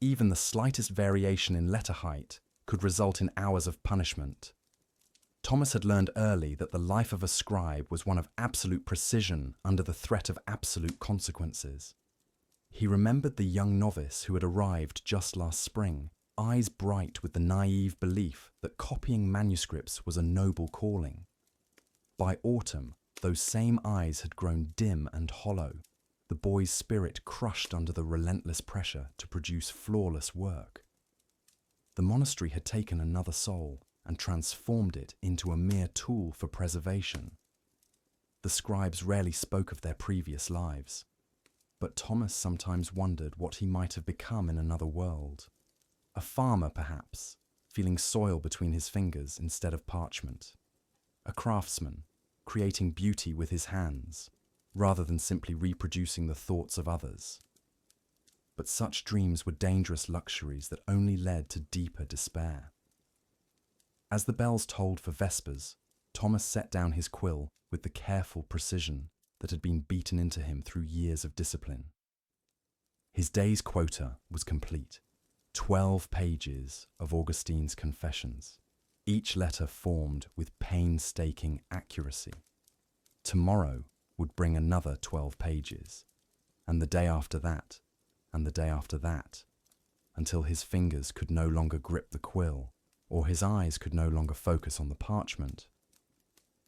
even the slightest variation in letter height could result in hours of punishment. Thomas had learned early that the life of a scribe was one of absolute precision under the threat of absolute consequences. He remembered the young novice who had arrived just last spring, eyes bright with the naive belief that copying manuscripts was a noble calling. By autumn, those same eyes had grown dim and hollow, the boy's spirit crushed under the relentless pressure to produce flawless work. The monastery had taken another soul and transformed it into a mere tool for preservation. The scribes rarely spoke of their previous lives. But Thomas sometimes wondered what he might have become in another world. A farmer, perhaps, feeling soil between his fingers instead of parchment. A craftsman, creating beauty with his hands, rather than simply reproducing the thoughts of others. But such dreams were dangerous luxuries that only led to deeper despair. As the bells tolled for vespers, Thomas set down his quill with the careful precision that had been beaten into him through years of discipline. His day's quota was complete. 12 pages of Augustine's Confessions, each letter formed with painstaking accuracy. Tomorrow would bring another 12 pages, and the day after that, and the day after that, until his fingers could no longer grip the quill, or his eyes could no longer focus on the parchment.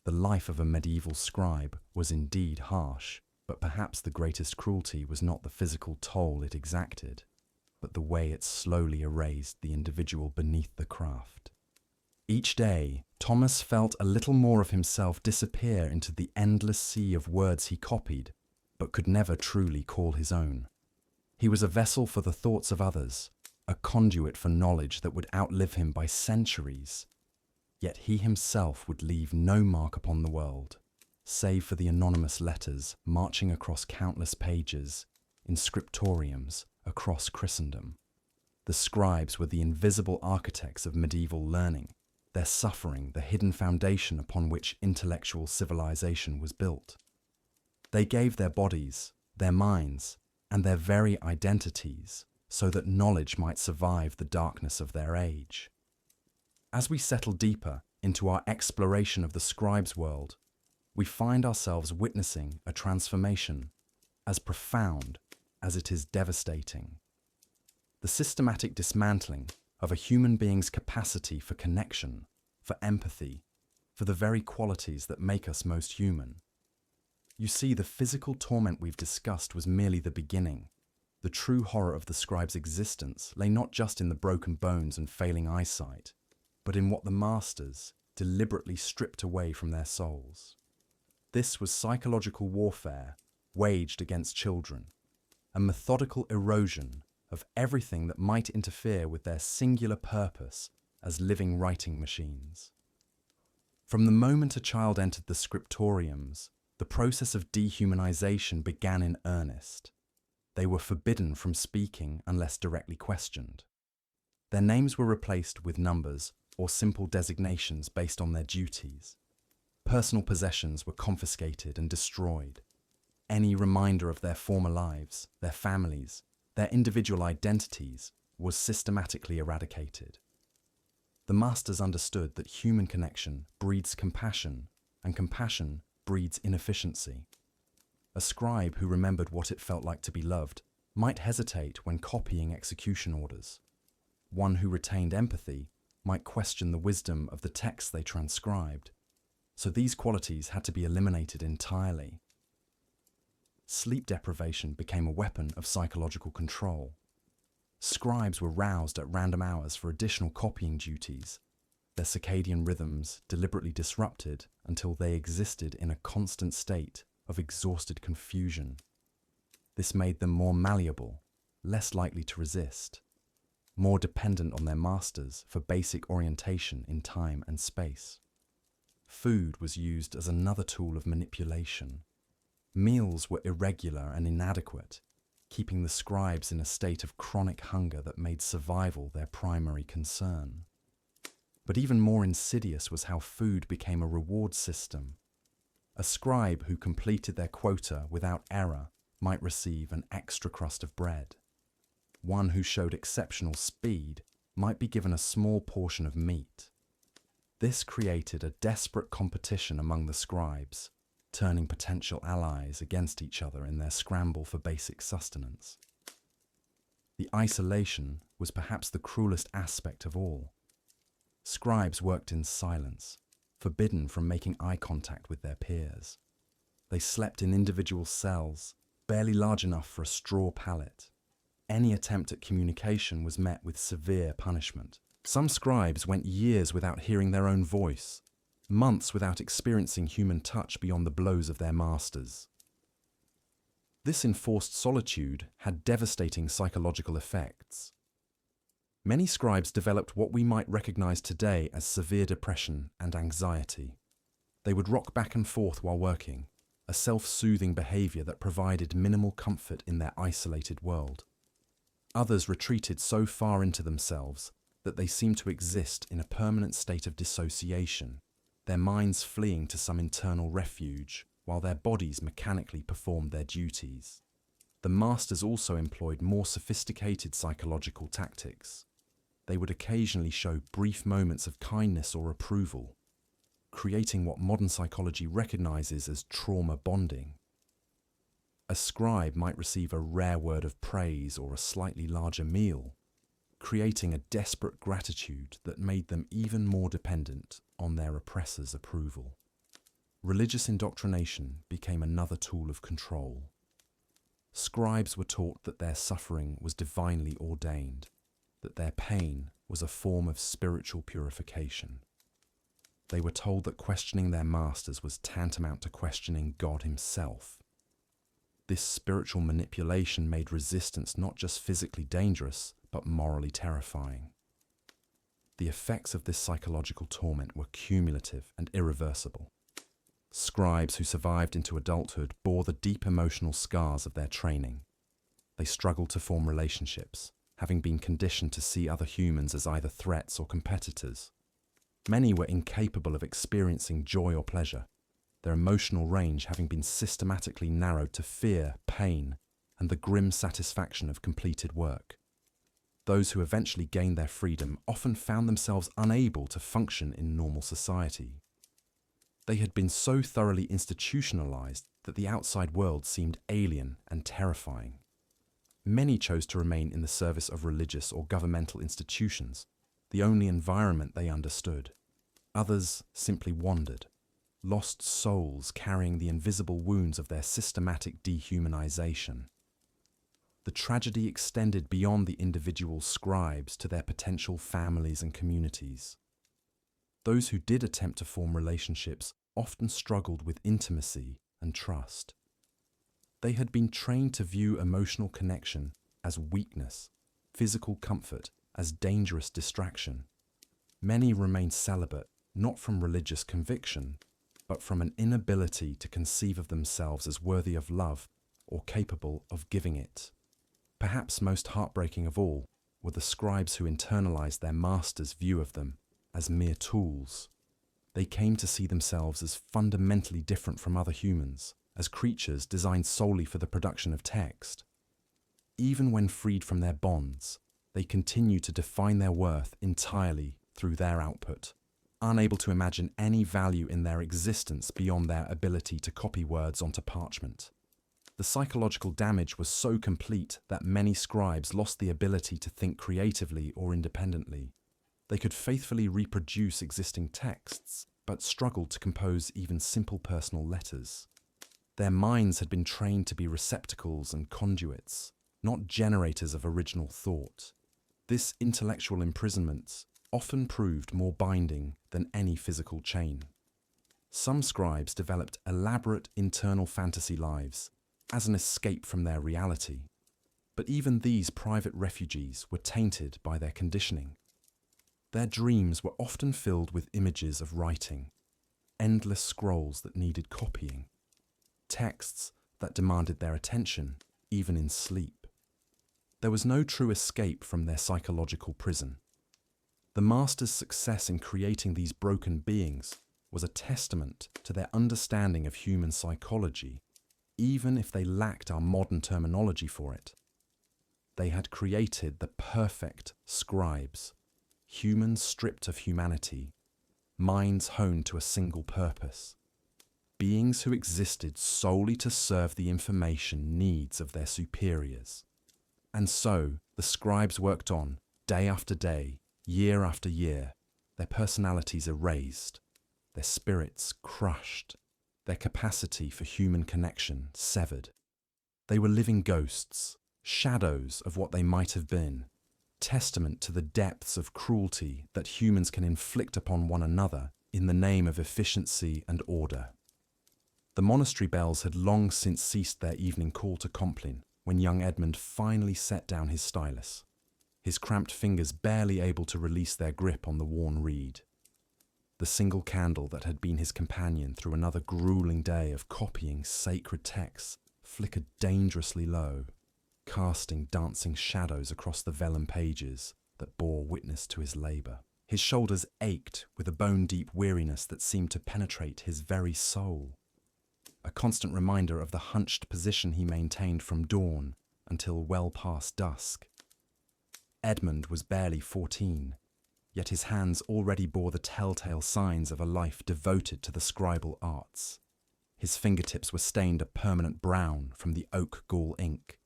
The life of a medieval scribe was indeed harsh, but perhaps the greatest cruelty was not the physical toll it exacted, but the way it slowly erased the individual beneath the craft. Each day, Thomas felt a little more of himself disappear into the endless sea of words he copied, but could never truly call his own. He was a vessel for the thoughts of others, a conduit for knowledge that would outlive him by centuries. Yet he himself would leave no mark upon the world, save for the anonymous letters marching across countless pages in scriptoriums across Christendom. The scribes were the invisible architects of medieval learning, their suffering the hidden foundation upon which intellectual civilization was built. They gave their bodies, their minds, and their very identities so that knowledge might survive the darkness of their age. As we settle deeper into our exploration of the scribe's world, we find ourselves witnessing a transformation as profound as it is devastating. The systematic dismantling of a human being's capacity for connection, for empathy, for the very qualities that make us most human. You see, the physical torment we've discussed was merely the beginning. The true horror of the scribe's existence lay not just in the broken bones and failing eyesight, but in what the masters deliberately stripped away from their souls. This was psychological warfare waged against children, a methodical erosion of everything that might interfere with their singular purpose as living writing machines. From the moment a child entered the scriptoriums, the process of dehumanization began in earnest. They were forbidden from speaking unless directly questioned. Their names were replaced with numbers or simple designations based on their duties. Personal possessions were confiscated and destroyed. Any reminder of their former lives, their families, their individual identities was systematically eradicated. The masters understood that human connection breeds compassion, and compassion breeds inefficiency. A scribe who remembered what it felt like to be loved might hesitate when copying execution orders. One who retained empathy might question the wisdom of the texts they transcribed. So these qualities had to be eliminated entirely. Sleep deprivation became a weapon of psychological control. Scribes were roused at random hours for additional copying duties, their circadian rhythms deliberately disrupted until they existed in a constant state of exhausted confusion. This made them more malleable, less likely to resist, more dependent on their masters for basic orientation in time and space. Food was used as another tool of manipulation. Meals were irregular and inadequate, keeping the scribes in a state of chronic hunger that made survival their primary concern. But even more insidious was how food became a reward system. A scribe who completed their quota without error might receive an extra crust of bread. One who showed exceptional speed might be given a small portion of meat. This created a desperate competition among the scribes, turning potential allies against each other in their scramble for basic sustenance. The isolation was perhaps the cruelest aspect of all. Scribes worked in silence, forbidden from making eye contact with their peers. They slept in individual cells, barely large enough for a straw pallet. Any attempt at communication was met with severe punishment. Some scribes went years without hearing their own voice, months without experiencing human touch beyond the blows of their masters. This enforced solitude had devastating psychological effects. Many scribes developed what we might recognize today as severe depression and anxiety. They would rock back and forth while working, a self-soothing behavior that provided minimal comfort in their isolated world. Others retreated so far into themselves that they seemed to exist in a permanent state of dissociation, their minds fleeing to some internal refuge, while their bodies mechanically performed their duties. The masters also employed more sophisticated psychological tactics. They would occasionally show brief moments of kindness or approval, creating what modern psychology recognizes as trauma bonding. A scribe might receive a rare word of praise or a slightly larger meal, creating a desperate gratitude that made them even more dependent on their oppressor's approval. Religious indoctrination became another tool of control. Scribes were taught that their suffering was divinely ordained, that their pain was a form of spiritual purification. They were told that questioning their masters was tantamount to questioning God himself. This spiritual manipulation made resistance not just physically dangerous, but morally terrifying. The effects of this psychological torment were cumulative and irreversible. Scribes who survived into adulthood bore the deep emotional scars of their training. They struggled to form relationships, having been conditioned to see other humans as either threats or competitors. Many were incapable of experiencing joy or pleasure, their emotional range having been systematically narrowed to fear, pain, and the grim satisfaction of completed work. Those who eventually gained their freedom often found themselves unable to function in normal society. They had been so thoroughly institutionalized that the outside world seemed alien and terrifying. Many chose to remain in the service of religious or governmental institutions, the only environment they understood. Others simply wandered, lost souls carrying the invisible wounds of their systematic dehumanization. The tragedy extended beyond the individual scribes to their potential families and communities. Those who did attempt to form relationships often struggled with intimacy and trust. They had been trained to view emotional connection as weakness, physical comfort as dangerous distraction. Many remained celibate, not from religious conviction, but from an inability to conceive of themselves as worthy of love or capable of giving it. Perhaps most heartbreaking of all were the scribes who internalized their master's view of them as mere tools. They came to see themselves as fundamentally different from other humans, as creatures designed solely for the production of text. Even when freed from their bonds, they continued to define their worth entirely through their output, unable to imagine any value in their existence beyond their ability to copy words onto parchment. The psychological damage was so complete that many scribes lost the ability to think creatively or independently. They could faithfully reproduce existing texts, but struggled to compose even simple personal letters. Their minds had been trained to be receptacles and conduits, not generators of original thought. This intellectual imprisonment often proved more binding than any physical chain. Some scribes developed elaborate internal fantasy lives as an escape from their reality. But even these private refuges were tainted by their conditioning. Their dreams were often filled with images of writing, endless scrolls that needed copying, texts that demanded their attention, even in sleep. There was no true escape from their psychological prison. The master's success in creating these broken beings was a testament to their understanding of human psychology, even if they lacked our modern terminology for it. They had created the perfect scribes, humans stripped of humanity, minds honed to a single purpose, beings who existed solely to serve the information needs of their superiors. And so the scribes worked on, day after day, year after year, their personalities erased, their spirits crushed, their capacity for human connection severed. They were living ghosts, shadows of what they might have been, testament to the depths of cruelty that humans can inflict upon one another in the name of efficiency and order. The monastery bells had long since ceased their evening call to Compline when young Edmund finally set down his stylus, his cramped fingers barely able to release their grip on the worn reed. The single candle that had been his companion through another grueling day of copying sacred texts flickered dangerously low, casting dancing shadows across the vellum pages that bore witness to his labour. His shoulders ached with a bone-deep weariness that seemed to penetrate his very soul, a constant reminder of the hunched position he maintained from dawn until well past dusk. Edmund was barely 14, yet his hands already bore the telltale signs of a life devoted to the scribal arts. His fingertips were stained a permanent brown from the oak gall ink,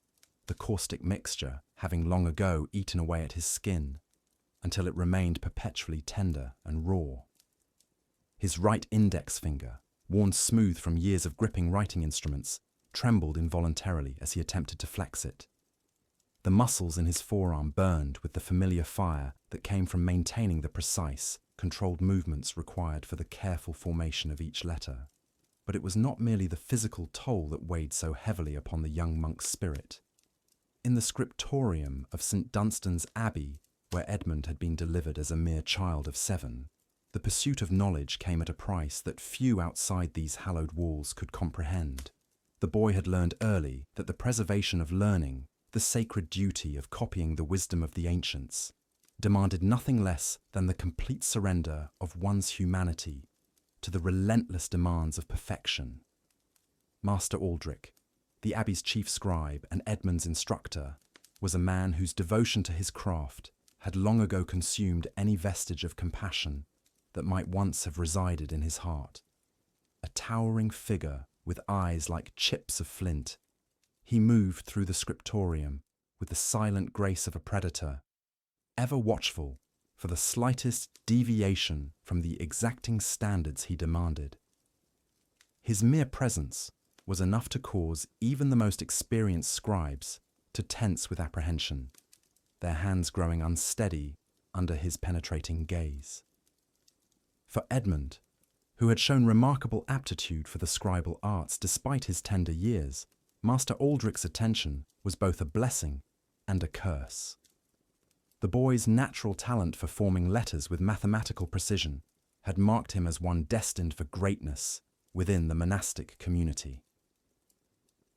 the caustic mixture having long ago eaten away at his skin until it remained perpetually tender and raw. His right index finger, worn smooth from years of gripping writing instruments, trembled involuntarily as he attempted to flex it. The muscles in his forearm burned with the familiar fire that came from maintaining the precise, controlled movements required for the careful formation of each letter. But it was not merely the physical toll that weighed so heavily upon the young monk's spirit. In the scriptorium of St. Dunstan's Abbey, where Edmund had been delivered as a mere child of 7, the pursuit of knowledge came at a price that few outside these hallowed walls could comprehend. The boy had learned early that the preservation of learning, the sacred duty of copying the wisdom of the ancients, demanded nothing less than the complete surrender of one's humanity to the relentless demands of perfection. Master Aldrich, the Abbey's chief scribe and Edmund's instructor, was a man whose devotion to his craft had long ago consumed any vestige of compassion that might once have resided in his heart. A towering figure with eyes like chips of flint, he moved through the scriptorium with the silent grace of a predator, ever watchful for the slightest deviation from the exacting standards he demanded. His mere presence was enough to cause even the most experienced scribes to tense with apprehension, their hands growing unsteady under his penetrating gaze. For Edmund, who had shown remarkable aptitude for the scribal arts despite his tender years, Master Aldrich's attention was both a blessing and a curse. The boy's natural talent for forming letters with mathematical precision had marked him as one destined for greatness within the monastic community.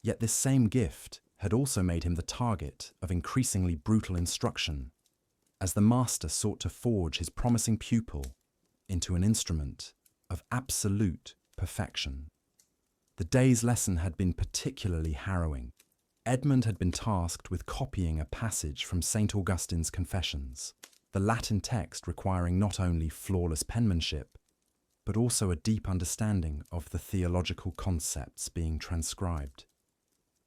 Yet this same gift had also made him the target of increasingly brutal instruction, as the master sought to forge his promising pupil into an instrument of absolute perfection. The day's lesson had been particularly harrowing. Edmund had been tasked with copying a passage from St. Augustine's Confessions, the Latin text requiring not only flawless penmanship, but also a deep understanding of the theological concepts being transcribed.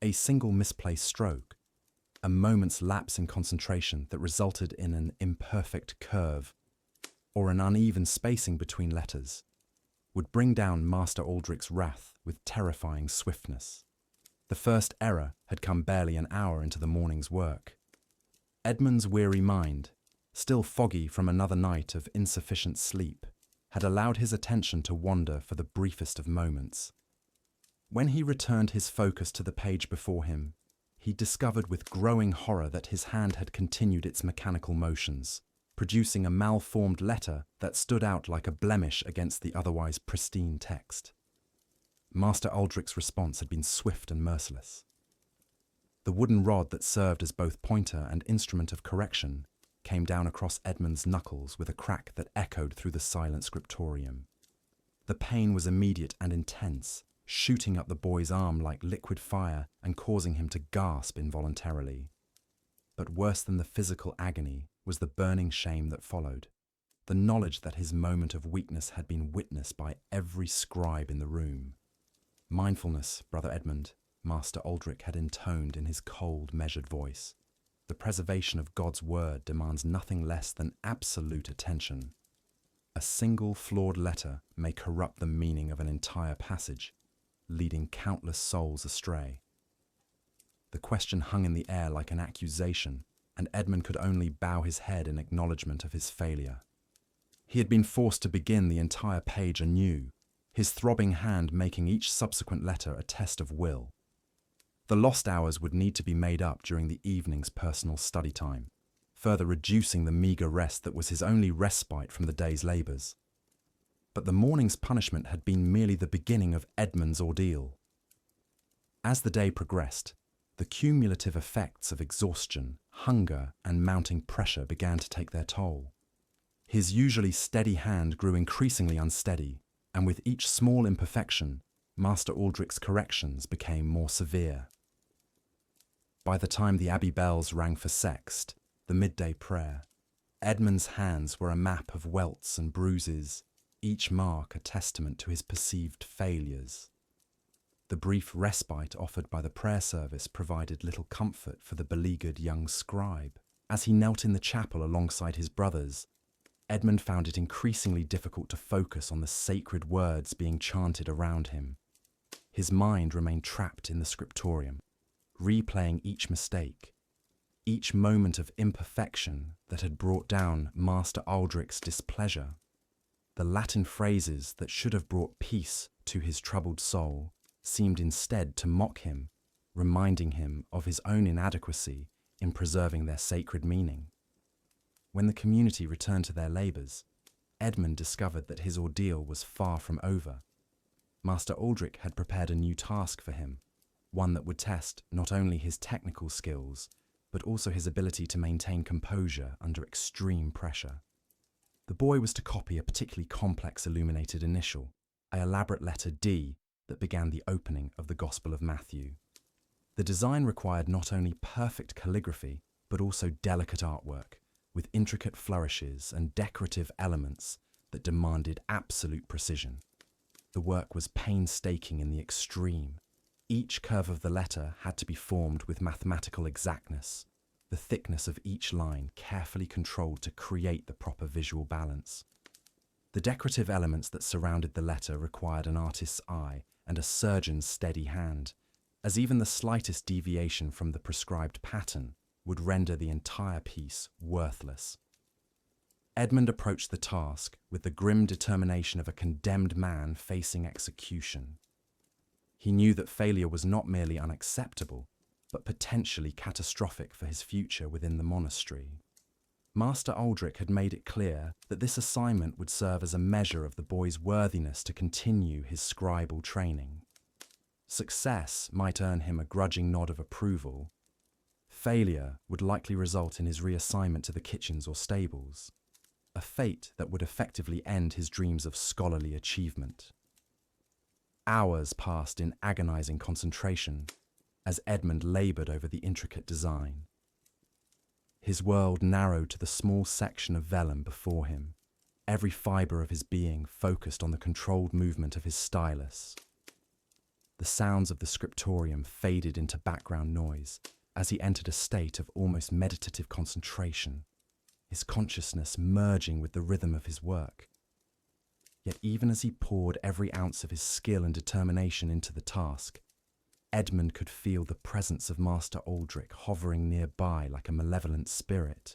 A single misplaced stroke, a moment's lapse in concentration that resulted in an imperfect curve, or an uneven spacing between letters, would bring down Master Aldrich's wrath with terrifying swiftness. The first error had come barely an hour into the morning's work. Edmund's weary mind, still foggy from another night of insufficient sleep, had allowed his attention to wander for the briefest of moments. When he returned his focus to the page before him, he discovered with growing horror that his hand had continued its mechanical motions, producing a malformed letter that stood out like a blemish against the otherwise pristine text. Master Aldrich's response had been swift and merciless. The wooden rod that served as both pointer and instrument of correction came down across Edmund's knuckles with a crack that echoed through the silent scriptorium. The pain was immediate and intense, shooting up the boy's arm like liquid fire and causing him to gasp involuntarily. But worse than the physical agony was the burning shame that followed, the knowledge that his moment of weakness had been witnessed by every scribe in the room. Mindfulness, Brother Edmund, Master Aldrich had intoned in his cold, measured voice. The preservation of God's word demands nothing less than absolute attention. A single flawed letter may corrupt the meaning of an entire passage, leading countless souls astray. The question hung in the air like an accusation, and Edmund could only bow his head in acknowledgement of his failure. He had been forced to begin the entire page anew, his throbbing hand making each subsequent letter a test of will. The lost hours would need to be made up during the evening's personal study time, further reducing the meagre rest that was his only respite from the day's labours. But the morning's punishment had been merely the beginning of Edmund's ordeal. As the day progressed, the cumulative effects of exhaustion, hunger, and mounting pressure began to take their toll. His usually steady hand grew increasingly unsteady, and with each small imperfection, Master Aldrich's corrections became more severe. By the time the abbey bells rang for sext, the midday prayer, Edmund's hands were a map of welts and bruises, each mark a testament to his perceived failures. The brief respite offered by the prayer service provided little comfort for the beleaguered young scribe. As he knelt in the chapel alongside his brothers, Edmund found it increasingly difficult to focus on the sacred words being chanted around him. His mind remained trapped in the scriptorium, replaying each mistake, each moment of imperfection that had brought down Master Aldrich's displeasure. The Latin phrases that should have brought peace to his troubled soul seemed instead to mock him, reminding him of his own inadequacy in preserving their sacred meaning. When the community returned to their labours, Edmund discovered that his ordeal was far from over. Master Aldrich had prepared a new task for him, one that would test not only his technical skills, but also his ability to maintain composure under extreme pressure. The boy was to copy a particularly complex illuminated initial, an elaborate letter D that began the opening of the Gospel of Matthew. The design required not only perfect calligraphy, but also delicate artwork, with intricate flourishes and decorative elements that demanded absolute precision. The work was painstaking in the extreme. Each curve of the letter had to be formed with mathematical exactness, the thickness of each line carefully controlled to create the proper visual balance. The decorative elements that surrounded the letter required an artist's eye and a surgeon's steady hand, as even the slightest deviation from the prescribed pattern would render the entire piece worthless. Edmund approached the task with the grim determination of a condemned man facing execution. He knew that failure was not merely unacceptable, but potentially catastrophic for his future within the monastery. Master Aldrich had made it clear that this assignment would serve as a measure of the boy's worthiness to continue his scribal training. Success might earn him a grudging nod of approval. Failure would likely result in his reassignment to the kitchens or stables, a fate that would effectively end his dreams of scholarly achievement. Hours passed in agonizing concentration as Edmund laboured over the intricate design. His world narrowed to the small section of vellum before him, every fibre of his being focused on the controlled movement of his stylus. The sounds of the scriptorium faded into background noise as he entered a state of almost meditative concentration, his consciousness merging with the rhythm of his work. Yet even as he poured every ounce of his skill and determination into the task, Edmund could feel the presence of Master Aldrich hovering nearby like a malevolent spirit.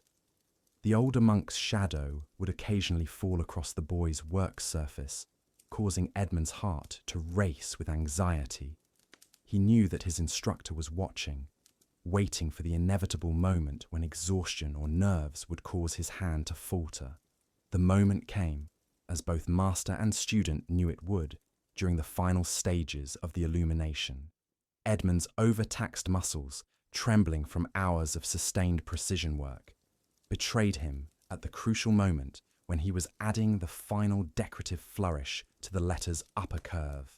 The older monk's shadow would occasionally fall across the boy's work surface, causing Edmund's heart to race with anxiety. He knew that his instructor was watching, waiting for the inevitable moment when exhaustion or nerves would cause his hand to falter. The moment came, as both master and student knew it would, during the final stages of the illumination. Edmund's overtaxed muscles, trembling from hours of sustained precision work, betrayed him at the crucial moment when he was adding the final decorative flourish to the letter's upper curve.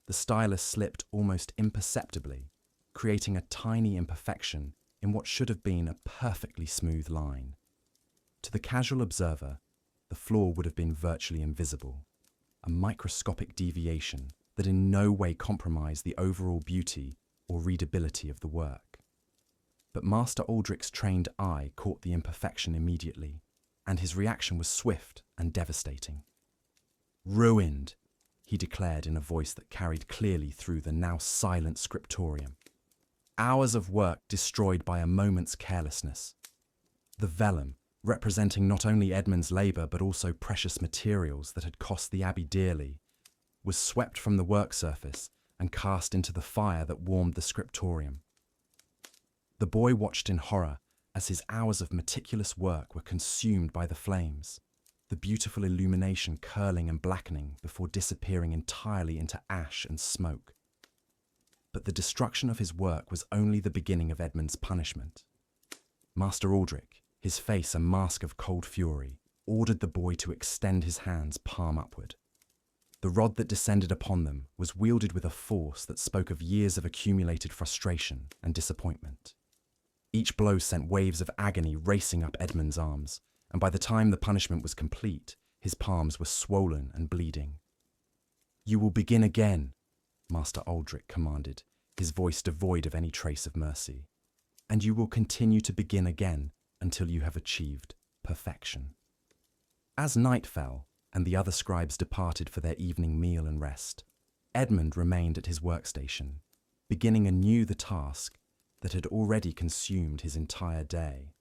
The stylus slipped almost imperceptibly, creating a tiny imperfection in what should have been a perfectly smooth line. To the casual observer, the flaw would have been virtually invisible, a microscopic deviation that in no way compromised the overall beauty or readability of the work. But Master Aldrich's trained eye caught the imperfection immediately, and his reaction was swift and devastating. "Ruined," he declared in a voice that carried clearly through the now silent scriptorium. Hours of work destroyed by a moment's carelessness. The vellum, representing not only Edmund's labour but also precious materials that had cost the abbey dearly, was swept from the work surface and cast into the fire that warmed the scriptorium. The boy watched in horror as his hours of meticulous work were consumed by the flames, the beautiful illumination curling and blackening before disappearing entirely into ash and smoke. But the destruction of his work was only the beginning of Edmund's punishment. Master Aldrich, his face a mask of cold fury, ordered the boy to extend his hands palm upward. The rod that descended upon them was wielded with a force that spoke of years of accumulated frustration and disappointment. Each blow sent waves of agony racing up Edmund's arms, and by the time the punishment was complete, his palms were swollen and bleeding. "You will begin again," Master Aldrich commanded, his voice devoid of any trace of mercy. "And you will continue to begin again until you have achieved perfection." As night fell, and the other scribes departed for their evening meal and rest, Edmund remained at his workstation, beginning anew the task that had already consumed his entire day.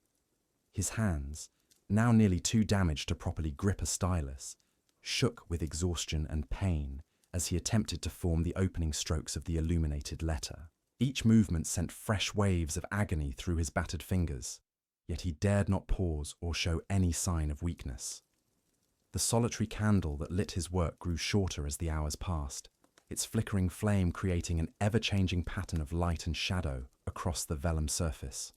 His hands, now nearly too damaged to properly grip a stylus, shook with exhaustion and pain as he attempted to form the opening strokes of the illuminated letter. Each movement sent fresh waves of agony through his battered fingers, yet he dared not pause or show any sign of weakness. The solitary candle that lit his work grew shorter as the hours passed, its flickering flame creating an ever-changing pattern of light and shadow across the vellum surface.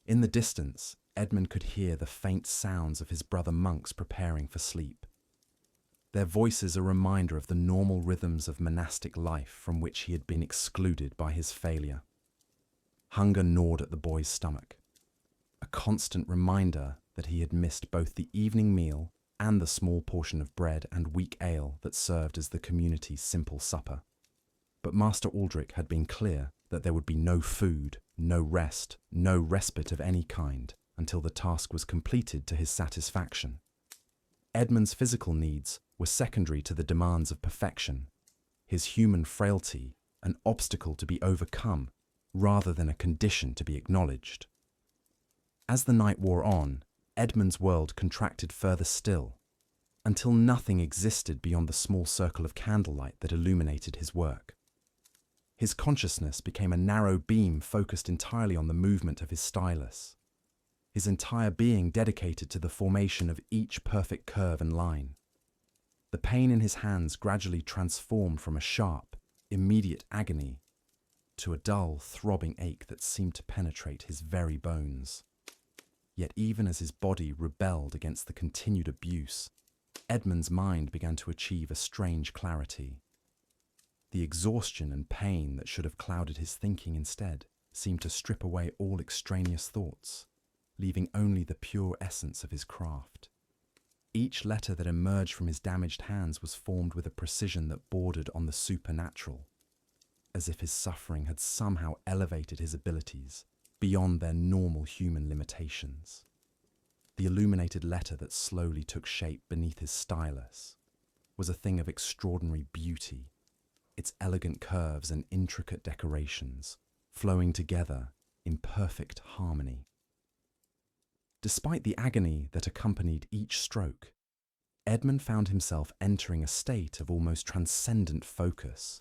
In the distance, Edmund could hear the faint sounds of his brother monks preparing for sleep. Their voices a reminder of the normal rhythms of monastic life from which he had been excluded by his failure. Hunger gnawed at the boy's stomach, a constant reminder that he had missed both the evening meal and the small portion of bread and weak ale that served as the community's simple supper. But Master Aldrich had been clear that there would be no food, no rest, no respite of any kind until the task was completed to his satisfaction. Edmund's physical needs were secondary to the demands of perfection, his human frailty an obstacle to be overcome rather than a condition to be acknowledged. As the night wore on, Edmund's world contracted further still, until nothing existed beyond the small circle of candlelight that illuminated his work. His consciousness became a narrow beam focused entirely on the movement of his stylus, his entire being dedicated to the formation of each perfect curve and line. The pain in his hands gradually transformed from a sharp, immediate agony to a dull, throbbing ache that seemed to penetrate his very bones. Yet even as his body rebelled against the continued abuse, Edmund's mind began to achieve a strange clarity. The exhaustion and pain that should have clouded his thinking instead seemed to strip away all extraneous thoughts, leaving only the pure essence of his craft. Each letter that emerged from his damaged hands was formed with a precision that bordered on the supernatural, as if his suffering had somehow elevated his abilities beyond their normal human limitations. The illuminated letter that slowly took shape beneath his stylus was a thing of extraordinary beauty, its elegant curves and intricate decorations flowing together in perfect harmony. Despite the agony that accompanied each stroke, Edmund found himself entering a state of almost transcendent focus,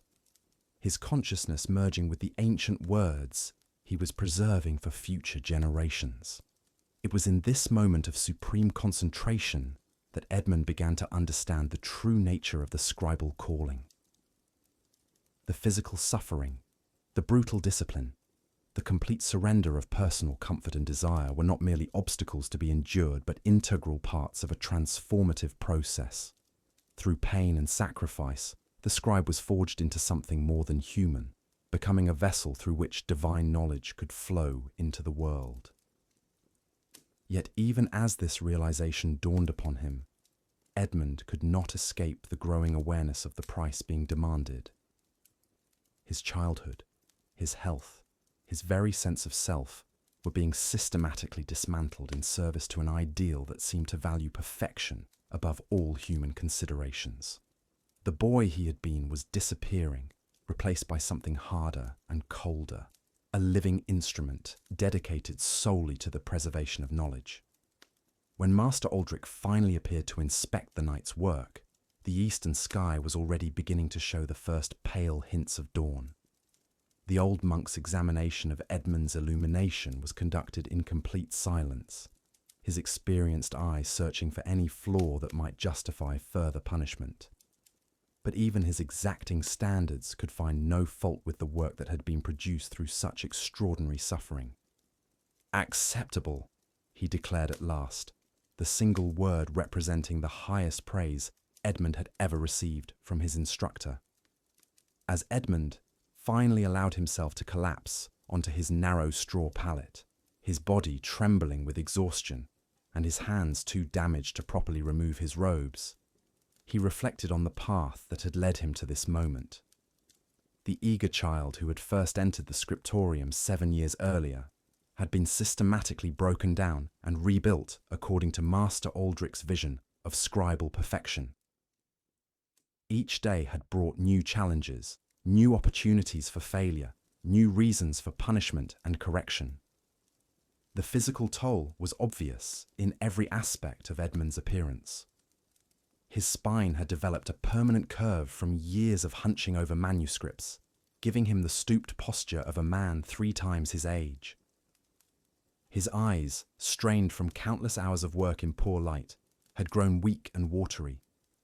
his consciousness merging with the ancient words he was preserving for future generations. It was in this moment of supreme concentration that Edmund began to understand the true nature of the scribal calling. The physical suffering, the brutal discipline, the complete surrender of personal comfort and desire were not merely obstacles to be endured, but integral parts of a transformative process. Through pain and sacrifice, the scribe was forged into something more than human, becoming a vessel through which divine knowledge could flow into the world. Yet even as this realization dawned upon him, Edmund could not escape the growing awareness of the price being demanded. His childhood, his health, his very sense of self were being systematically dismantled in service to an ideal that seemed to value perfection above all human considerations. The boy he had been was disappearing, replaced by something harder and colder, a living instrument dedicated solely to the preservation of knowledge. When Master Aldrich finally appeared to inspect the knight's work, The eastern sky was already beginning to show the first pale hints of dawn. The old monk's examination of Edmund's illumination was conducted in complete silence, his experienced eye searching for any flaw that might justify further punishment. But even his exacting standards could find no fault with the work that had been produced through such extraordinary suffering. "Acceptable," he declared at last, the single word representing the highest praise Edmund had ever received from his instructor. As Edmund finally allowed himself to collapse onto his narrow straw pallet, his body trembling with exhaustion and his hands too damaged to properly remove his robes, he reflected on the path that had led him to this moment. The eager child who had first entered the scriptorium 7 years earlier had been systematically broken down and rebuilt according to Master Aldrich's vision of scribal perfection. Each day had brought new challenges, new opportunities for failure, new reasons for punishment and correction. The physical toll was obvious in every aspect of Edmund's appearance. His spine had developed a permanent curve from years of hunching over manuscripts, giving him the stooped posture of a man 3 times his age. His eyes, strained from countless hours of work in poor light, had grown weak and watery,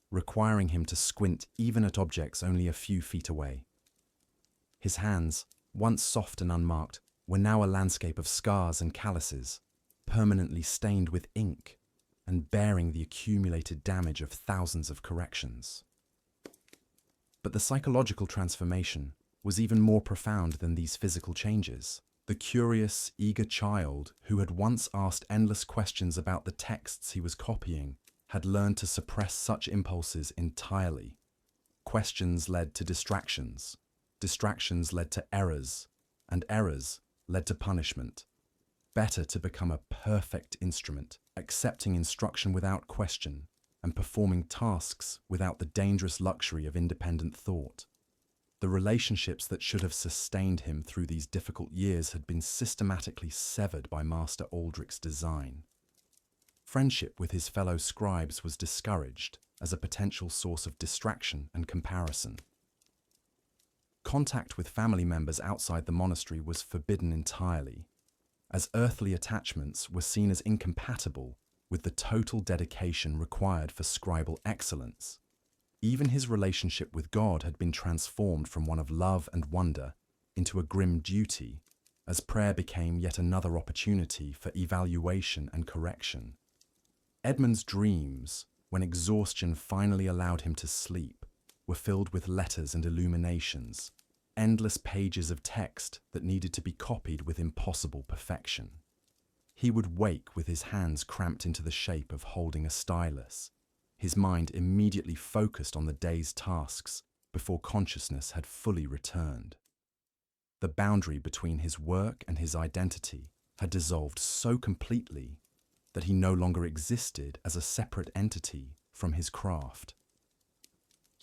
requiring him to squint even at objects only a few feet away. His hands, once soft and unmarked, were now a landscape of scars and calluses, permanently stained with ink and bearing the accumulated damage of thousands of corrections. But the psychological transformation was even more profound than these physical changes. The curious, eager child who had once asked endless questions about the texts he was copying had learned to suppress such impulses entirely. Questions led to distractions, distractions led to errors, and errors led to punishment. Better to become a perfect instrument, accepting instruction without question, and performing tasks without the dangerous luxury of independent thought. The relationships that should have sustained him through these difficult years had been systematically severed by Master Aldrich's design. Friendship with his fellow scribes was discouraged as a potential source of distraction and comparison. Contact with family members outside the monastery was forbidden entirely, as earthly attachments were seen as incompatible with the total dedication required for scribal excellence. Even his relationship with God had been transformed from one of love and wonder into a grim duty, as prayer became yet another opportunity for evaluation and correction. Edmund's dreams, when exhaustion finally allowed him to sleep, were filled with letters and illuminations, endless pages of text that needed to be copied with impossible perfection. He would wake with his hands cramped into the shape of holding a stylus, his mind immediately focused on the day's tasks before consciousness had fully returned. The boundary between his work and his identity had dissolved so completely that he no longer existed as a separate entity from his craft.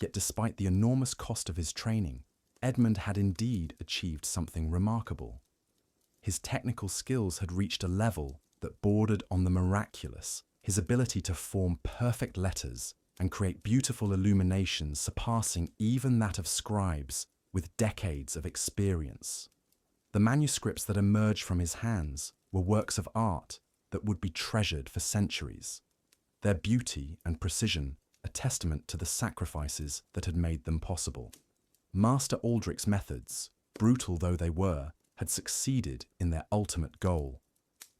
Yet despite the enormous cost of his training, Edmund had indeed achieved something remarkable. His technical skills had reached a level that bordered on the miraculous. His ability to form perfect letters and create beautiful illuminations surpassing even that of scribes with decades of experience. The manuscripts that emerged from his hands were works of art that would be treasured for centuries, their beauty and precision a testament to the sacrifices that had made them possible. Master Aldrich's methods, brutal though they were, had succeeded in their ultimate goal.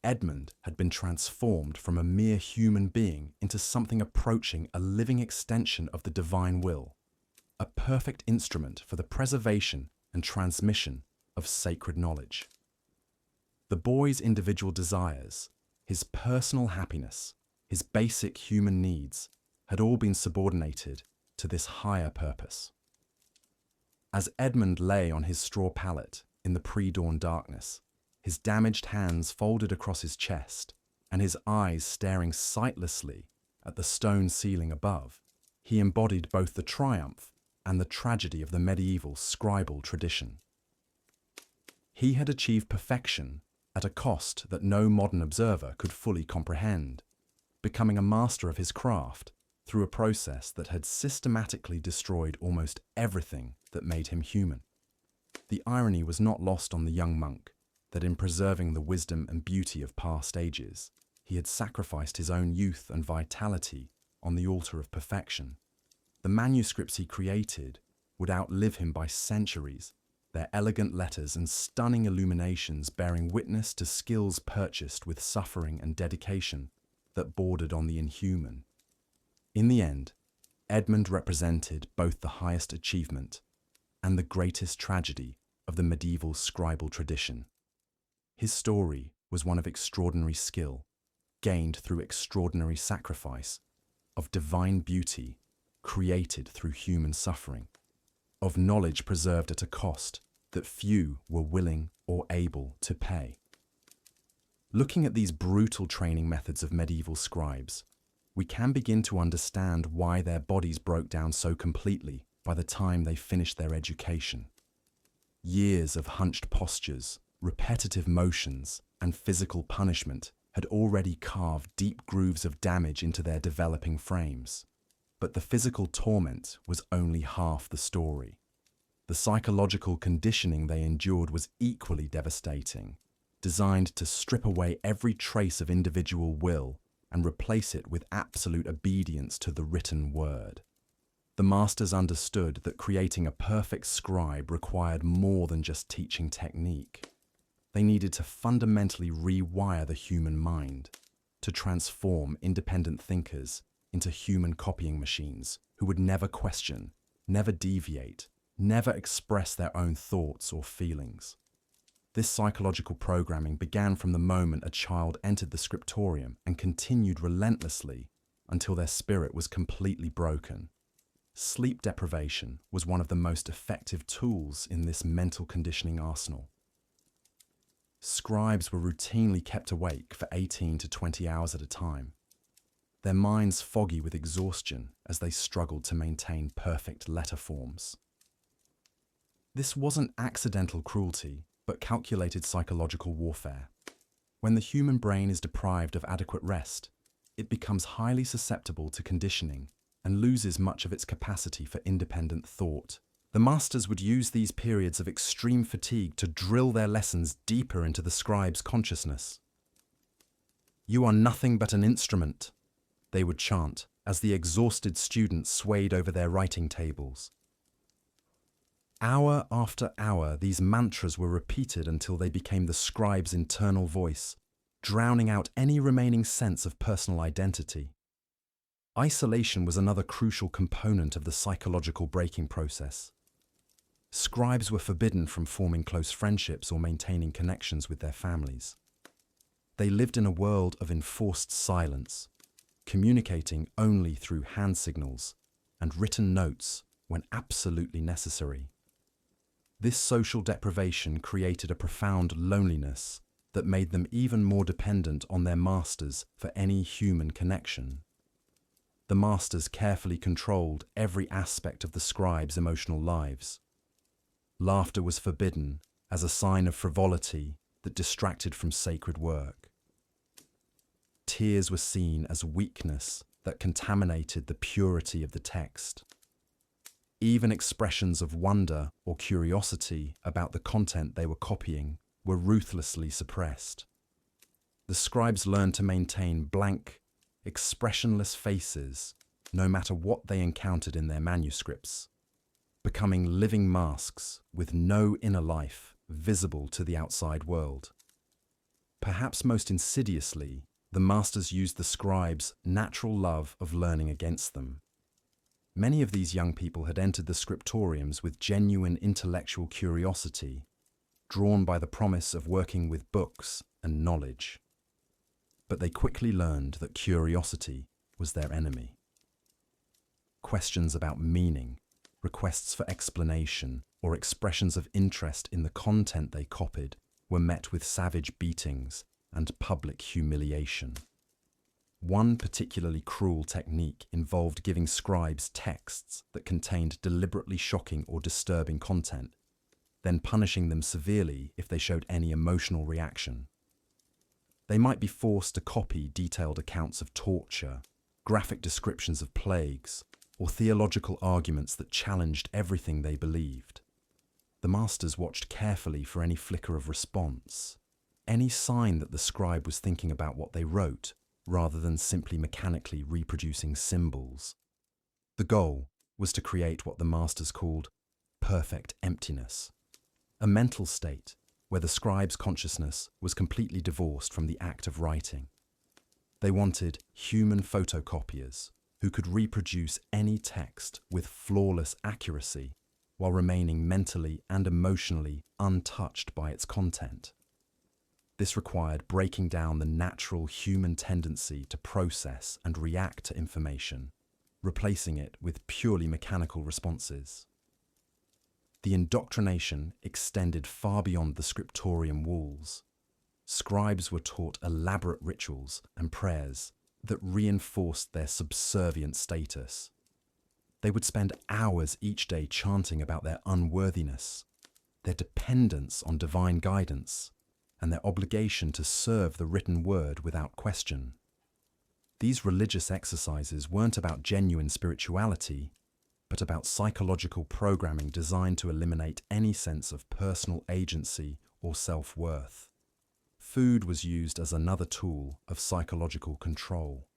Edmund had been transformed from a mere human being into something approaching a living extension of the divine will, a perfect instrument for the preservation and transmission of sacred knowledge. The boy's individual desires, his personal happiness, his basic human needs, had all been subordinated to this higher purpose. As Edmund lay on his straw pallet in the pre-dawn darkness, his damaged hands folded across his chest and his eyes staring sightlessly at the stone ceiling above, he embodied both the triumph and the tragedy of the medieval scribal tradition. He had achieved perfection at a cost that no modern observer could fully comprehend, becoming a master of his craft through a process that had systematically destroyed almost everything that made him human. The irony was not lost on the young monk that in preserving the wisdom and beauty of past ages, he had sacrificed his own youth and vitality on the altar of perfection. The manuscripts he created would outlive him by centuries, their elegant letters and stunning illuminations bearing witness to skills purchased with suffering and dedication that bordered on the inhuman. In the end, Edmund represented both the highest achievement and the greatest tragedy of the medieval scribal tradition. His story was one of extraordinary skill, gained through extraordinary sacrifice, of divine beauty, created through human suffering, of knowledge preserved at a cost that few were willing or able to pay. Looking at these brutal training methods of medieval scribes, we can begin to understand why their bodies broke down so completely by the time they finished their education. Years of hunched postures, repetitive motions, and physical punishment had already carved deep grooves of damage into their developing frames. But the physical torment was only half the story. The psychological conditioning they endured was equally devastating, designed to strip away every trace of individual will and replace it with absolute obedience to the written word. The masters understood that creating a perfect scribe required more than just teaching technique. They needed to fundamentally rewire the human mind, to transform independent thinkers into human copying machines who would never question, never deviate, never express their own thoughts or feelings. This psychological programming began from the moment a child entered the scriptorium and continued relentlessly until their spirit was completely broken. Sleep deprivation was one of the most effective tools in this mental conditioning arsenal. Scribes were routinely kept awake for 18 to 20 hours at a time, their minds foggy with exhaustion as they struggled to maintain perfect letter forms. This wasn't accidental cruelty, but calculated psychological warfare. When the human brain is deprived of adequate rest, it becomes highly susceptible to conditioning and loses much of its capacity for independent thought. The masters would use these periods of extreme fatigue to drill their lessons deeper into the scribe's consciousness. "You are nothing but an instrument," they would chant as the exhausted students swayed over their writing tables. Hour after hour, these mantras were repeated until they became the scribe's internal voice, drowning out any remaining sense of personal identity. Isolation was another crucial component of the psychological breaking process. Scribes were forbidden from forming close friendships or maintaining connections with their families. They lived in a world of enforced silence, communicating only through hand signals and written notes when absolutely necessary. This social deprivation created a profound loneliness that made them even more dependent on their masters for any human connection. The masters carefully controlled every aspect of the scribes' emotional lives. Laughter was forbidden as a sign of frivolity that distracted from sacred work. Tears were seen as weakness that contaminated the purity of the text. Even expressions of wonder or curiosity about the content they were copying were ruthlessly suppressed. The scribes learned to maintain blank, expressionless faces no matter what they encountered in their manuscripts, becoming living masks with no inner life visible to the outside world. Perhaps most insidiously, the masters used the scribes' natural love of learning against them. Many of these young people had entered the scriptoriums with genuine intellectual curiosity, drawn by the promise of working with books and knowledge. But they quickly learned that curiosity was their enemy. Questions about meaning, requests for explanation, or expressions of interest in the content they copied were met with savage beatings and public humiliation. One particularly cruel technique involved giving scribes texts that contained deliberately shocking or disturbing content, then punishing them severely if they showed any emotional reaction. They might be forced to copy detailed accounts of torture, graphic descriptions of plagues, or theological arguments that challenged everything they believed. The masters watched carefully for any flicker of response, any sign that the scribe was thinking about what they wrote, rather than simply mechanically reproducing symbols. The goal was to create what the masters called perfect emptiness, a mental state where the scribe's consciousness was completely divorced from the act of writing. They wanted human photocopiers who could reproduce any text with flawless accuracy while remaining mentally and emotionally untouched by its content. This required breaking down the natural human tendency to process and react to information, replacing it with purely mechanical responses. The indoctrination extended far beyond the scriptorium walls. Scribes were taught elaborate rituals and prayers that reinforced their subservient status. They would spend hours each day chanting about their unworthiness, their dependence on divine guidance, and their obligation to serve the written word without question. These religious exercises weren't about genuine spirituality, but about psychological programming designed to eliminate any sense of personal agency or self-worth. Food was used as another tool of psychological control.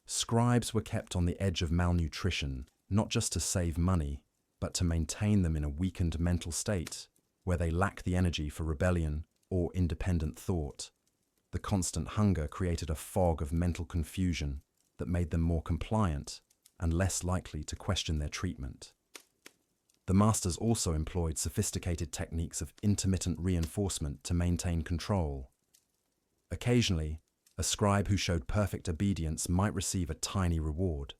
Scribes were kept on the edge of malnutrition, not just to save money, but to maintain them in a weakened mental state where they lacked the energy for rebellion or independent thought. The constant hunger created a fog of mental confusion that made them more compliant and less likely to question their treatment. The masters also employed sophisticated techniques of intermittent reinforcement to maintain control. Occasionally, a scribe who showed perfect obedience might receive a tiny reward,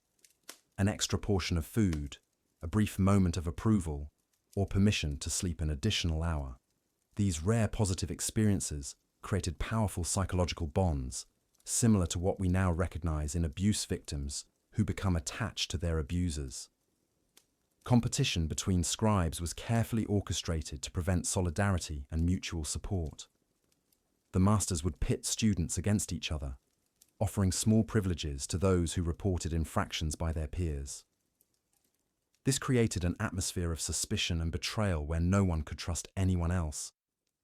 an extra portion of food, a brief moment of approval, or permission to sleep an additional hour. These rare positive experiences created powerful psychological bonds, similar to what we now recognize in abuse victims who become attached to their abusers. Competition between scribes was carefully orchestrated to prevent solidarity and mutual support. The masters would pit students against each other, offering small privileges to those who reported infractions by their peers. This created an atmosphere of suspicion and betrayal where no one could trust anyone else,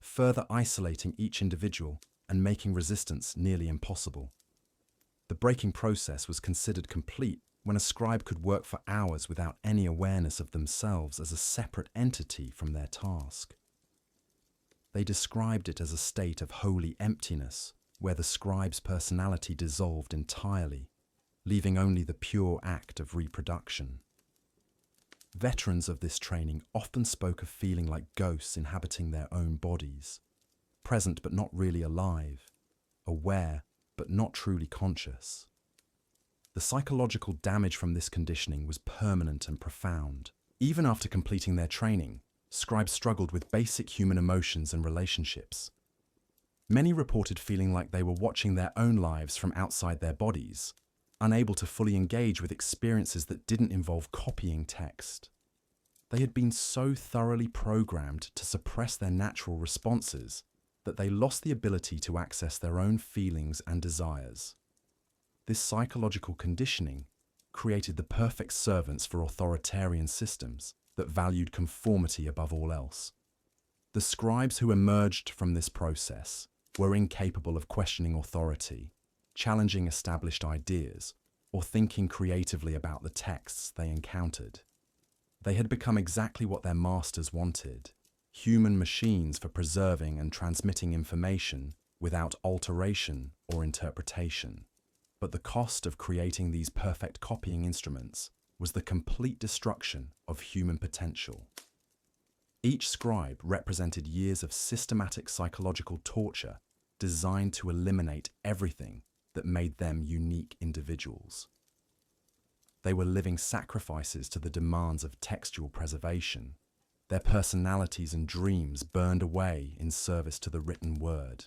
further isolating each individual and making resistance nearly impossible. The breaking process was considered complete when a scribe could work for hours without any awareness of themselves as a separate entity from their task. They described it as a state of holy emptiness, where the scribe's personality dissolved entirely, leaving only the pure act of reproduction. Veterans of this training often spoke of feeling like ghosts inhabiting their own bodies, present but not really alive, aware but not truly conscious. The psychological damage from this conditioning was permanent and profound. Even after completing their training, scribes struggled with basic human emotions and relationships. Many reported feeling like they were watching their own lives from outside their bodies, unable to fully engage with experiences that didn't involve copying text. They had been so thoroughly programmed to suppress their natural responses that they lost the ability to access their own feelings and desires. This psychological conditioning created the perfect servants for authoritarian systems that valued conformity above all else. The scribes who emerged from this process were incapable of questioning authority, challenging established ideas, or thinking creatively about the texts they encountered. They had become exactly what their masters wanted: human machines for preserving and transmitting information without alteration or interpretation. But the cost of creating these perfect copying instruments was the complete destruction of human potential. Each scribe represented years of systematic psychological torture designed to eliminate everything that made them unique individuals. They were living sacrifices to the demands of textual preservation. Their personalities and dreams burned away in service to the written word.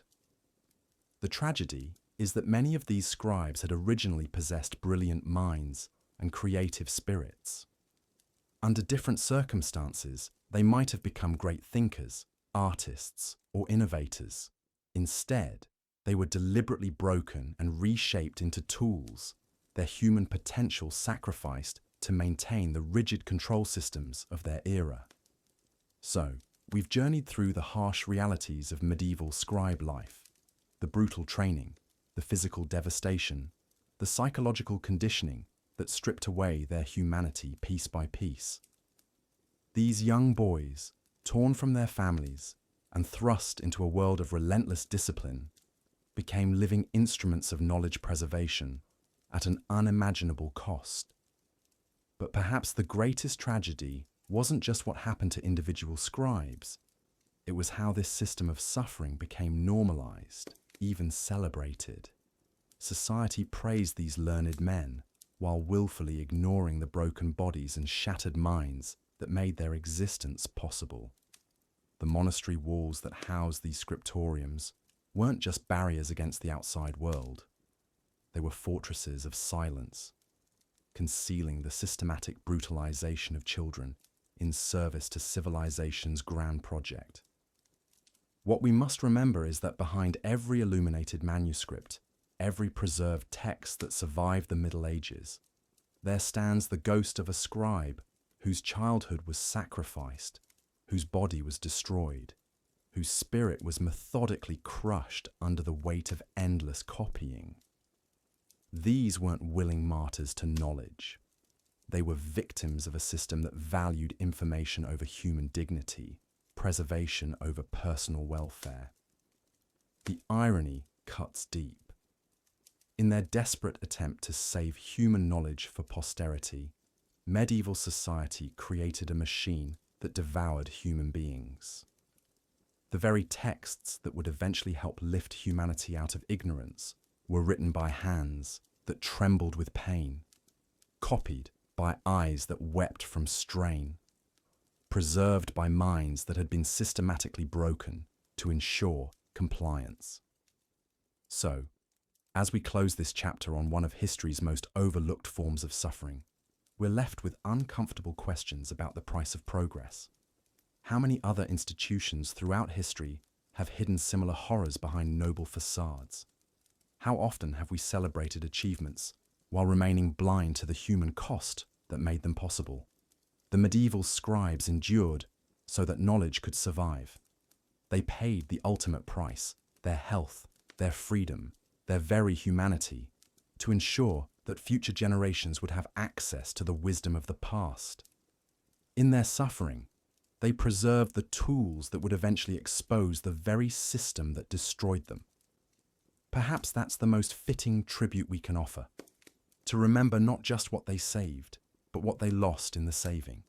The tragedy is that many of these scribes had originally possessed brilliant minds and creative spirits. Under different circumstances, they might have become great thinkers, artists, or innovators. Instead, they were deliberately broken and reshaped into tools, their human potential sacrificed to maintain the rigid control systems of their era. So, we've journeyed through the harsh realities of medieval scribe life, the brutal training, the physical devastation, the psychological conditioning that stripped away their humanity piece by piece. These young boys, torn from their families and thrust into a world of relentless discipline, became living instruments of knowledge preservation at an unimaginable cost. But perhaps the greatest tragedy wasn't just what happened to individual scribes. It was how this system of suffering became normalized, even celebrated. Society praised these learned men, while willfully ignoring the broken bodies and shattered minds that made their existence possible. The monastery walls that housed these scriptoriums weren't just barriers against the outside world. They were fortresses of silence, concealing the systematic brutalization of children in service to civilization's grand project. What we must remember is that behind every illuminated manuscript, every preserved text that survived the Middle Ages, there stands the ghost of a scribe whose childhood was sacrificed, whose body was destroyed, whose spirit was methodically crushed under the weight of endless copying. These weren't willing martyrs to knowledge. They were victims of a system that valued information over human dignity, preservation over personal welfare. The irony cuts deep. In their desperate attempt to save human knowledge for posterity, medieval society created a machine that devoured human beings. The very texts that would eventually help lift humanity out of ignorance were written by hands that trembled with pain, copied by eyes that wept from strain, preserved by minds that had been systematically broken to ensure compliance. So, as we close this chapter on one of history's most overlooked forms of suffering, we're left with uncomfortable questions about the price of progress. How many other institutions throughout history have hidden similar horrors behind noble facades? How often have we celebrated achievements while remaining blind to the human cost that made them possible? The medieval scribes endured so that knowledge could survive. They paid the ultimate price, their health, their freedom, their very humanity, to ensure that future generations would have access to the wisdom of the past. In their suffering, they preserved the tools that would eventually expose the very system that destroyed them. Perhaps that's the most fitting tribute we can offer, to remember not just what they saved, but what they lost in the saving.